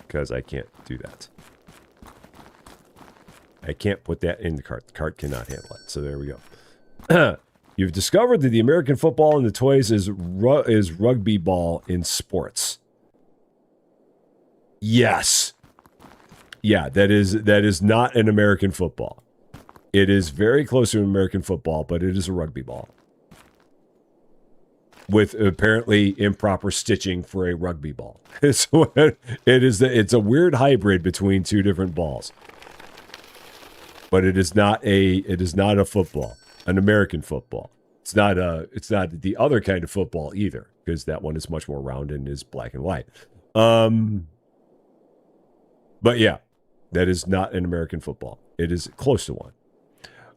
Because I can't do that. I can't put that in the cart. The cart cannot handle it. So there we go. You've discovered that the American football in the toys is rugby ball in sports. Yes. Yeah, that is not an American football. It is very close to an American football, but it is a rugby ball. With apparently improper stitching for a rugby ball. So it's a weird hybrid between two different balls. But it is not a football. An American football. It's not the other kind of football either, because that one is much more round and is black and white. But yeah, that is not an American football. It is close to one.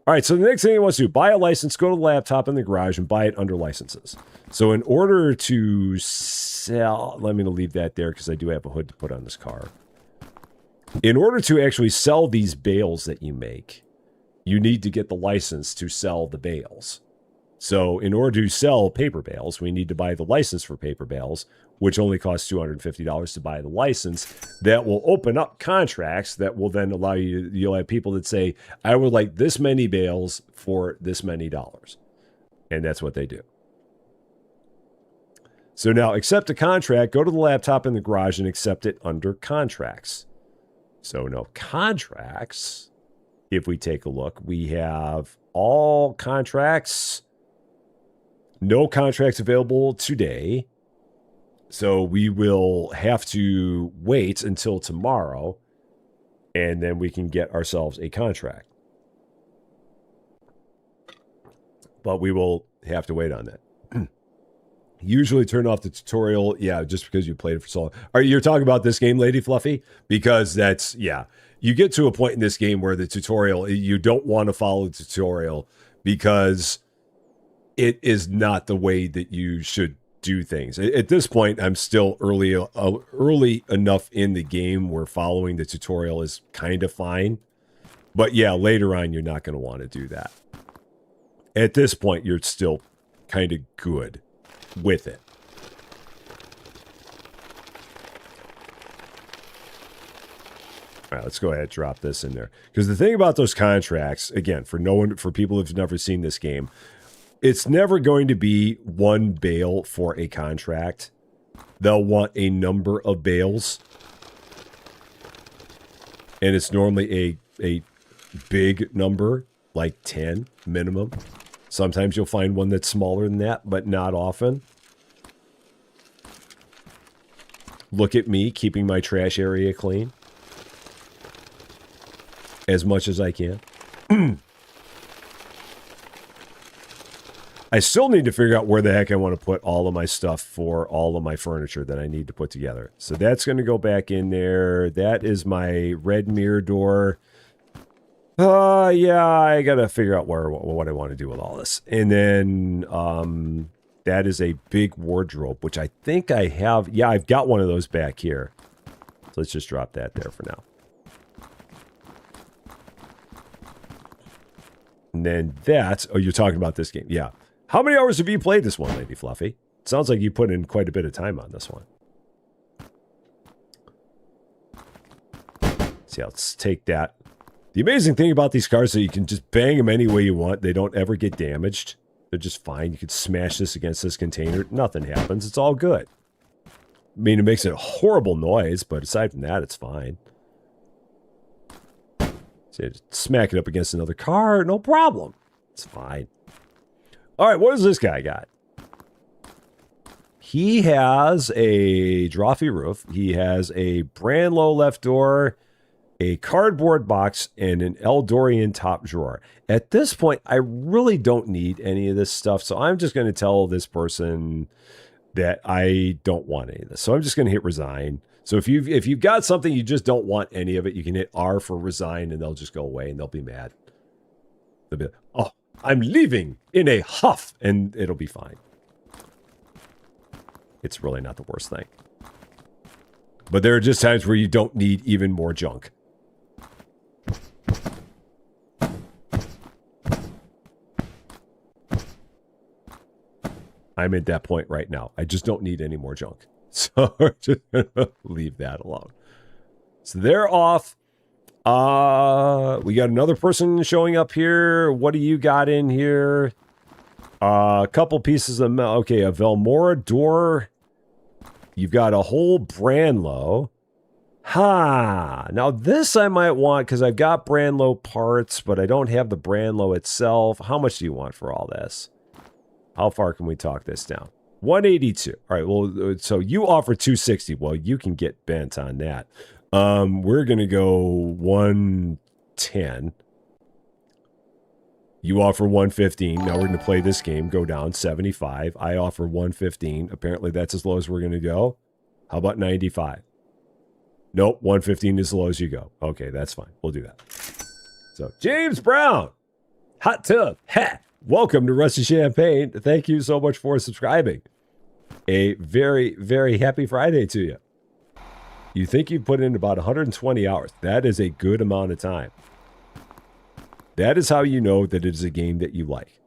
All right, so the next thing he wants to do, buy a license, go to the laptop in the garage and buy it under licenses. So in order to sell, let me leave that there because I do have a hood to put on this car. In order to actually sell these bales that you make, you need to get the license to sell the bales. So in order to sell paper bales, we need to buy the license for paper bales, which only costs $250 to buy the license. That will open up contracts that will then allow you, you'll have people that say, I would like this many bales for this many dollars. And that's what they do. So now accept a contract, go to the laptop in the garage and accept it under contracts. So no contracts. If we take a look, we have all contracts. No contracts available today. So we will have to wait until tomorrow, and then we can get ourselves a contract. But we will have to wait on that. Usually turn off the tutorial, yeah, just because you played it for so long. You're talking about this game, Lady Fluffy? Because that's, yeah. You get to a point in this game where the tutorial, you don't want to follow the tutorial because it is not the way that you should do things. At this point, I'm still early enough in the game where following the tutorial is kind of fine. But yeah, later on, you're not going to want to do that. At this point, you're still kind of good with it. All right, let's go ahead and drop this in there. Because the thing about those contracts, again, for people who've never seen this game, it's never going to be one bale for a contract. They'll want a number of bales. And it's normally a big number, like 10 minimum. Sometimes you'll find one that's smaller than that, but not often. Look at me keeping my trash area clean. As much as I can. I still need to figure out where the heck I want to put all of my stuff for all of my furniture that I need to put together. So that's going to go back in there. That is my red mirror door. Yeah, I got to figure out what I want to do with all this. And then that is a big wardrobe, which I think I have. Yeah, I've got one of those back here. So let's just drop that there for now. And then that's... Oh, you're talking about this game. Yeah. How many hours have you played this one, Lady Fluffy? It sounds like you put in quite a bit of time on this one. So yeah, let's take that. The amazing thing about these cars is that you can just bang them any way you want. They don't ever get damaged. They're just fine. You could smash this against this container. Nothing happens. It's all good. I mean, it makes a horrible noise, but aside from that, it's fine. Smack it up against another car, no problem. It's fine. All right, what does this guy got? He has a Drawfee roof. He has a Branlow left door, a cardboard box, and an Eldorian top drawer. At this point, I really don't need any of this stuff, so I'm just going to tell this person that I don't want any of this. So I'm just going to hit resign. So if you've got something you just don't want any of it, you can hit R for resign, and they'll just go away, and they'll be mad. They'll be like, oh, I'm leaving in a huff, and it'll be fine. It's really not the worst thing. But there are just times where you don't need even more junk. I'm at that point right now. I just don't need any more junk. So we're just going to leave that alone. So they're off. We got another person showing up here. What do you got in here? A couple pieces of... Okay, a Velmora door. You've got a whole Branlow. Ha! Now this I might want because I've got Branlow parts, but I don't have the Branlow itself. How much do you want for all this? How far can we talk this down? 182. All right, well, so you offer 260. Well, you can get bent on that. We're going to go 110. You offer 115. Now we're going to play this game. Go down 75. I offer 115. Apparently that's as low as we're going to go. How about 95? Nope, 115 is as low as you go. Okay, that's fine. We'll do that. So, James Brown. Hot tub. Ha! Welcome to Rusty Champaign. Thank you so much for subscribing. A very, very happy Friday to you. You think you've put in about 120 hours. That is a good amount of time. That is how you know that it is a game that you like.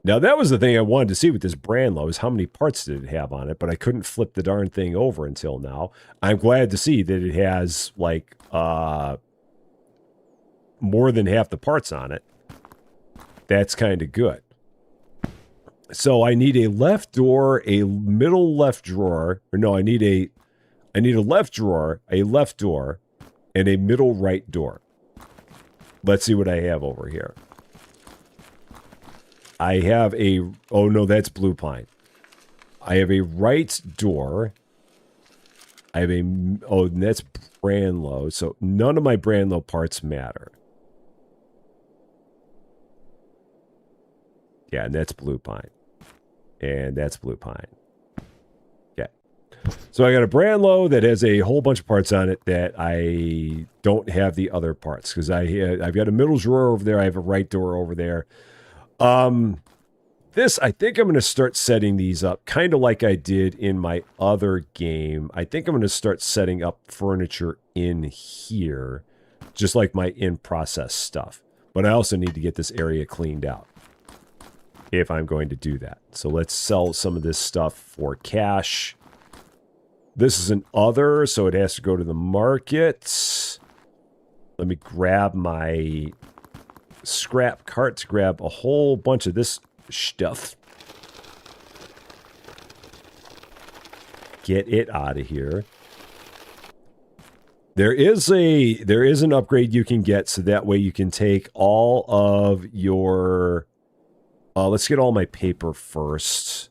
Now, that was the thing I wanted to see with this Branlow, is how many parts did it have on it, but I couldn't flip the darn thing over until now. I'm glad to see that it has, like, more than half the parts on it. That's kind of good. So I need a left door, a middle left drawer, or no, I need a left drawer, a left door, and a middle right door. Let's see what I have over here. I have a, oh no, that's blue pine. I have a right door. I have a, oh, and that's Branlow. So none of my Branlow parts matter. Yeah, and that's blue pine. And that's blue pine. Okay. So I got a Branlow that has a whole bunch of parts on it that I don't have the other parts. Because I've got a middle drawer over there. I have a right door over there. This, I think I'm going to start setting these up kind of like I did in my other game. I think I'm going to start setting up furniture in here, just like my in-process stuff. But I also need to get this area cleaned out if I'm going to do that. So let's sell some of this stuff for cash. This is an other, so it has to go to the market. Let me grab my scrap cart to grab a whole bunch of this stuff. Get it out of here. There is an upgrade you can get, so that way you can take all of your... let's get all my paper first.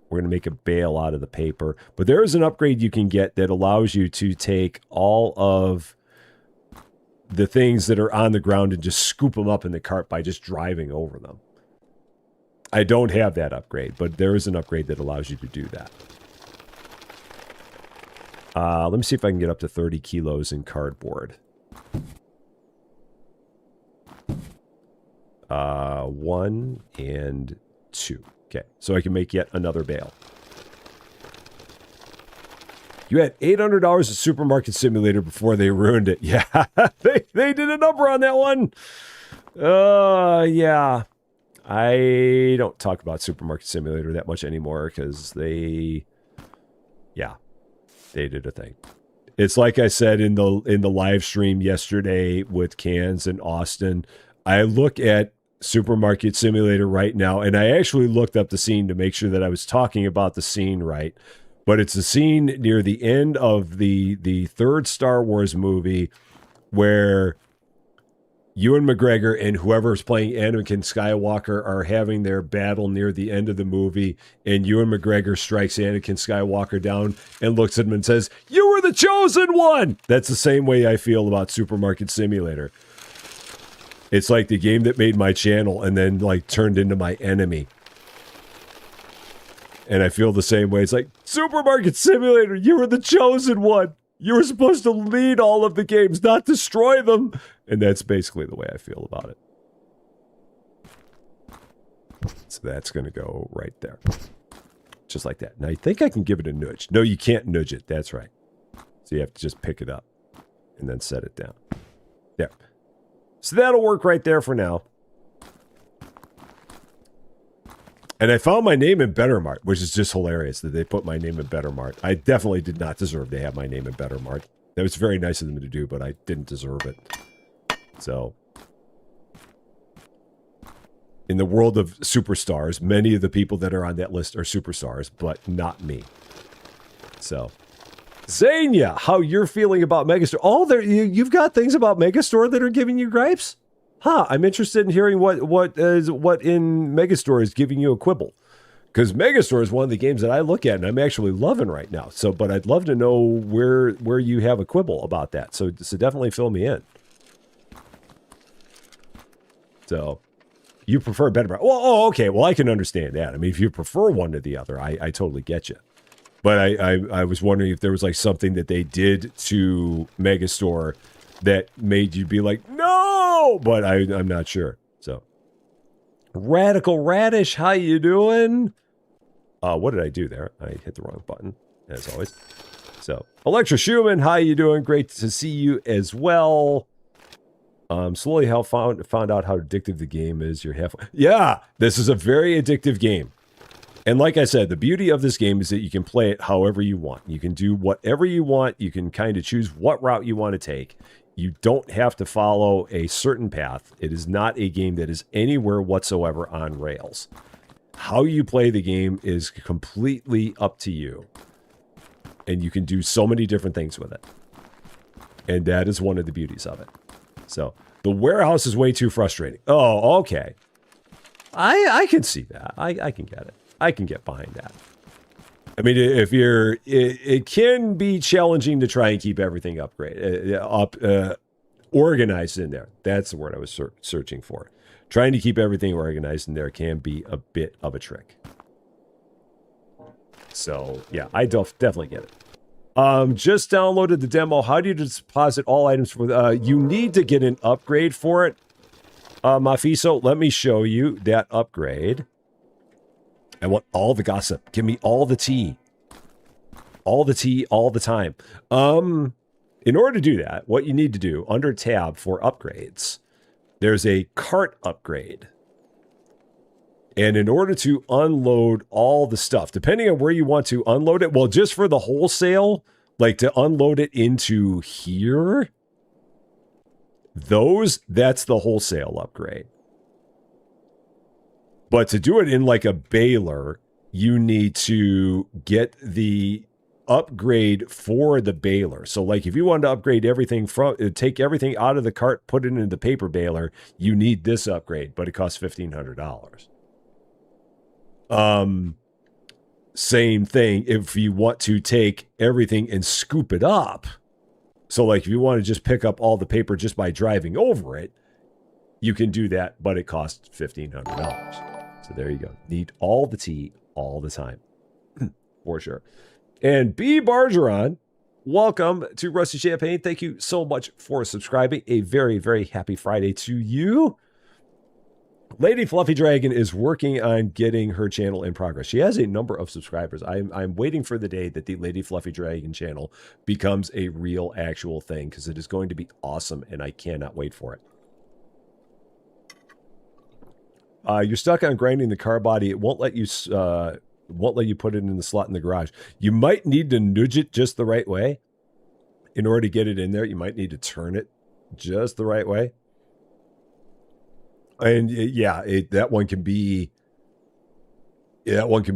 We're going to make a bale out of the paper. But there is an upgrade you can get that allows you to take all of the things that are on the ground and just scoop them up in the cart by just driving over them. I don't have that upgrade, but there is an upgrade that allows you to do that. Let me see if I can get up to 30 kilos in cardboard. 1 and 2. Okay, so I can make yet another bale. You had $800 at Supermarket Simulator before they ruined it. Yeah, they did a number on that one. Yeah. I don't talk about Supermarket Simulator that much anymore because they did a thing. It's like I said in the live stream yesterday with Cans in Austin. I look at Supermarket Simulator right now, and I actually looked up the scene to make sure that I was talking about the scene right. But it's a scene near the end of the third Star Wars movie where Ewan McGregor and whoever's playing Anakin Skywalker are having their battle near the end of the movie, and Ewan McGregor strikes Anakin Skywalker down and looks at him and says, "You were the chosen one!" That's the same way I feel about Supermarket Simulator. It's like the game that made my channel and then like turned into my enemy. And I feel the same way. It's like, Supermarket Simulator, you were the chosen one. You were supposed to lead all of the games, not destroy them. And that's basically the way I feel about it. So that's going to go right there. Just like that. Now, I think I can give it a nudge. No, you can't nudge it. That's right. So you have to just pick it up and then set it down. There. So that'll work right there for now. And I found my name in Better Mart, which is just hilarious that they put my name in Better Mart. I definitely did not deserve to have my name in Better Mart. That was very nice of them to do, but I didn't deserve it. So, in the world of superstars, many of the people that are on that list are superstars, but not me. So, Zania, how you're feeling about Megastore? Oh, you've got things about Megastore that are giving you gripes? Huh, I'm interested in hearing what in Megastore is giving you a quibble. Because Megastore is one of the games that I look at and I'm actually loving right now. So, but I'd love to know where you have a quibble about that. So definitely fill me in. So, you prefer Better Mart. Well, oh, okay. Well, I can understand that. I mean, if you prefer one to the other, I totally get you. But I was wondering if there was like something that they did to Megastore that made you be like, no, but I'm not sure. So, Radical Radish, how you doing? What did I do there? I hit the wrong button, as always. So, Electra Schumann, how you doing? Great to see you as well. Slowly found out how addictive the game is. You're halfway. Yeah, this is a very addictive game. And like I said, the beauty of this game is that you can play it however you want. You can do whatever you want. You can kind of choose what route you want to take. You don't have to follow a certain path. It is not a game that is anywhere whatsoever on rails. How you play the game is completely up to you. And you can do so many different things with it. And that is one of the beauties of it. So, the warehouse is way too frustrating. Oh, okay. I can see that. I can get it. I can get behind that. I mean, if you're, it can be challenging to try and keep everything organized in there. That's the word I was searching for. Trying to keep everything organized in there can be a bit of a trick. So, yeah, I definitely get it. Just downloaded the demo. How do you deposit all items for you need to get an upgrade for it. Mafiso, let me show you that upgrade. I want all the gossip. Give me all the tea. All the tea, all the time. In order to do that, what you need to do, under tab for upgrades, there's a cart upgrade. And in order to unload all the stuff, depending on where you want to unload it, well, just for the wholesale, like to unload it into here, that's the wholesale upgrade. But to do it in like a baler, you need to get the upgrade for the baler. So like if you want to upgrade everything take everything out of the cart, put it into the paper baler, you need this upgrade, but it costs $1,500. Same thing if you want to take everything and scoop it up. So like if you want to just pick up all the paper just by driving over it, you can do that, but it costs $1,500. So there you go. Need all the tea all the time. For sure. And B. Bargeron, welcome to Rusty Champaign. Thank you so much for subscribing. A very, very happy Friday to you. Lady Fluffy Dragon is working on getting her channel in progress. She has a number of subscribers. I'm waiting for the day that the Lady Fluffy Dragon channel becomes a real, actual thing, because it is going to be awesome, and I cannot wait for it. You're stuck on grinding the car body. It won't let you put it in the slot in the garage. You might need to nudge it just the right way in order to get it in there. You might need to turn it just the right way. And yeah, that one can be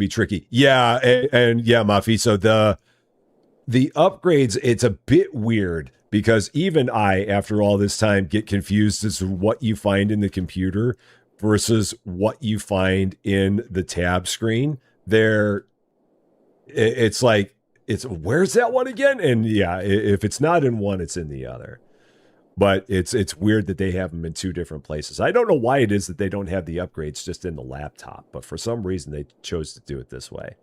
tricky. Yeah, and yeah, Mafi. So the upgrades, it's a bit weird because even I, after all this time, get confused as to what you find in the computer versus what you find in the tab screen. It's like, where's that one again? And yeah, if it's not in one, it's in the other. But it's weird that they have them in two different places. I don't know why it is that they don't have the upgrades just in the laptop, but for some reason they chose to do it this way.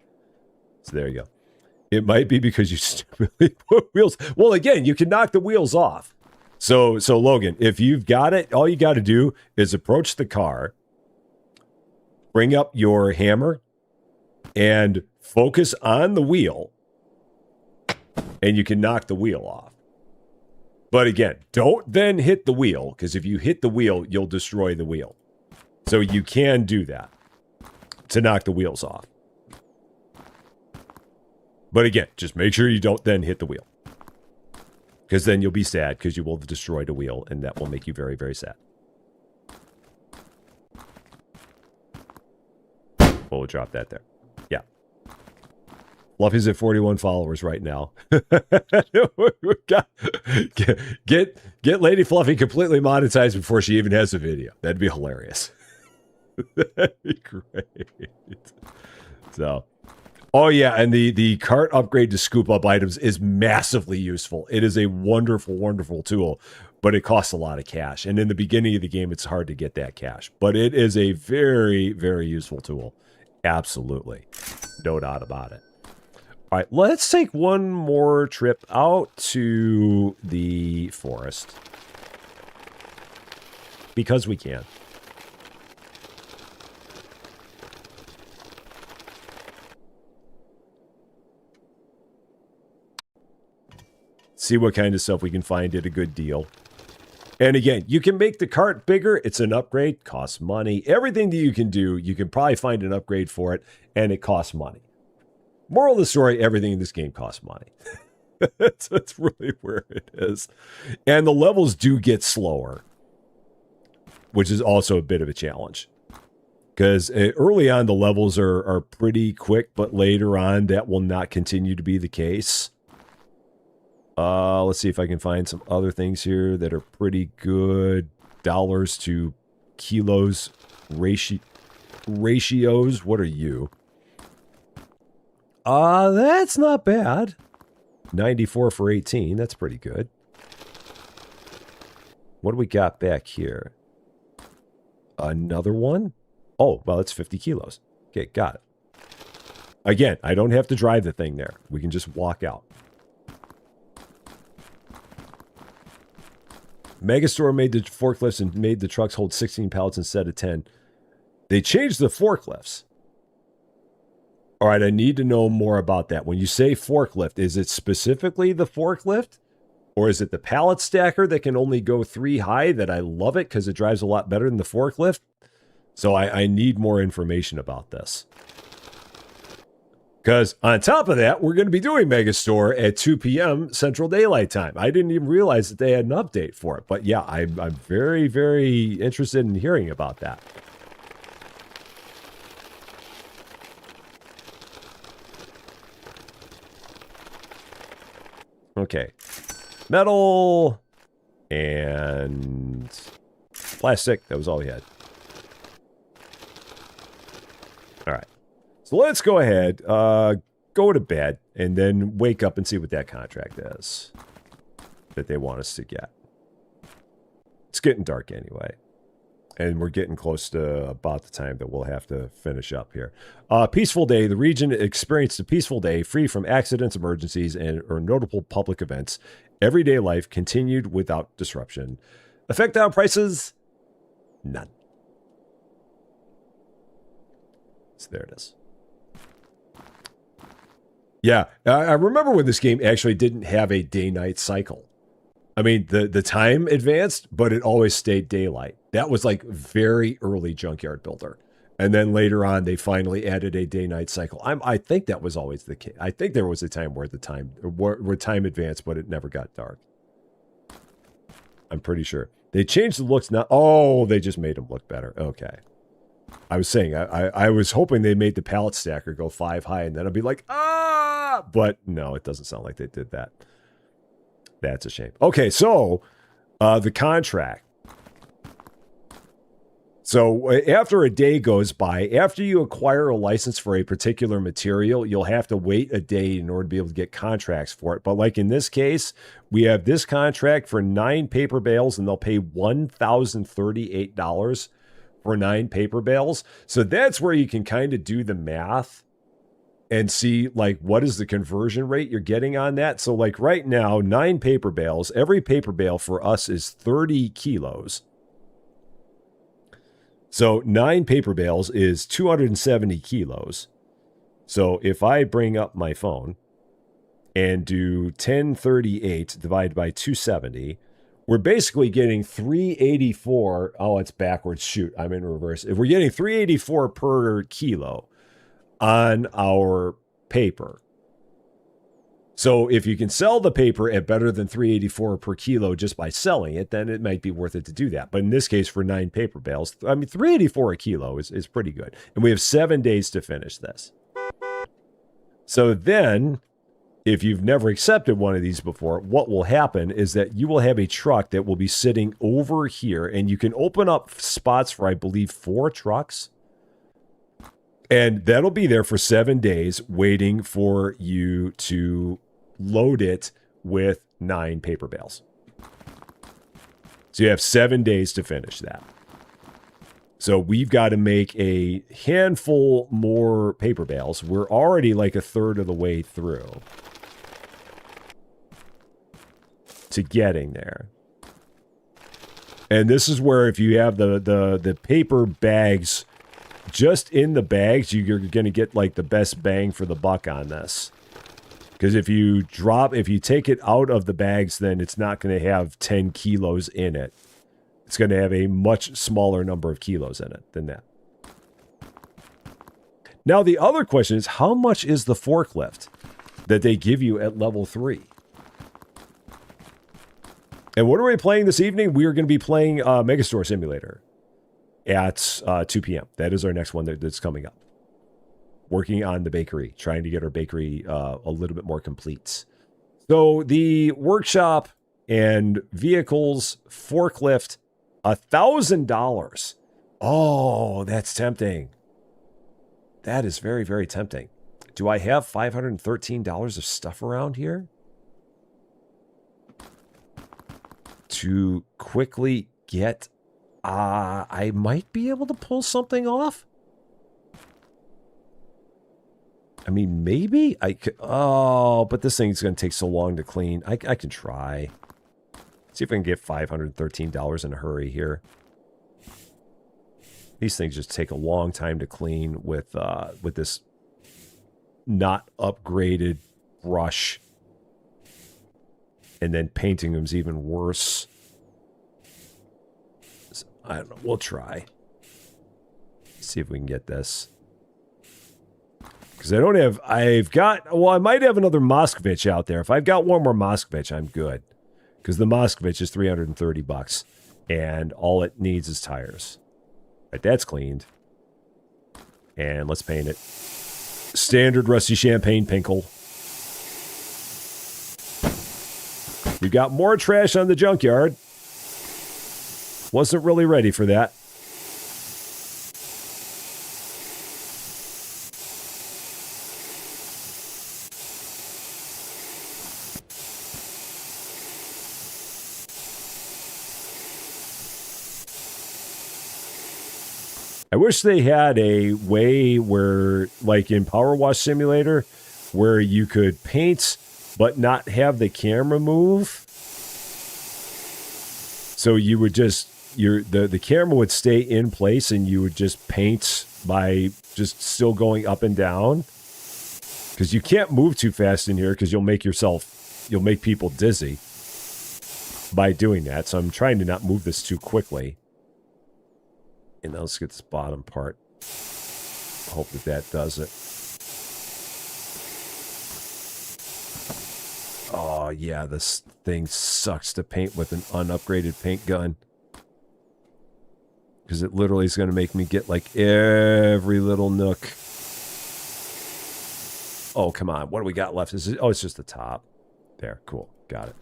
So there you go. It might be because you stupidly put wheels. Well, again, you can knock the wheels off. So Logan, if you've got it, all you got to do is approach the car, bring up your hammer, and focus on the wheel, and you can knock the wheel off. But again, don't then hit the wheel, because if you hit the wheel, you'll destroy the wheel. So you can do that to knock the wheels off. But again, just make sure you don't then hit the wheel, because then you'll be sad because you will have destroyed a wheel, and that will make you very, very sad. We'll drop that there. Yeah. Fluffy's at 41 followers right now. Get Lady Fluffy completely monetized before she even has a video. That'd be hilarious. That'd be great. So, oh yeah, and the cart upgrade to scoop up items is massively useful. It is a wonderful, wonderful tool, but it costs a lot of cash. And in the beginning of the game, it's hard to get that cash. But it is a very, very useful tool. Absolutely. No doubt about it. All right, let's take one more trip out to the forest. Because we can. See what kind of stuff we can find at a good deal. And again, you can make the cart bigger. It's an upgrade, costs money. Everything that you can do, you can probably find an upgrade for it, and it costs money. Moral of the story, everything in this game costs money. That's really where it is. And the levels do get slower, which is also a bit of a challenge. Because early on, the levels are pretty quick, but later on, that will not continue to be the case. Let's see if I can find some other things here that are pretty good. Dollars to kilos ratios. What are you? That's not bad. 94 for 18. That's pretty good. What do we got back here? Another one? Oh, well, it's 50 kilos. Okay, got it. Again, I don't have to drive the thing there. We can just walk out. Megastore made the forklifts and made the trucks hold 16 pallets instead of 10. They changed the forklifts. All right, I need to know more about that. When you say forklift, is it specifically the forklift? Or is it the pallet stacker that can only go 3 high that I love it because it drives a lot better than the forklift? So I need more information about this. Because on top of that, we're going to be doing Megastore at 2 p.m. Central Daylight Time. I didn't even realize that they had an update for it. But yeah, I'm very, very interested in hearing about that. Okay. Metal and plastic. That was all we had. All right. So let's go ahead, go to bed, and then wake up and see what that contract is that they want us to get. It's getting dark anyway. And we're getting close to about the time that we'll have to finish up here. Peaceful day. The region experienced a peaceful day, free from accidents, emergencies, or notable public events. Everyday life continued without disruption. Effect on prices? None. So there it is. Yeah, I remember when this game actually didn't have a day-night cycle. I mean, the time advanced, but it always stayed daylight. That was like very early Junkyard Builder. And then later on, they finally added a day-night cycle. I think that was always the case. I think there was a time where time advanced, but it never got dark. I'm pretty sure. They changed the looks now. Oh, they just made them look better. Okay. I was saying, I was hoping they made the pallet stacker go 5 high, and then I'd be like, ah! But no, it doesn't sound like they did that. That's a shame. Okay, so the contract. So after a day goes by, after you acquire a license for a particular material, you'll have to wait a day in order to be able to get contracts for it. But like in this case, we have this contract for 9 paper bales, and they'll pay $1,038 for 9 paper bales. So that's where you can kind of do the math and see like what is the conversion rate you're getting on that. So like right now, 9 paper bales, every paper bale for us is 30 kilos. So 9 paper bales is 270 kilos. So if I bring up my phone and do 1038 divided by 270, we're basically getting 384. Oh, it's backwards. Shoot, I'm in reverse. If we're getting 384 per kilo on our paper. So if you can sell the paper at better than 384 per kilo just by selling it, then it might be worth it to do that. But in this case, for 9 paper bales, I mean, 384 a kilo is pretty good. And we have 7 days to finish this. So then, if you've never accepted one of these before, what will happen is that you will have a truck that will be sitting over here, and you can open up spots for, I believe, 4 trucks. And that'll be there for 7 days waiting for you to load it with 9 paper bales. So you have 7 days to finish that. So we've got to make a handful more paper bales. We're already like a third of the way through to getting there. And this is where if you have the paper bags just in the bags, you're going to get like the best bang for the buck on this. Because if you take it out of the bags, then it's not going to have 10 kilos in it. It's going to have a much smaller number of kilos in it than that. Now, the other question is, how much is the forklift that they give you at level 3? And what are we playing this evening? We are going to be playing Megastore Simulator at 2 p.m. That is our next one that's coming up. Working on the bakery, trying to get our bakery a little bit more complete. So the workshop and vehicles forklift, $1,000. Oh, that's tempting. That is very, very tempting. Do I have $513 of stuff around here to quickly get? I might be able to pull something off. I mean, maybe I could. Oh, but this thing's going to take so long to clean. I can try. See if I can get $513 in a hurry here. These things just take a long time to clean with this not upgraded brush. And then painting them's even worse. So, I don't know. We'll try. see if we can get this. Because I don't have... I've got... Well, I might have another Moskvich out there. If I've got one more Moskvich, I'm good. Because the Moskvich is $330. And all it needs is tires. Right, that's cleaned. And let's paint it. Standard rusty champagne pinkle. We got more trash on the junkyard. Wasn't really ready for that. I wish they had a way where, like in Power Wash Simulator, where you could paint but not have the camera move. So you would just, the camera would stay in place and you would just paint by just still going up and down. Because you can't move too fast in here because you'll make people dizzy by doing that. So I'm trying to not move this too quickly. And now let's get this bottom part. Hope that does it. Oh, yeah, this thing sucks to paint with an unupgraded paint gun. Because it literally is going to make me get, like, every little nook. Oh, come on. What do we got left? Is it, oh, it's just the top. There, cool. Got it.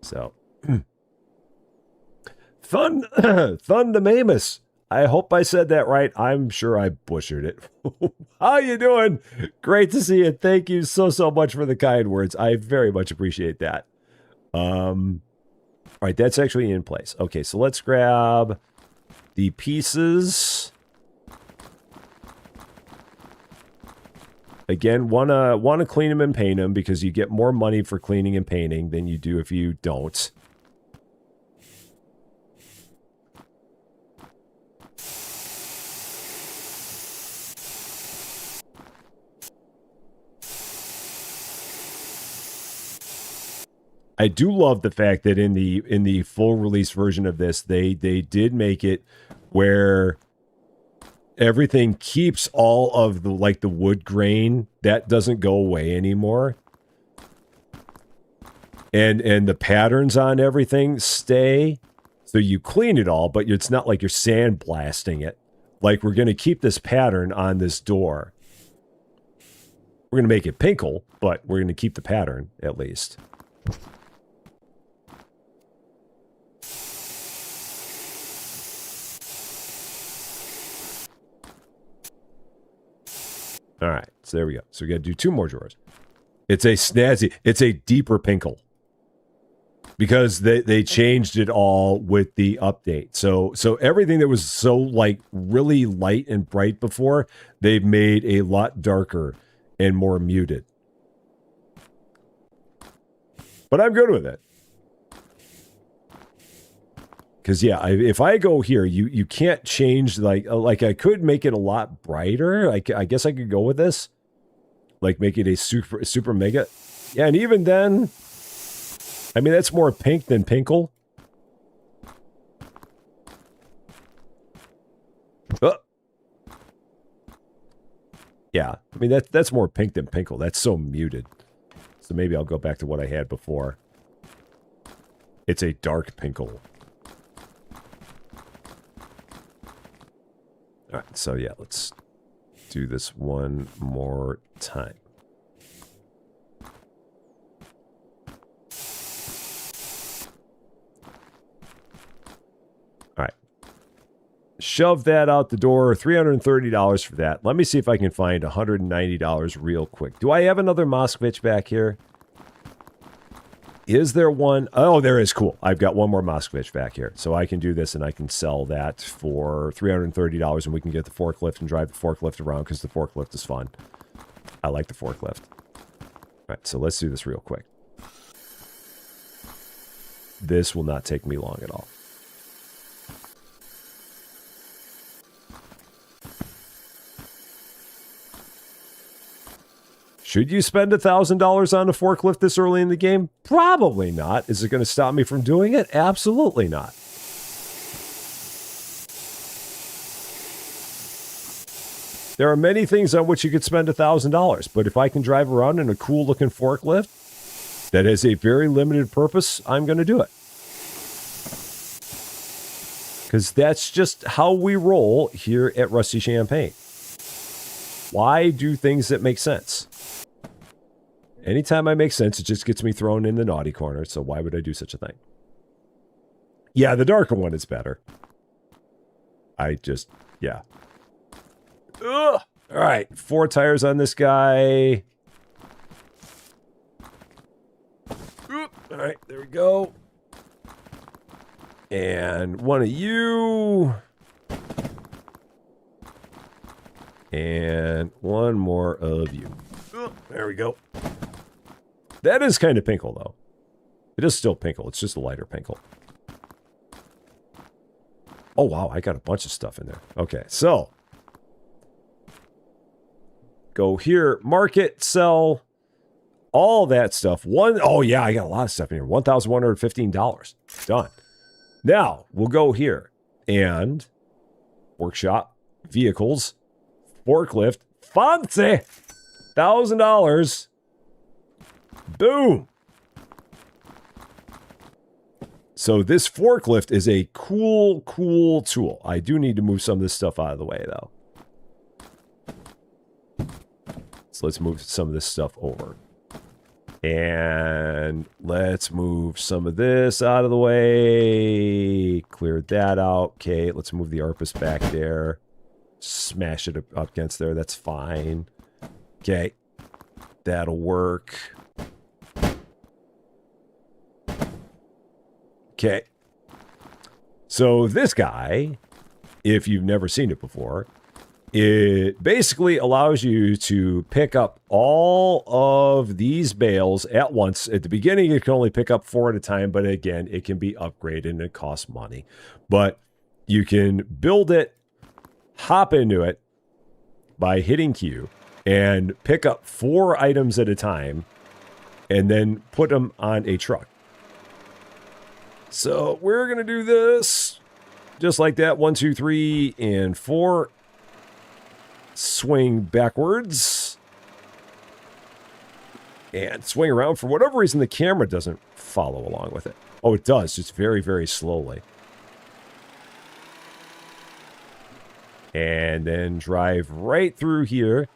So... Thundamamus. I hope I said that right. I'm sure I butchered it. How you doing? Great to see you. Thank you so much for the kind words. I very much appreciate that. All right, that's actually in place. Okay, so let's grab the pieces. Again, wanna clean them and paint them because you get more money for cleaning and painting than you do if you don't. I do love the fact that in the full release version of this, they did make it where everything keeps all of the the wood grain that doesn't go away anymore, and the patterns on everything stay. So you clean it all, but it's not like you're sandblasting it. Like, we're going to keep this pattern on this door. We're going to make it pinkle, but we're going to keep the pattern at least. All right, so there we go. So we got to do 2 more drawers. It's a snazzy, it's a deeper pinkle. Because they changed it all with the update. So everything that was so, like, really light and bright before, they've made a lot darker and more muted. But I'm good with it. Because, yeah, if I go here, you can't change, like I could make it a lot brighter. I guess I could go with this. Like, make it a super mega. Yeah, and even then, I mean, that's more pink than pinkle. Yeah, I mean, that's more pink than pinkle. That's so muted. So maybe I'll go back to what I had before. It's a dark pinkle. All right, so yeah, let's do this one more time. All right. Shove that out the door, $330 for that. Let me see if I can find $190 real quick. Do I have another Moskvich back here? Is there one? Oh, there is. Cool. I've got one more Moskvich back here. So I can do this and I can sell that for $330 and we can get the forklift and drive the forklift around because the forklift is fun. I like the forklift. All right, so let's do this real quick. This will not take me long at all. Should you spend $1,000 on a forklift this early in the game? Probably not. Is it going to stop me from doing it? Absolutely not. There are many things on which you could spend $1,000, but if I can drive around in a cool looking forklift that has a very limited purpose, I'm going to do it. Because that's just how we roll here at Rusty Champaign. Why do things that make sense? Anytime I make sense, it just gets me thrown in the naughty corner. So why would I do such a thing? Yeah, the darker one is better. Yeah. Ugh. All right, 4 tires on this guy. Oop. All right, there we go. And one of you. And one more of you. Oop. There we go. That is kind of pinkle, though. It is still pinkle. It's just a lighter pinkle. Oh, wow. I got a bunch of stuff in there. Okay, so. Go here. Market, sell. All that stuff. Oh, yeah. I got a lot of stuff in here. $1,115. Done. Now, we'll go here. And workshop, vehicles, forklift, fancy. $1,000. Boom. So this forklift is a cool tool. I do need to move some of this stuff out of the way, though. So let's move some of this stuff over. And let's move some of this out of the way. Clear that out. Okay, let's move the ARPUS back there. Smash it up against there. That's fine. Okay, that'll work. Okay. So this guy, if you've never seen it before, it basically allows you to pick up all of these bales at once. At the beginning, you can only pick up 4 at a time, but again, it can be upgraded and it costs money. But you can build it, hop into it by hitting Q, and pick up 4 items at a time, and then put them on a truck. So we're going to do this just like that. 1, 2, 3, and 4. Swing backwards. And swing around. For whatever reason, the camera doesn't follow along with it. Oh, it does. Just very, very slowly. And then drive right through here.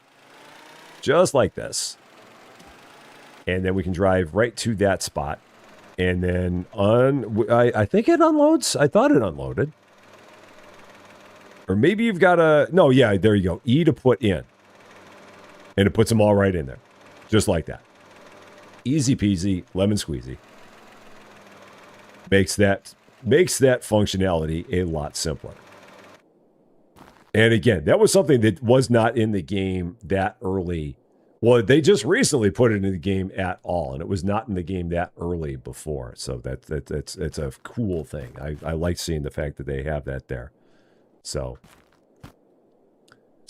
Just like this. And then we can drive right to that spot. And then I think it unloads. I thought it unloaded. Or maybe you've got a... No, yeah, there you go. E to put in. And it puts them all right in there. Just like that. Easy peasy, lemon squeezy. Makes that functionality a lot simpler. And again, that was something that was not in the game that early. Well, they just recently put it in the game at all, and it was not in the game that early before. So that's a cool thing. I like seeing the fact that they have that there. So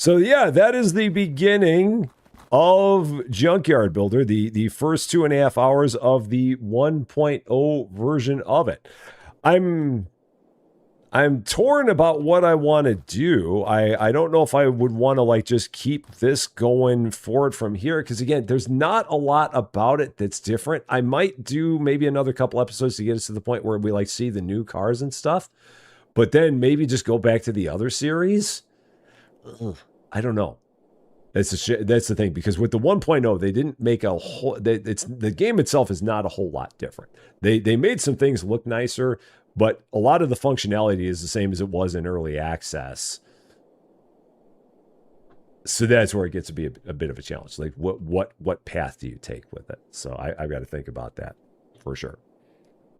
yeah, that is the beginning of Junkyard Builder, the first 2.5 hours of the 1.0 version of it. I'm torn about what I want to do. I don't know if I would want to like just keep this going forward from here, because again, there's not a lot about it that's different. I might do maybe another couple episodes to get us to the point where we like see the new cars and stuff, but then maybe just go back to the other series. I don't know. That's the thing, because with the 1.0, they didn't make a whole. The game itself is not a whole lot different. They made some things look nicer, but a lot of the functionality is the same as it was in early access. So that's where it gets to be a bit of a challenge. Like what path do you take with it? So I've got to think about that for sure.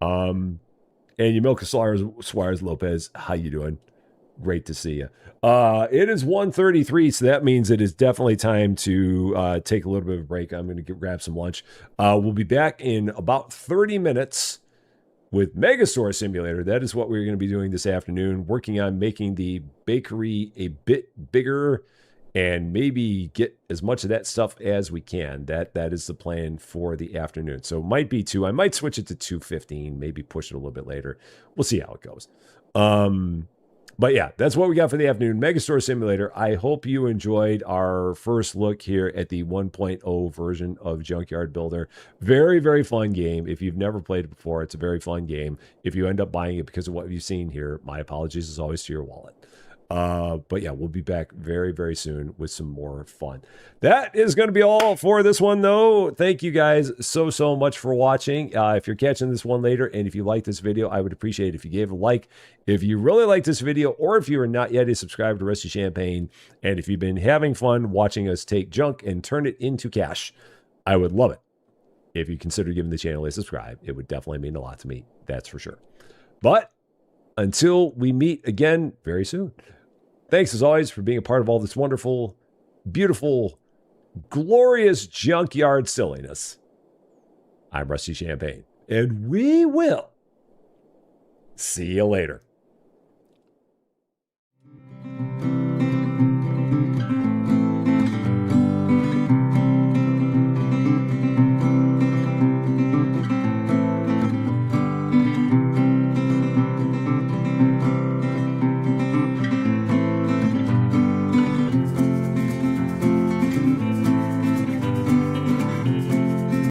And Yamilka Suarez Lopez, how you doing? Great to see you. It is 1:33, so that means it is definitely time to take a little bit of a break. I'm going to grab some lunch. We'll be back in about 30 minutes with Megastore Simulator. That is what we're going to be doing this afternoon, working on making the bakery a bit bigger and maybe get as much of that stuff as we can. That is the plan for the afternoon. So it might be 2. I might switch it to 2:15, maybe push it a little bit later. We'll see how it goes. But yeah, that's what we got for the afternoon. Megastore Simulator. I hope you enjoyed our first look here at the 1.0 version of Junkyard Builder. Very, very fun game. If you've never played it before, it's a very fun game. If you end up buying it because of what you've seen here, my apologies as always to your wallet. But yeah, we'll be back very, very soon with some more fun. That is going to be all for this one, though. Thank you guys so much for watching. If you're catching this one later, and if you like this video, I would appreciate it if you gave a like. If you really like this video, or if you are not yet a subscriber to Rusty Champagne, and if you've been having fun watching us take junk and turn it into cash, I would love it if you consider giving the channel a subscribe. It would definitely mean a lot to me, that's for sure. But until we meet again very soon, thanks as always for being a part of all this wonderful, beautiful, glorious junkyard silliness. I'm Rusty Champagne, and we will see you later.